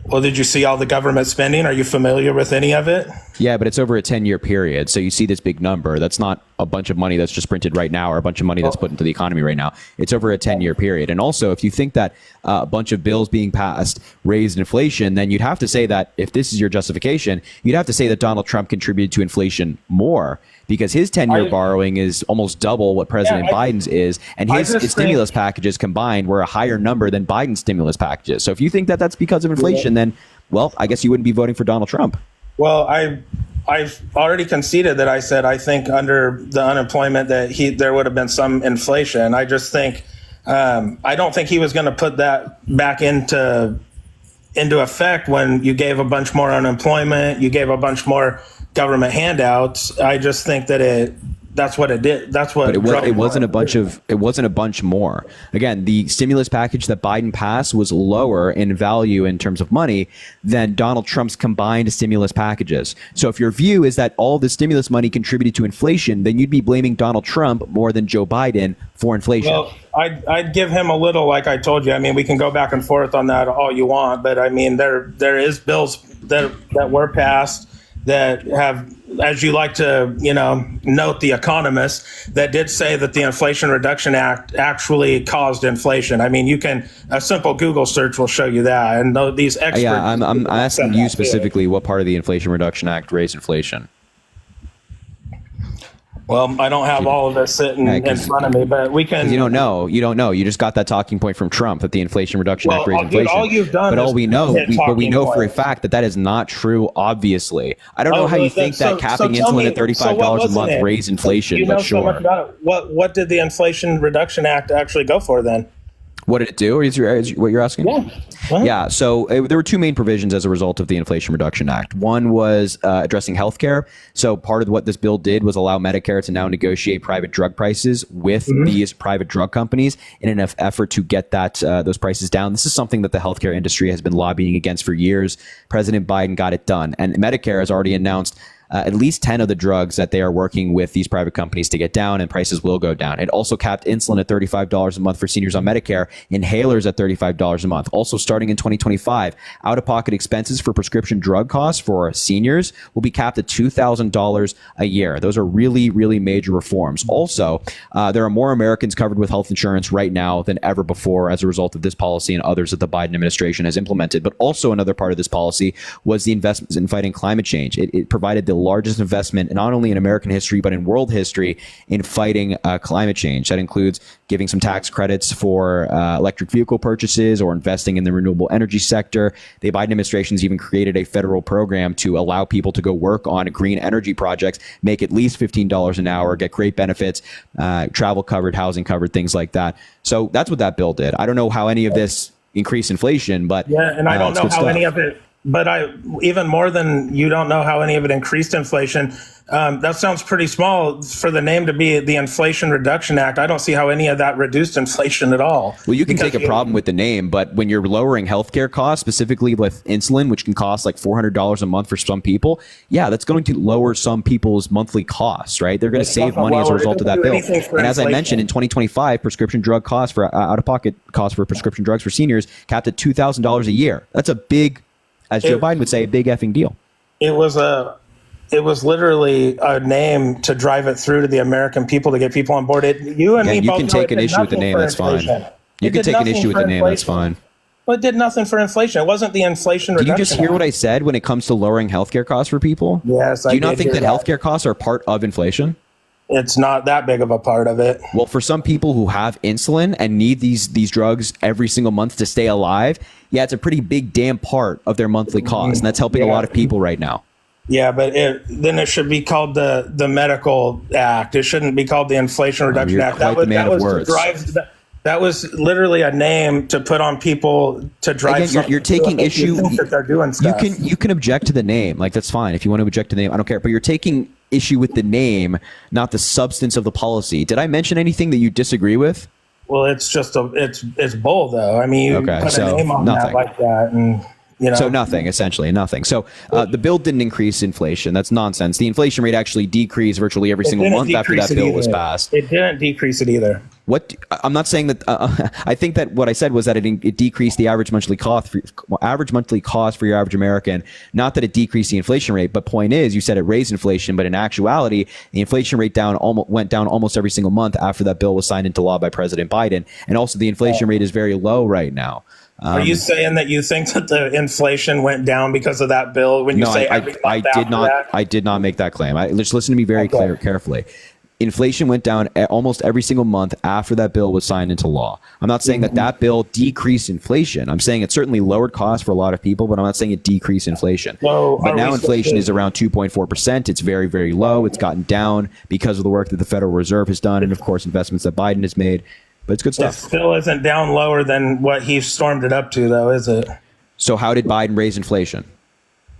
Well, did you see all the government spending? Are you familiar with any of it? Yeah, but it's over a 10-year period. So you see this big number. That's not a bunch of money that's just printed right now or a bunch of money that's put into the economy right now. It's over a 10-year period. And also, if you think that a bunch of bills being passed raised inflation, then you'd have to say that, if this is your justification, you'd have to say that Donald Trump contributed to inflation more, because his 10-year borrowing is almost double what President Biden's is, and his stimulus packages combined were a higher number than Biden's stimulus packages. So if you think that that's because of inflation, then, well, I guess you wouldn't be voting for Donald Trump. Well, I've already conceded that I said I think under the unemployment that there would have been some inflation. I just think I don't think he was going to put that back into effect when you gave a bunch more unemployment, you gave a bunch more government handouts. I just think that that's what it did. That's what. But it wasn't a bunch more. Again, the stimulus package that Biden passed was lower in value in terms of money than Donald Trump's combined stimulus packages. So if your view is that all the stimulus money contributed to inflation, then you'd be blaming Donald Trump more than Joe Biden for inflation. Well, I'd give him a little, like I told you. I mean, we can go back and forth on that all you want, but I mean, there is bills that were passed that have as you like to, note, The Economist, that did say that the Inflation Reduction Act actually caused inflation. I mean, a simple Google search will show you that. And these experts. Yeah, I'm asking you specifically what part of the Inflation Reduction Act raised inflation. Well, I don't have all of this sitting in front of me, but we can. You don't know. You just got that talking point from Trump that the Inflation Reduction Act raised inflation. All you've done, but all we know, for a fact that is not true. Obviously, I don't know how you think that capping insulin at $35 a month raised inflation. You know but so much about it. What did the Inflation Reduction Act actually go for then? What did it do? Is what you're asking? Yeah. Yeah. So there were two main provisions as a result of the Inflation Reduction Act. One was addressing healthcare. So part of what this bill did was allow Medicare to now negotiate private drug prices with these private drug companies in an effort to get those prices down. This is something that the healthcare industry has been lobbying against for years. President Biden got it done, and Medicare has already announced at least 10 of the drugs that they are working with these private companies to get down, and prices will go down. It also capped insulin at $35 a month for seniors on Medicare, inhalers at $35 a month. Also, starting in 2025, out-of-pocket expenses for prescription drug costs for seniors will be capped at $2,000 a year. Those are really, really major reforms. Also, there are more Americans covered with health insurance right now than ever before as a result of this policy and others that the Biden administration has implemented. But also another part of this policy was the investments in fighting climate change. It provided the largest investment not only in American history but in world history in fighting climate change. That includes giving some tax credits for electric vehicle purchases or investing in the renewable energy sector. The Biden administration has even created a federal program to allow people to go work on green energy projects, make at least $15 an hour, get great benefits, travel covered, housing covered, things like that. So that's what that bill did. I don't know how any of this increased inflation, but and I don't know how any of it. But even more than you don't know how any of it increased inflation. That sounds pretty small for the name to be the Inflation Reduction Act. I don't see how any of that reduced inflation at all. Well, you can take a problem with the name, but when you're lowering healthcare costs, specifically with insulin, which can cost like $400 a month for some people, yeah, that's going to lower some people's monthly costs, right? They're going to save money as a result of that bill. And as I mentioned, in 2025, prescription drug costs for out-of-pocket costs for prescription drugs for seniors capped at $2,000 a year. That's a big, as Joe Biden would say, a big effing deal. It was literally a name to drive it through to the American people, to get people on board. You can take an issue with the name, that's fine. You can take an issue with the name, that's fine. Well, it did nothing for inflation. It wasn't the Inflation Reduction Act. Did you just hear what I said when it comes to lowering healthcare costs for people? Yes, I did. Do you not think that healthcare costs are part of inflation? It's not that big of a part of it. Well, for some people who have insulin and need these drugs every single month to stay alive, yeah, it's a pretty big damn part of their monthly cost, and that's helping a lot of people right now. Yeah, but then it should be called the Medical Act. It shouldn't be called the Inflation Reduction Act. That was literally a name to put on people to drive. Again, you're taking issue that they're doing stuff. You can object to the name, like that's fine. If you want to object to the name, I don't care. But you're taking issue with the name, not the substance of the policy. Did I mention anything that you disagree with? Well, it's just it's bull though. I mean, you put a name on that like that, and. So nothing, essentially nothing. So the bill didn't increase inflation. That's nonsense. The inflation rate actually decreased virtually every single month after that bill was passed. It didn't decrease it either. I'm not saying that. I think that what I said was that it decreased the average monthly cost for your average American. Not that it decreased the inflation rate. But point is, you said it raised inflation, but in actuality, the inflation rate went down almost every single month after that bill was signed into law by President Biden. And also, the inflation rate is very low right now. Are you saying that you think that the inflation went down because of that bill? When you say I did not. I did not make that claim. Just listen to me very carefully. Inflation went down almost every single month after that bill was signed into law. I'm not saying that bill decreased inflation. I'm saying it certainly lowered costs for a lot of people, but I'm not saying it decreased inflation. But now inflation is around 2.4%. It's very, very low. It's gotten down because of the work that the Federal Reserve has done and, of course, investments that Biden has made. But it's good stuff. It still isn't down lower than what he stormed it up to, though, is it? So how did Biden raise inflation?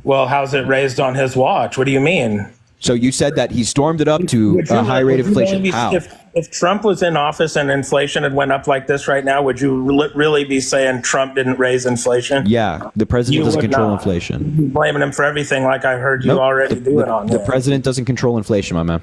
Well, how's it raised on his watch? What do you mean? So you said that he stormed it up to a high rate of inflation. How? If Trump was in office and inflation had went up like this right now, would you really be saying Trump didn't raise inflation? Yeah, the president doesn't control inflation. You're blaming him for everything like I heard you already do it on. The president doesn't control inflation, my man.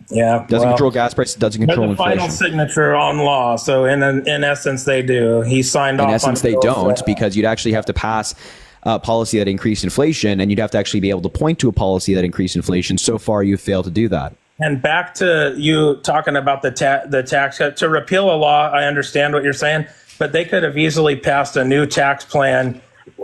Yeah, doesn't control gas prices. Doesn't control inflation. Final signature on law. So in essence, they do. He signed off. In essence, they don't, because you'd actually have to pass policy that increased inflation, and you'd have to actually be able to point to a policy that increased inflation. So far, you've failed to do that. And back to you talking about the tax cut. To repeal a law, I understand what you're saying, but they could have easily passed a new tax plan,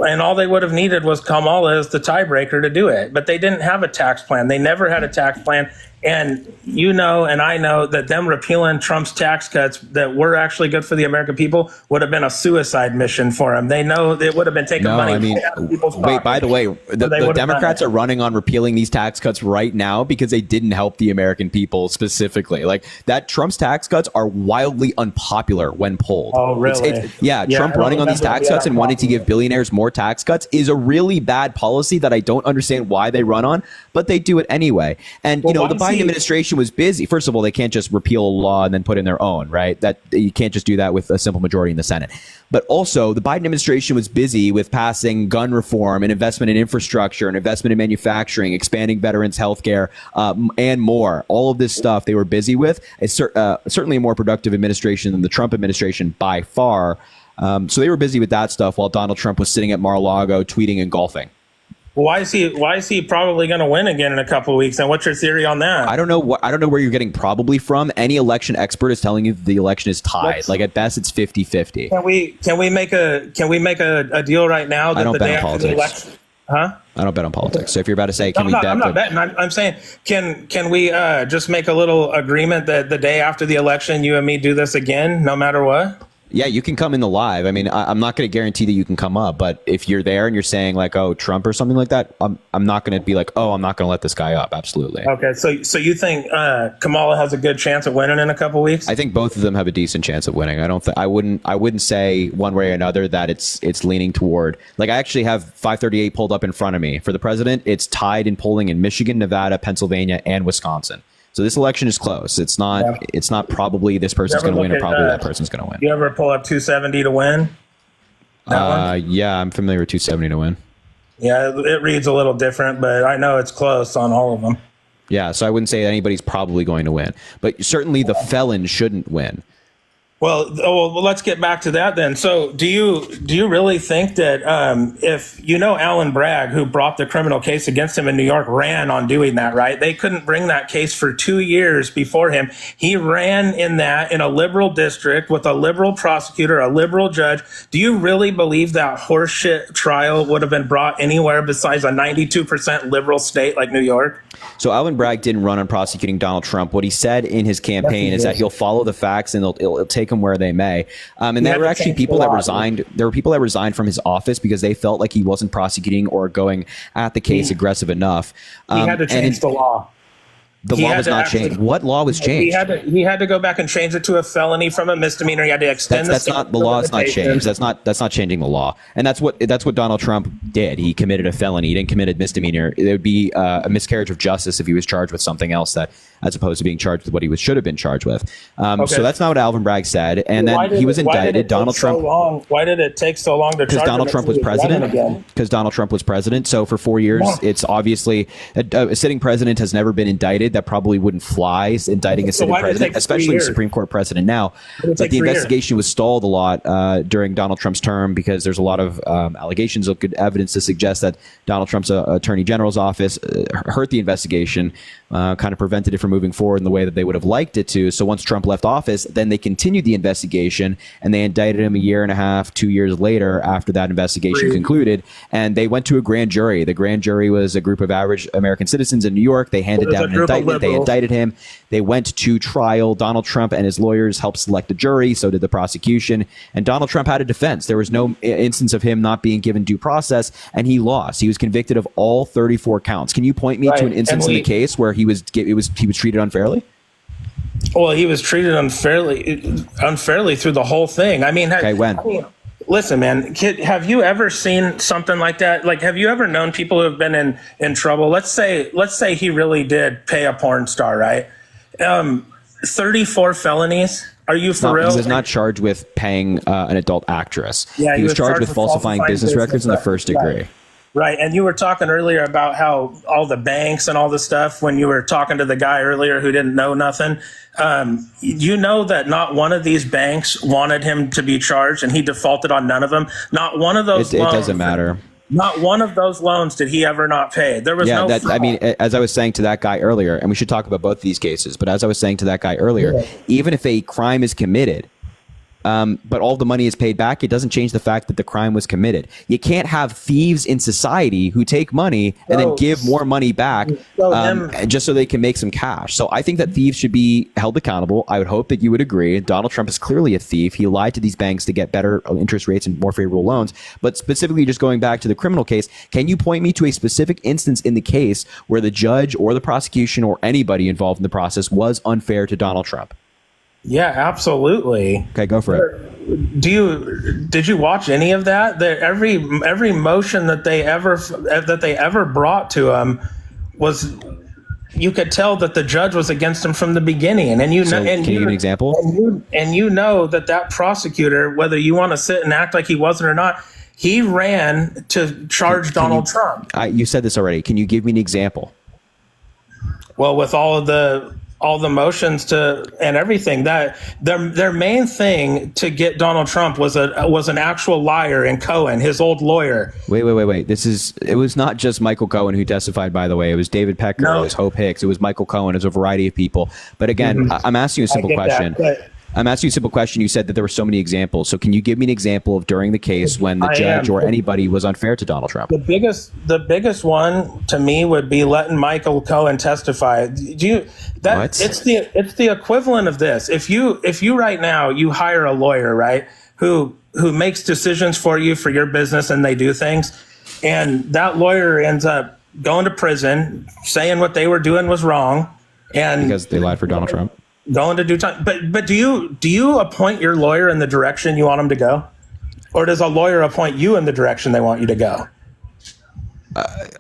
and all they would have needed was Kamala as the tiebreaker to do it. But they didn't have a tax plan. They never had a tax plan. And you know, and I know that them repealing Trump's tax cuts that were actually good for the American people would have been a suicide mission for them. They know it would have been taking money. I mean, wait, by the way, the Democrats are running on repealing these tax cuts right now because they didn't help the American people specifically. Like that, Trump's tax cuts are wildly unpopular when polled. Oh, really? Trump running on these tax cuts and wanting to give billionaires more tax cuts is a really bad policy that I don't understand why they run on, but they do it anyway. And, you know, the Biden administration was busy. First of all, they can't just repeal a law and then put in their own, right? That you can't just do that with a simple majority in the Senate. But also, the Biden administration was busy with passing gun reform and investment in infrastructure and investment in manufacturing, expanding veterans' health care, and more. All of this stuff they were busy with. It's certainly a more productive administration than the Trump administration by far. So they were busy with that stuff while Donald Trump was sitting at Mar-a-Lago tweeting and golfing. Why is he probably going to win again in a couple of weeks? And what's your theory on that? I don't know where you're getting probably from. Any election expert is telling you the election is tied. Like at best it's 50-50. Can we make a deal right now that I don't the bet day on after the politics. election? Huh? I don't bet on politics. So if you're about to say, can we bet? I'm not betting. I'm saying, can we just make a little agreement that the day after the election, you and me do this again, no matter what? Yeah, you can come in the live. I mean, I'm not going to guarantee that you can come up, but if you're there and you're saying like, oh, Trump or something like that, I'm not going to be like, oh, I'm not going to let this guy up. Absolutely. Okay, so you think Kamala has a good chance of winning in a couple weeks? I think both of them have a decent chance of winning. I wouldn't say one way or another that it's leaning toward. Like I actually have 538 pulled up in front of me for the president. It's tied in polling in Michigan, Nevada, Pennsylvania, and Wisconsin. So this election is close. It's not probably this person's going to win or probably that person's going to win. You ever pull up 270 to win? Yeah, I'm familiar with 270 to win. Yeah, it reads a little different, but I know it's close on all of them. Yeah, so I wouldn't say anybody's probably going to win, but certainly the felon shouldn't win. Well, let's get back to that then. So do you really think that if Alan Bragg, who brought the criminal case against him in New York, ran on doing that, right? They couldn't bring that case for 2 years before him. He ran in a liberal district with a liberal prosecutor, a liberal judge. Do you really believe that horseshit trial would have been brought anywhere besides a 92% liberal state like New York? So Alan Bragg didn't run on prosecuting Donald Trump. What he said in his campaign is that he'll follow the facts and it'll take them where they may. And there were actually people that resigned. There were people that resigned from his office because they felt like he wasn't prosecuting or going at the case aggressive enough. He had to change the law. The law was not changed. What law was changed? He had to go back and change it to a felony from a misdemeanor. He had to extend the law is not changed. That's not changing the law. And that's what Donald Trump did. He committed a felony. He didn't commit a misdemeanor. It would be a miscarriage of justice if he was charged with something else that, as opposed to being charged with what he should have been charged with. So that's not what Alvin Bragg said. And then he was indicted. Donald Trump. Why did it take so long to charge him? Because Donald Trump was president. Because Donald Trump was president. So for 4 years, it's obviously a sitting president has never been indicted. That probably wouldn't fly, indicting a sitting president, especially a Supreme Court president now. But the investigation was stalled a lot during Donald Trump's term because there's a lot of allegations of good evidence to suggest that Donald Trump's attorney general's office hurt the investigation, kind of prevented it from moving forward in the way that they would have liked it to. So once Trump left office, then they continued the investigation and they indicted him a year and a half, 2 years later after that investigation concluded. And they went to a grand jury. The grand jury was a group of average American citizens in New York. They handed down an indictment. They indicted him. They went to trial. Donald Trump and his lawyers helped select a jury. So did the prosecution. And Donald Trump had a defense. There was no instance of him not being given due process, and he lost. He was convicted of all 34 counts. Can you point me to an instance in the case where he was treated unfairly? Well, he was treated unfairly through the whole thing. I mean, listen, man, have you ever seen something like that? Like, have you ever known people who have been in trouble? Let's say he really did pay a porn star, right? 34 felonies. Are you for real? He was not charged with paying an adult actress. Yeah, he was charged with falsifying business records in the first degree. Right. And you were talking earlier about how all the banks and all this stuff, when you were talking to the guy earlier who didn't know nothing, you know that not one of these banks wanted him to be charged and he defaulted on none of them. Not one of those It doesn't matter. Not one of those loans did he ever not pay. There was no fraud. I mean, as I was saying to that guy earlier, and we should talk about both these cases, but as I was saying to that guy earlier, even if a crime is committed, but all the money is paid back, it doesn't change the fact that the crime was committed. You can't have thieves in society who take money and then give more money back just so they can make some cash. So I think that thieves should be held accountable. I would hope that you would agree. Donald Trump is clearly a thief. He lied to these banks to get better interest rates and more favorable loans. But specifically, just going back to the criminal case, can you point me to a specific instance in the case where the judge or the prosecution or anybody involved in the process was unfair to Donald Trump? Yeah, absolutely. Okay, go for it. Did you watch any of that? Every motion that they ever brought to him was, you could tell that the judge was against him from the beginning. And can you give an example? And you know that prosecutor, whether you want to sit and act like he wasn't or not, he ran to charge Donald Trump. You said this already. Can you give me an example? Well, with all the motions and everything, that their main thing to get Donald Trump was an actual liar in Cohen, his old lawyer. Wait. It was not just Michael Cohen who testified, by the way. It was David Pecker, it was Hope Hicks, it was Michael Cohen, it was a variety of people. But again, I'm asking you a simple question. I'm asking you a simple question. You said that there were so many examples. So can you give me an example of during the case when the judge or anybody was unfair to Donald Trump? The biggest one to me would be letting Michael Cohen testify. It's the equivalent of this. If you right now you hire a lawyer, right, who makes decisions for you for your business, and they do things, and that lawyer ends up going to prison saying what they were doing was wrong, and because they lied for Donald Trump. Going to do time, but do you appoint your lawyer in the direction you want him to go, or does a lawyer appoint you in the direction they want you to go?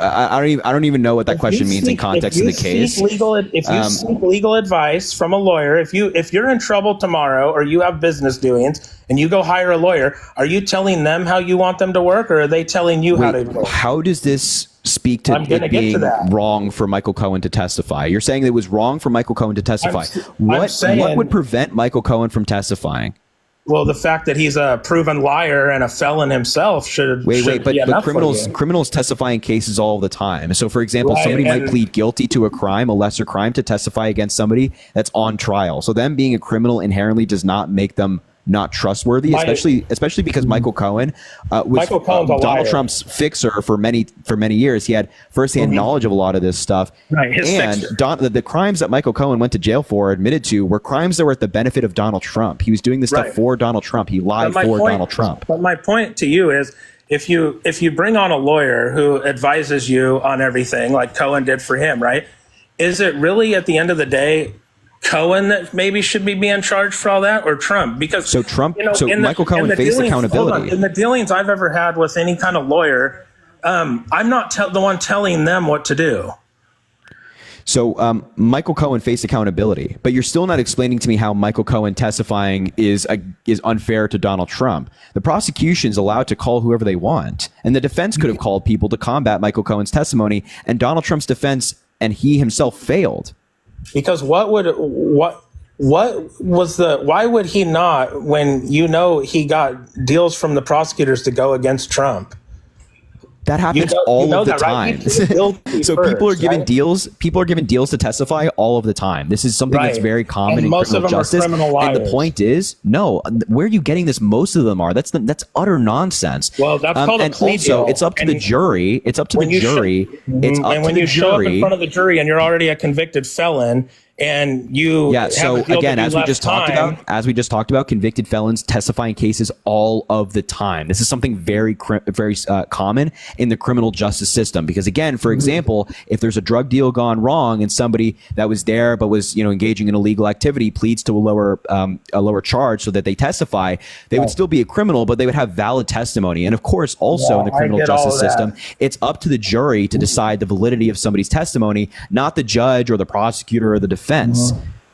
I don't even know what that question means in context of the case. If you seek legal advice from a lawyer, if you're in trouble tomorrow or you have business doings and you go hire a lawyer, are you telling them how you want them to work, or are they telling you how to work? How does this speak to it being wrong for Michael Cohen to testify? You're saying it was wrong for Michael Cohen to testify. What would prevent Michael Cohen from testifying? Well, the fact that he's a proven liar and a felon himself should but criminals testify in cases all the time. So, for example, somebody might plead guilty to a crime, a lesser crime, to testify against somebody that's on trial. So them being a criminal inherently does not make them not trustworthy, especially because Michael Cohen was Donald Trump's fixer for many years. He had firsthand knowledge of a lot of this stuff. Right, and the crimes that Michael Cohen went to jail for, admitted to, were crimes that were at the benefit of Donald Trump. He was doing this stuff for Donald Trump. He lied for Donald Trump. But my point to you is, if you bring on a lawyer who advises you on everything, like Cohen did for him, right? Is it really, at the end of the day, Cohen that maybe should be being charged for all that, or Trump? Because Michael Cohen faced accountability. In the dealings I've ever had with any kind of lawyer, I'm not the one telling them what to do. So Michael Cohen faced accountability, but you're still not explaining to me how Michael Cohen testifying is unfair to Donald Trump. The prosecution's allowed to call whoever they want, and the defense could have called people to combat Michael Cohen's testimony, and Donald Trump's defense and he himself failed. Because why would he not, when he got deals from the prosecutors to go against Trump? That happens all of the time. So people are given deals. People are given deals to testify all of the time. This is something that's very common in criminal justice. And the point is, no, where are you getting this? Most of them are. That's utter nonsense. Well, that's called a plea deal. Also, it's up to the jury. It's up to the jury. And when you show up in front of the jury and you're already a convicted felon, and you so again, as we just talked about, convicted felons testify in cases all of the time. This is something very common in the criminal justice system, because again, for example, if there's a drug deal gone wrong and somebody that was there but was engaging in illegal activity pleads to a lower charge so that they testify, they would still be a criminal, but they would have valid testimony. And of course, also in the criminal justice system, it's up to the jury to decide the validity of somebody's testimony, not the judge or the prosecutor or the defense.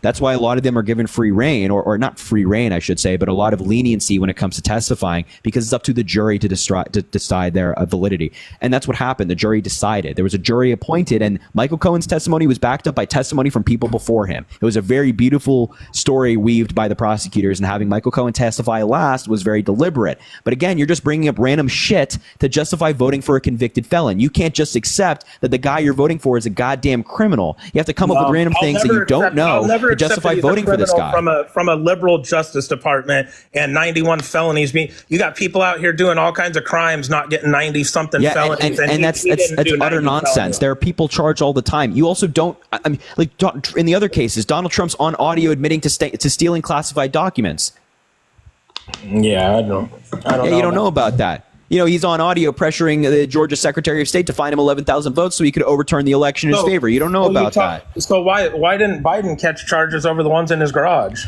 That's why a lot of them are given free reign, or not free reign, I should say, but a lot of leniency when it comes to testifying, because it's up to the jury to decide their validity. And that's what happened. The jury decided. There was a jury appointed, and Michael Cohen's testimony was backed up by testimony from people before him. It was a very beautiful story weaved by the prosecutors, and having Michael Cohen testify last was very deliberate. But again, you're just bringing up random shit to justify voting for a convicted felon. You can't just accept that the guy you're voting for is a goddamn criminal. You have to come up with random things that you don't know to justify voting for this guy. From a liberal justice department and 91 felonies. You got people out here doing all kinds of crimes, not getting 90 something felonies. And that's utter nonsense. Felonies. There are people charged all the time. You also don't, I mean, like in the other cases, Donald Trump's on audio admitting to stealing classified documents. Yeah, I don't know. You don't know about that. You know, he's on audio pressuring the Georgia Secretary of State to find him 11,000 votes so he could overturn the election in his favor. You don't know about that. So why didn't Biden catch charges over the ones in his garage?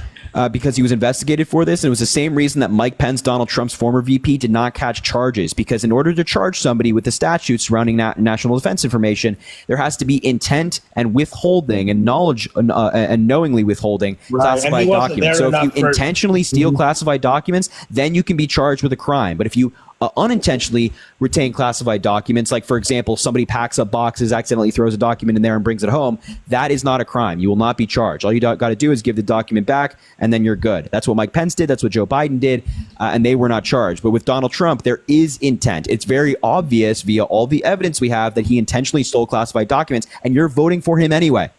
Because he was investigated for this. And it was the same reason that Mike Pence, Donald Trump's former VP, did not catch charges. Because in order to charge somebody with the statute surrounding national defense information, there has to be intent and withholding and knowledge and knowingly withholding classified documents. So if you intentionally steal classified documents, then you can be charged with a crime. But if you unintentionally retain classified documents, like, for example, somebody packs up boxes, accidentally throws a document in there and brings it home, that is not a crime. You will not be charged. All you got to do is give the document back, and then you're good. That's what Mike Pence did. That's what Joe Biden did, and they were not charged. But with Donald Trump, there is intent. It's very obvious via all the evidence we have that he intentionally stole classified documents, and you're voting for him anyway.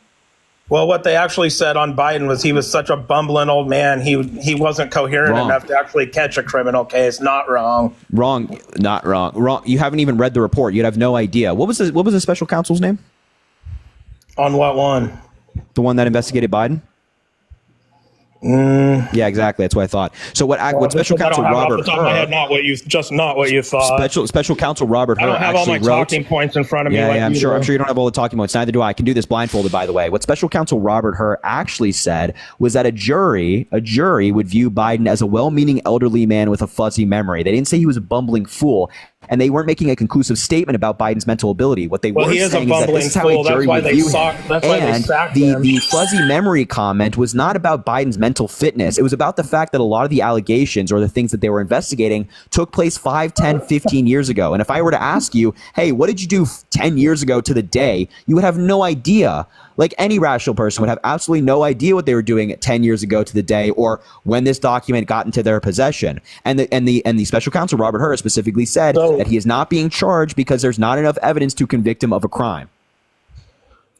Well, what they actually said on Biden was he was such a bumbling old man. He wasn't coherent enough to actually catch a criminal case. Not wrong. Wrong. Not wrong. Wrong. You haven't even read the report. You'd have no idea. What was the special counsel's name? On what one? The one that investigated Biden? Yeah, exactly. That's what I thought. So what Special Counsel Robert Hur, not what you thought. Special Counsel Robert Hur I don't have all my talking points in front of me. Yeah, I'm sure you don't have all the talking points. Neither do I. I can do this blindfolded, by the way. What Special Counsel Robert Hur actually said was that a jury would view Biden as a well-meaning elderly man with a fuzzy memory. They didn't say he was a bumbling fool. And they weren't making a conclusive statement about Biden's mental ability. What they were saying is that this is how a jury would view him. And the fuzzy memory comment was not about Biden's mental fitness. It was about the fact that a lot of the allegations or the things that they were investigating took place 5, 10, 15 years ago. And if I were to ask you, hey, what did you do 10 years ago to the day? You would have no idea. Like any rational person would have absolutely no idea what they were doing 10 years ago to the day or when this document got into their possession. And the special counsel, Robert Hur, specifically said that he is not being charged because there's not enough evidence to convict him of a crime.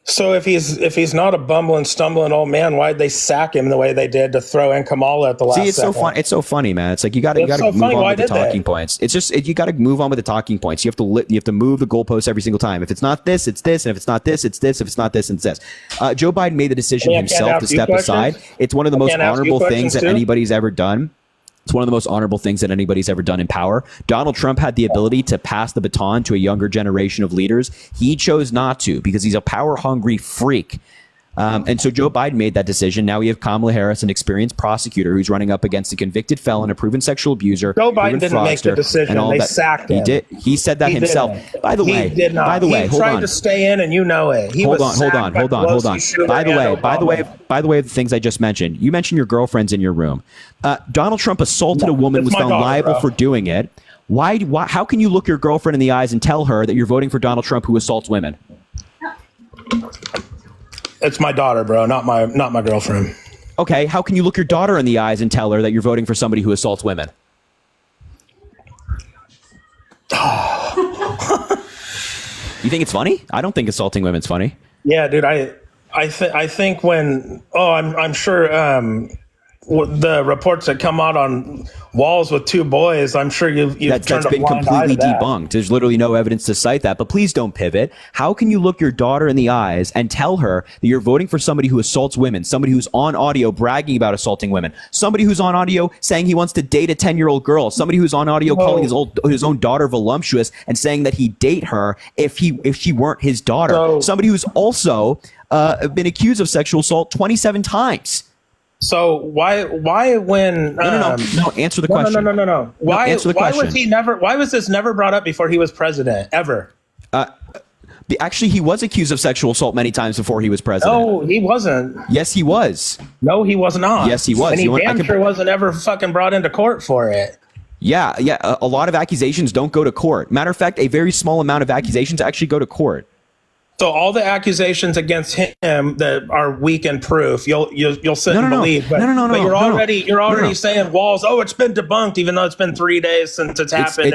So if he's not a bumbling, stumbling old man, why'd they sack him the way they did to throw in Kamala at the last second? See, it's so fun. It's so funny, man. It's like you got to move on with the talking points. It's just you got to move on with the talking points. You have to move the goalposts every single time. If it's not this, it's this, and if it's not this, it's this. If it's not this, it's this. Joe Biden made the decision himself to step aside. It's one of the most honorable things that anybody's ever done. It's one of the most honorable things that anybody's ever done in power. Donald Trump had the ability to pass the baton to a younger generation of leaders. He chose not to because he's a power-hungry freak. And so Joe Biden made that decision. Now we have Kamala Harris, an experienced prosecutor who's running up against a convicted felon, a proven sexual abuser. Joe Biden didn't make the decision. They sacked him. He did. He said that himself. By the way, he tried to stay in, and you know it. Hold on. By the way, the things I just mentioned. You mentioned your girlfriend's in your room. Donald Trump assaulted a woman, was found liable for doing it. Why? How can you look your girlfriend in the eyes and tell her that you're voting for Donald Trump, who assaults women? It's my daughter, bro, not my girlfriend. Okay, how can you look your daughter in the eyes and tell her that you're voting for somebody who assaults women? You think it's funny? I don't think assaulting women's funny. Yeah, dude, I think when I'm sure the reports that come out on walls with two boys, I'm sure you've that's been completely debunked. There's literally no evidence to cite that. But please don't pivot. How can you look your daughter in the eyes and tell her that you're voting for somebody who assaults women, somebody who's on audio bragging about assaulting women, somebody who's on audio saying he wants to date a 10-year-old girl, somebody who's on audio calling his own daughter voluptuous and saying that he'd date her if she weren't his daughter, somebody who's also been accused of sexual assault 27 times. So why when no, answer the question. No. Why was this never brought up before he was president ever? Actually, he was accused of sexual assault many times before he was president. No, he wasn't. Yes, he was. No, he was not. Yes, he was. And he damn sure wasn't ever fucking brought into court for it. Yeah. A lot of accusations don't go to court. Matter of fact, a very small amount of accusations actually go to court. So all the accusations against him that are weak in proof, you'll sit and believe. But you're already saying Walls. Oh, it's been debunked, even though it's been 3 days since it's happened.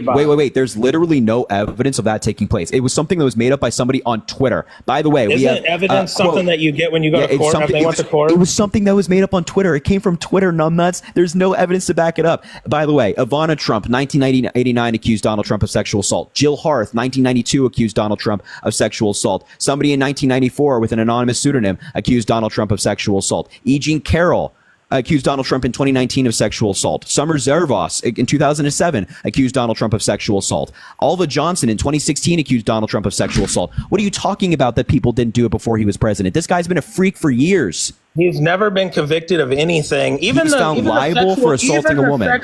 Wait. There's literally no evidence of that taking place. It was something that was made up by somebody on Twitter. By the way, isn't evidence something that you get when you go to court? If they went to court, it was something that was made up on Twitter. It came from Twitter, numbnuts. There's no evidence to back it up. By the way, Ivana Trump, 1989, accused Donald Trump of sexual assault. Jill Harth, 1992, accused Donald Trump of sexual assault. Somebody in 1994 with an anonymous pseudonym accused Donald Trump of sexual assault. E. Jean Carroll accused Donald Trump in 2019 of sexual assault. Summer Zervos in 2007 accused Donald Trump of sexual assault. Alva Johnson in 2016 accused Donald Trump of sexual assault. What are you talking about that people didn't do it before he was president? This guy's been a freak for years. He's never been convicted of anything. He was found liable for assaulting a woman.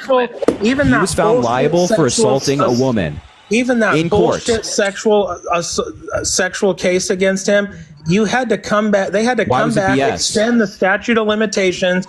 He was found liable for assaulting a woman. Even that in bullshit sexual case against him, you had to come back. They had to come back, extend the statute of limitations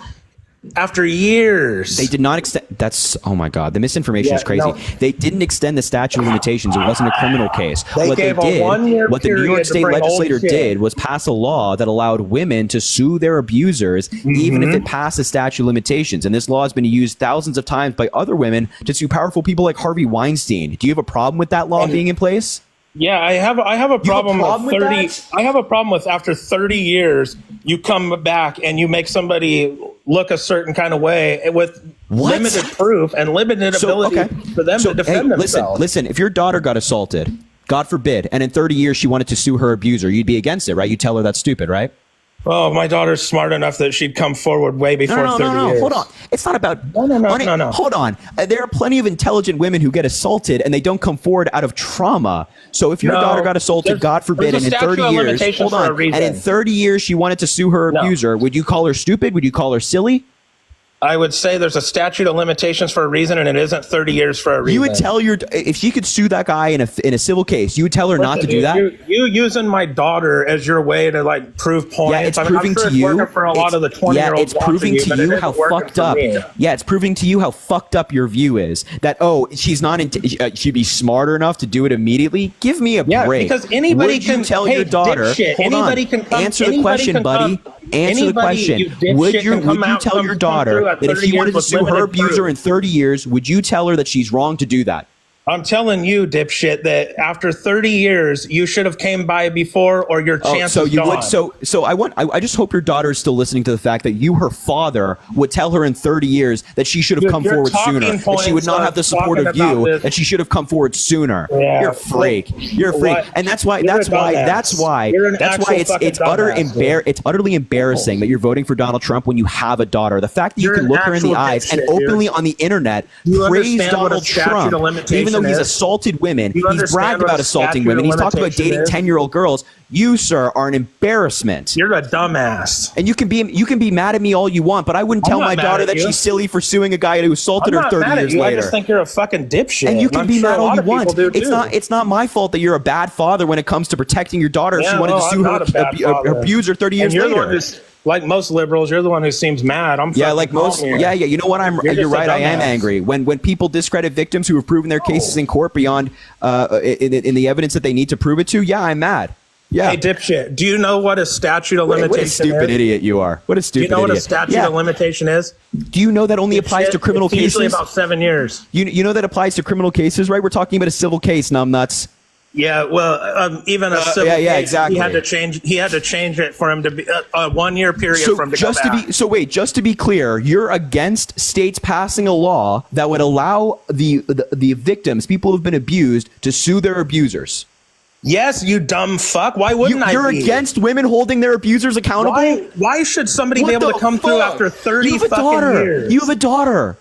after years. They did not extend. That's, oh my God, the misinformation is crazy. They didn't extend the statute of limitations. It wasn't a criminal case. What the New York State legislature did was pass a law that allowed women to sue their abusers, even if it passed the statute of limitations. And this law has been used thousands of times by other women to sue powerful people like Harvey Weinstein. Do you have a problem with that law being in place? Yeah, I have a problem with 30. I have a problem with after 30 years, you come back and you make somebody look a certain kind of way with limited proof and limited ability for them to defend themselves. Listen, if your daughter got assaulted, God forbid, and in 30 years she wanted to sue her abuser, you'd be against it, right? You'd tell her that's stupid, right? Oh, my daughter's smart enough that she'd come forward way before 30 years. Hold on. It's not about... No. Hold on. There are plenty of intelligent women who get assaulted and they don't come forward out of trauma. So if your daughter got assaulted, God forbid, and in 30 years... Hold on. And in 30 years she wanted to sue her abuser, would you call her stupid? Would you call her silly? I would say there's a statute of limitations for a reason, and it isn't 30 years for a reason. You would tell if she could sue that guy in a civil case, you would tell her not to do that? You using my daughter as your way to like prove points. Yeah, it's proving to you. For a lot of the 20-year-olds. Yeah, it's proving to you how fucked up. Yeah, it's proving to you how fucked up your view is. That she's not. She'd be smarter enough to do it immediately. Give me a break. Because anybody can tell your daughter. Hold on. Answer the question, buddy. Answer the question. Would you tell your daughter that if she wanted to sue her abuser in 30 years, would you tell her that she's wrong to do that? I'm telling you, dipshit, that after 30 years, you should have came by before, or your chance is gone. So I just hope your daughter is still listening to the fact that you, her father, would tell her in 30 years that she should have come forward sooner. That she would not have the support of you. That she should have come forward sooner. Yeah, you're a freak. You're a freak, and that's why it's utterly embarrassing that you're voting for Donald Trump when you have a daughter. The fact that you can look her in the eyes and openly on the internet praise Donald Trump, even though he's assaulted women, he's bragged about assaulting women, he's talked about dating 10-year-old girls. You, sir, are an embarrassment. You're a dumbass. And you can be mad at me all you want, but I wouldn't tell my daughter that she's silly for suing a guy who assaulted her 30 years later. I just think you're a fucking dipshit. And you can be mad all you want. It's not my fault that you're a bad father when it comes to protecting your daughter if she wanted to sue her abuser 30 years later. Like most liberals, you're the one who seems mad. Like most. Yeah. You know what? You're right. I am angry when people discredit victims who have proven their cases in court beyond in the evidence that they need to prove it to. Yeah, I'm mad. Yeah. Hey, dipshit. Do you know what a statute of limitation is? What a stupid idiot you are. What a stupid idiot. Do you know what a statute of limitation is? Do you know that only applies to criminal cases? Usually about 7 years. You know that applies to criminal cases, right? We're talking about a civil case, numbnuts. Yeah, well, even a civil case, exactly. He had to change it for him to be a 1 year period for him to go back. Just to be clear, you're against states passing a law that would allow the victims, people who've been abused, to sue their abusers. Yes, you dumb fuck. Why wouldn't I be? You're against women holding their abusers accountable? Why should somebody be able to come through after 30 fucking years? You have a daughter.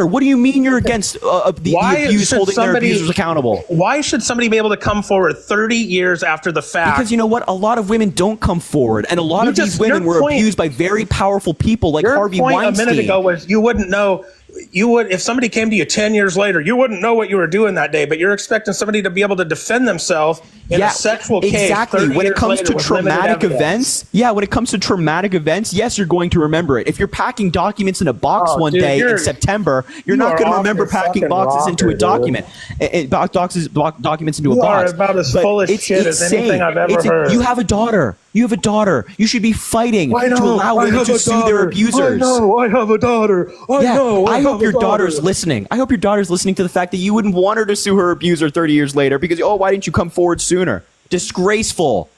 What do you mean you're against the abuse holding their abusers accountable? Why should somebody be able to come forward 30 years after the fact? Because you know what? A lot of women don't come forward. And a lot of these women were abused by very powerful people like Harvey Weinstein. A minute ago was you wouldn't know you would, if somebody came to you 10 years later, you wouldn't know what you were doing that day, but you're expecting somebody to be able to defend themselves in a sexual case. Exactly. When it comes to traumatic events, when it comes to traumatic events, yes, you're going to remember it. If you're packing documents in a box one day in September, you're not going to remember packing boxes into a document. Documents into a box. You are about as full of shit as anything I've ever heard. You have a daughter. You have a daughter. You should be fighting to allow women to sue their abusers. I have a daughter. I hope your daughter's listening. I hope your daughter's listening to the fact that you wouldn't want her to sue her abuser 30 years later because, why didn't you come forward sooner? Disgraceful.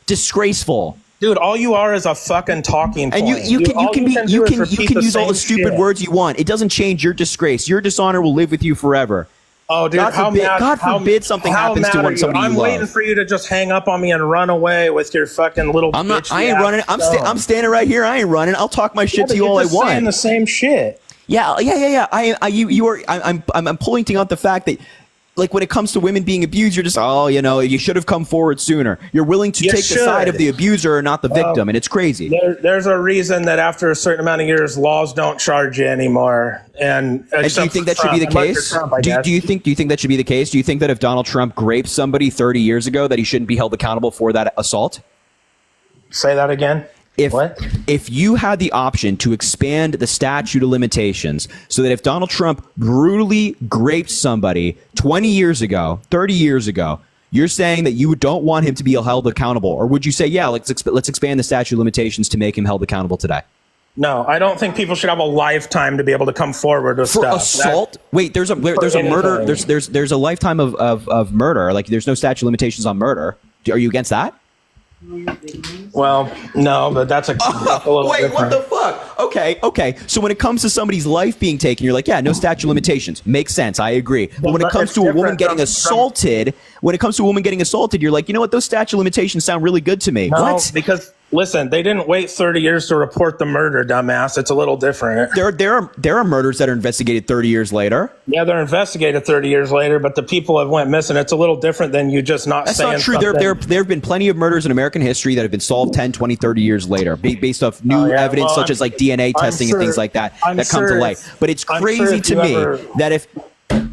Dude, all you are is a fucking talking point. And you can use all the stupid words you want. It doesn't change your disgrace. Your dishonor will live with you forever. Oh, dude, God forbid something happens to somebody you love. I'm waiting for you to just hang up on me and run away with your fucking little. I ain't running. I'm standing right here. I ain't running. I'll talk my shit to you all I want. Saying the same shit. Yeah. I'm pointing out the fact that, like, when it comes to women being abused, you're just, you should have come forward sooner. You're willing to take the side of the abuser and not the victim, and it's crazy. There's a reason that after a certain amount of years, laws don't charge you anymore. And do you think that should be the case? Do you think that should be the case? Do you think that if Donald Trump raped somebody 30 years ago, that he shouldn't be held accountable for that assault? Say that again. If you had the option to expand the statute of limitations so that if Donald Trump brutally raped somebody 20 years ago, 30 years ago, you're saying that you don't want him to be held accountable? Or would you say, let's expand the statute of limitations to make him held accountable today? No, I don't think people should have a lifetime to be able to come forward with stuff. Assault? Wait, there's a murder. There's a lifetime of murder. Like, there's no statute of limitations on murder. Are you against that? Well, no, but that's a little different. What the fuck? Okay. So when it comes to somebody's life being taken, you're like, no statute of limitations. Makes sense. I agree. But when it comes to a woman getting assaulted, you're like, you know what? Those statute of limitations sound really good to me. No, what? Because listen, they didn't wait 30 years to report the murder, dumbass. It's a little different. There are murders that are investigated 30 years later. Yeah, they're investigated 30 years later, but the people have went missing. It's a little different than you just not That's saying not true. something. There have been plenty of murders in American history that have been solved 10, 20, 30 years later based off new evidence such as like DNA testing and things like that come to light. But it's crazy to me that if,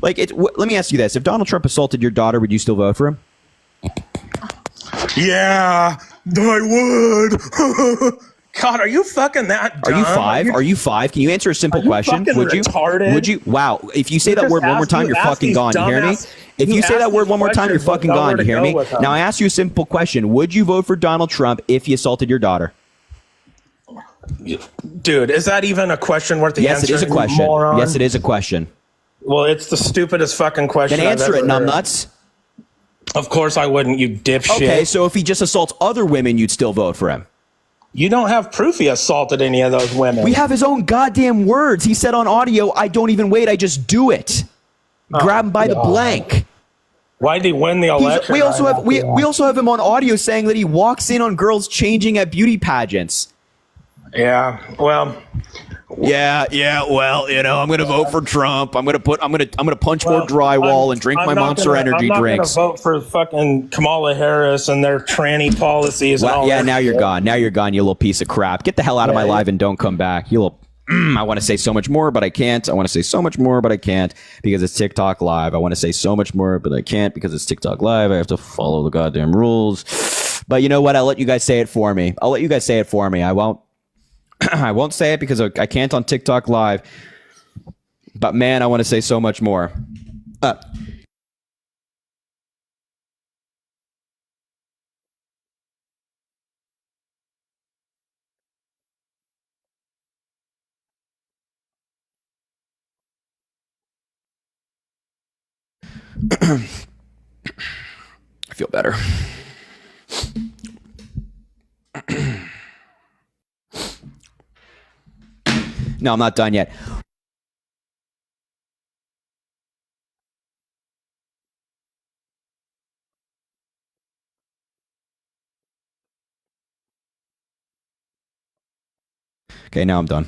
let me ask you this. If Donald Trump assaulted your daughter, would you still vote for him? Yeah, I would. God, are you fucking that dumb? Are you five? Can you answer a simple question? Would you? Retarded? Would you? Wow. If you say that word one more time, you're fucking gone. You hear me? If you say that word one more time, you're fucking gone. You hear me? Now I ask you a simple question. Would you vote for Donald Trump if he assaulted your daughter? Dude, is that even a question worth the answer? Yes, it is a question. Moron? Yes, it is a question. Well, it's the stupidest fucking question. Then answer it, numbnuts. Of course I wouldn't, you dipshit. Okay, so if he just assaults other women, you'd still vote for him. You don't have proof he assaulted any of those women. We have his own goddamn words. He said on audio, I don't even wait, I just do it. Grab him by the blank. Why did he win the election? We also have him on audio saying that he walks in on girls changing at beauty pageants. Yeah, well... Yeah. Well, I'm going to vote for Trump. I'm going to punch more drywall and drink my Monster Energy drinks. I'm not going to vote for fucking Kamala Harris and their tranny policies. Well, now you're gone. Now you're gone, you little piece of crap. Get the hell out of my life and don't come back. You little. I want to say so much more, but I can't. I want to say so much more, but I can't because it's TikTok Live. I want to say so much more, but I can't because it's TikTok Live. I have to follow the goddamn rules. But you know what? I'll let you guys say it for me. I won't. I won't say it because I can't on TikTok Live. But man, I want to say so much more. I feel better. No, I'm not done yet. Okay, now I'm done.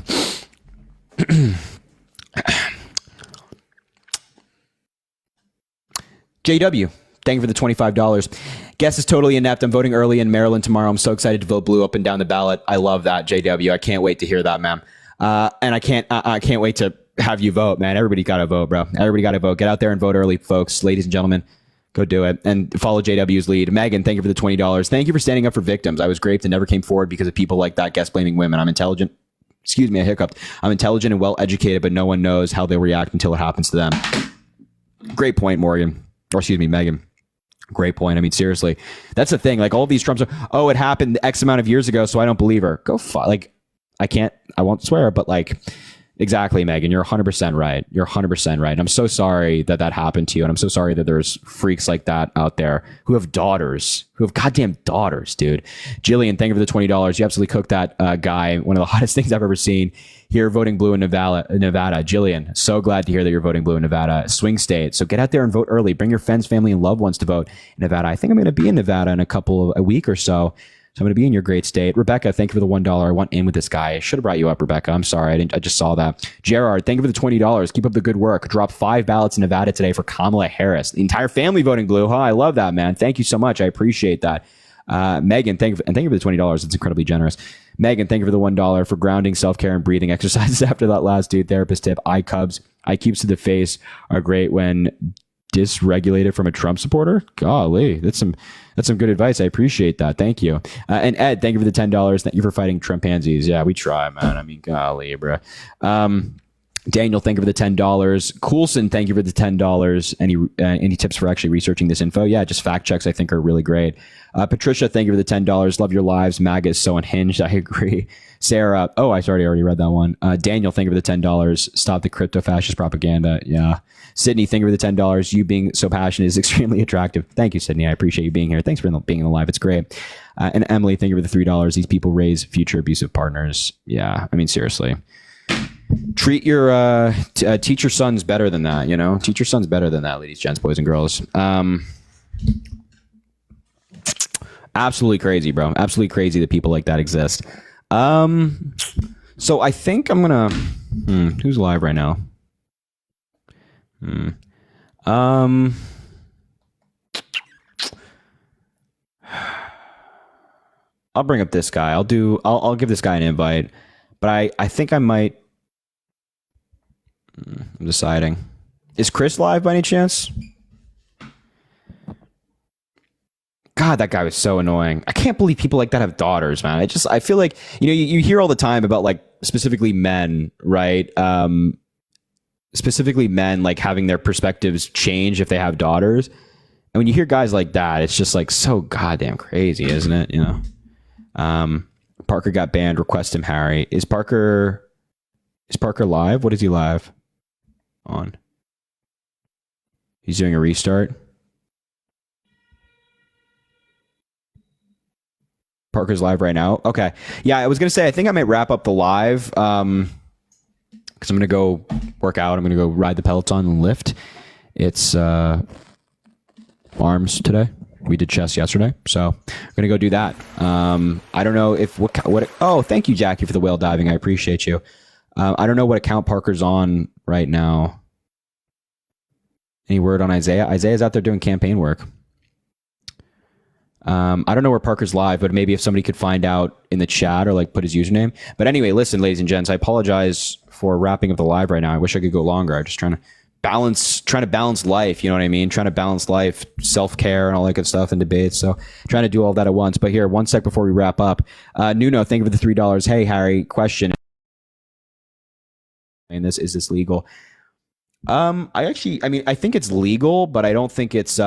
JW, thank you for the $25. Guess is totally inept. I'm voting early in Maryland tomorrow. I'm so excited to vote blue up and down the ballot. I love that, JW. I can't wait to hear that, ma'am. And I can't wait to have you vote, man. Everybody got to vote, bro. Everybody got to vote. Get out there and vote early, folks. Ladies and gentlemen, go do it. And follow JW's lead. Megan, thank you for the $20. Thank you for standing up for victims. I was raped and never came forward because of people like that guest blaming women. I'm intelligent. Excuse me, I hiccuped. I'm intelligent and well educated, but no one knows how they'll react until it happens to them. Great point, Morgan. Or excuse me, Megan. Great point. I mean, seriously, that's the thing. Like all these Trumps are, it happened X amount of years ago, so I don't believe her. Go like, I won't swear, but like, exactly, Megan, you're 100% right. You're 100% right. And I'm so sorry that happened to you. And I'm so sorry that there's freaks like that out there who have daughters, who have goddamn daughters, dude. Jillian, thank you for the $20. You absolutely cooked that guy. One of the hottest things I've ever seen. Here voting blue in Nevada. Jillian, so glad to hear that you're voting blue in Nevada. Swing state. So get out there and vote early. Bring your friends, family, and loved ones to vote in Nevada. I think I'm going to be in Nevada in a week or so. So I'm going to be in your great state. Rebecca, thank you for the $1. I want in with this guy. I should have brought you up, Rebecca. I'm sorry. I just saw that. Gerard, thank you for the $20. Keep up the good work. Drop 5 ballots in Nevada today for Kamala Harris. The entire family voting blue. Huh? I love that, man. Thank you so much. I appreciate that. Megan, thank you for the $20. It's incredibly generous. Megan, thank you for the $1 for grounding, self-care, and breathing exercises after that last dude. Therapist tip, eye cubs to the face are great when dysregulated from a Trump supporter. Golly, that's some good advice. I appreciate that. Thank you. And Ed, thank you for the $10. Thank you for fighting Trump pansies. Yeah, we try, man. I mean, golly, bro. Daniel, thank you for the $10. Coulson, thank you for the $10. Any tips for actually researching this info? Yeah, just fact checks I think are really great. Patricia, thank you for the $10. Love your lives. MAGA is so unhinged. I agree. Sarah, I already read that one. Daniel, thank you for the $10. Stop the crypto fascist propaganda. Yeah. Sydney, thank you for the $10. You being so passionate is extremely attractive. Thank you, Sydney. I appreciate you being here. Thanks for being in the live. It's great. And Emily, thank you for the $3. These people raise future abusive partners. Yeah, I mean, seriously. Treat your teach your sons better than that, you know? Teach your sons better than that, ladies, gents, boys, and girls. Absolutely crazy, bro. Absolutely crazy that people like that exist. So I think I'm gonna who's live right now? I'll bring up this guy. I'll give this guy an invite, but I think I might. I'm deciding. Is Chris live by any chance? God, that guy was so annoying. I can't believe people like that have daughters, man. I feel like, you hear all the time about like specifically men, right? Specifically men like having their perspectives change if they have daughters. And when you hear guys like that, it's just like so goddamn crazy, isn't it? Parker got banned. Request him, Harry. Is Parker live? What is he live on? He's doing a restart. Parker's live right now. Okay. Yeah, I was going to say, I think I might wrap up the live because I'm going to go work out. I'm going to go ride the Peloton and lift. It's arms today. We did chest yesterday. So I'm going to go do that. I don't know if oh, thank you, Jackie, for the whale diving. I appreciate you. I don't know what account Parker's on right now. Any word on Isaiah? Isaiah's out there doing campaign work. I don't know where Parker's live, but maybe if somebody could find out in the chat or like put his username. But anyway, listen, ladies and gents, I apologize for wrapping up the live right now. I wish I could go longer. I'm just trying to balance life. You know what I mean? Trying to balance life, self-care and all that good stuff and debates. So trying to do all that at once. But here, one sec before we wrap up. Nuno, thank you for the $3. Hey, Harry, question. And is this legal? I think it's legal, but I don't think it's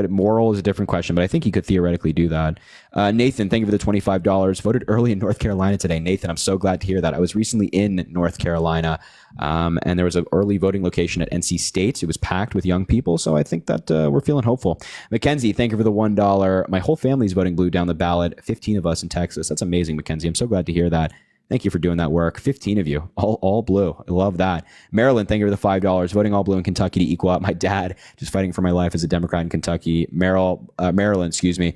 moral is a different question, but I think you could theoretically do that. Nathan, thank you for the $25. Voted early in North Carolina today. Nathan, I'm so glad to hear that. I was recently in North Carolina, and there was an early voting location at NC State. It was packed with young people, so I think that we're feeling hopeful. Mackenzie, thank you for the $1. My whole family's voting blue down the ballot. 15 of us in Texas. That's amazing, Mackenzie. I'm so glad to hear that. Thank you for doing that work. 15 of you, all blue. I love that. Maryland, thank you for the $5. Voting all blue in Kentucky to equal out my dad. Just fighting for my life as a Democrat in Kentucky. Maryland, excuse me.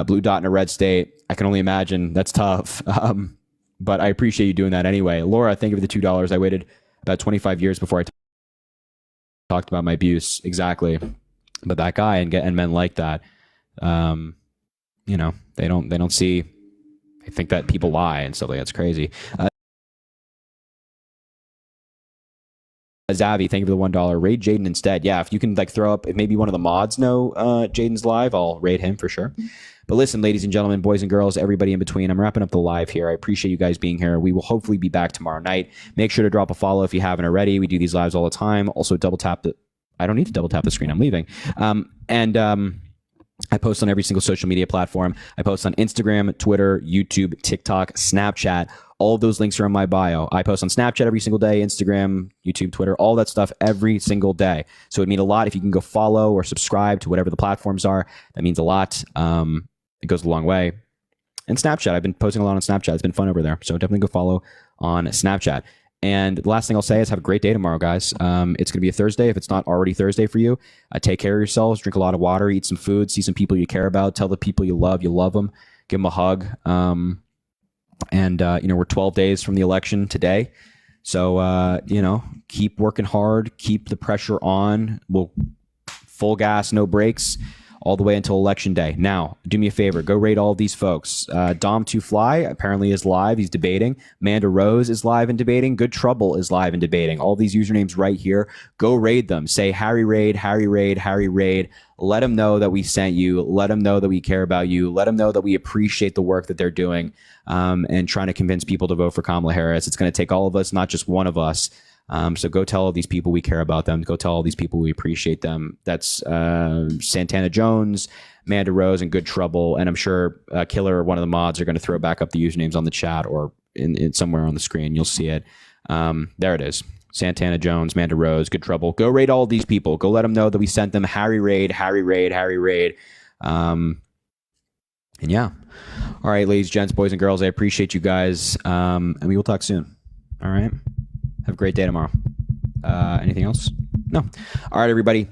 Blue dot in a red state. I can only imagine. That's tough. But I appreciate you doing that anyway. Laura, thank you for the $2. I waited about 25 years before I talked about my abuse. Exactly. But that guy and men like that, they don't see. I think that people lie and stuff like that's crazy. Zavi, thank you for the $1. Raid Jaden instead. Yeah, if you can like throw up, if maybe one of the mods know Jaden's live, I'll raid him for sure. But listen, ladies and gentlemen, boys and girls, everybody in between, I'm wrapping up the live here. I appreciate you guys being here. We will hopefully be back tomorrow night. Make sure to drop a follow if you haven't already. We do these lives all the time. Also, double tap the. I don't need to double tap the screen. I'm leaving. I post on every single social media platform. I post on Instagram, Twitter, YouTube, TikTok, Snapchat. All of those links are in my bio. I post on Snapchat every single day, Instagram, YouTube, Twitter, all that stuff every single day. So it'd mean a lot if you can go follow or subscribe to whatever the platforms are. That means a lot. It goes a long way. And Snapchat, I've been posting a lot on Snapchat. It's been fun over there. So definitely go follow on Snapchat. And the last thing I'll say is have a great day tomorrow, guys. It's going to be a Thursday. If it's not already Thursday for you, take care of yourselves, drink a lot of water, eat some food, see some people you care about, tell the people you love them, give them a hug. We're 12 days from the election today. So, keep working hard, keep the pressure on. We'll full gas, no brakes, all the way until election day. Now, do me a favor, go rate all of these folks. Dom2Fly apparently is live. He's debating. Amanda Rose is live and debating. Good Trouble is live and debating. All these usernames right here. Go raid them. Say Harry Raid, Harry Raid, Harry Raid. Let them know that we sent you. Let them know that we care about you. Let them know that we appreciate the work that they're doing and trying to convince people to vote for Kamala Harris. It's going to take all of us, not just one of us. So go tell all these people we care about them. Go tell all these people we appreciate them. That's Santana Jones, Amanda Rose, and Good Trouble. And I'm sure Killer or one of the mods are going to throw back up the usernames on the chat or in somewhere on the screen. You'll see it. There it is. Santana Jones, Amanda Rose, Good Trouble. Go raid all of these people. Go let them know that we sent them Harry Raid, Harry Raid, Harry Raid. And yeah. All right, ladies, gents, boys, and girls, I appreciate you guys. And we will talk soon. All right. Have a great day tomorrow. Anything else? No. All right, everybody.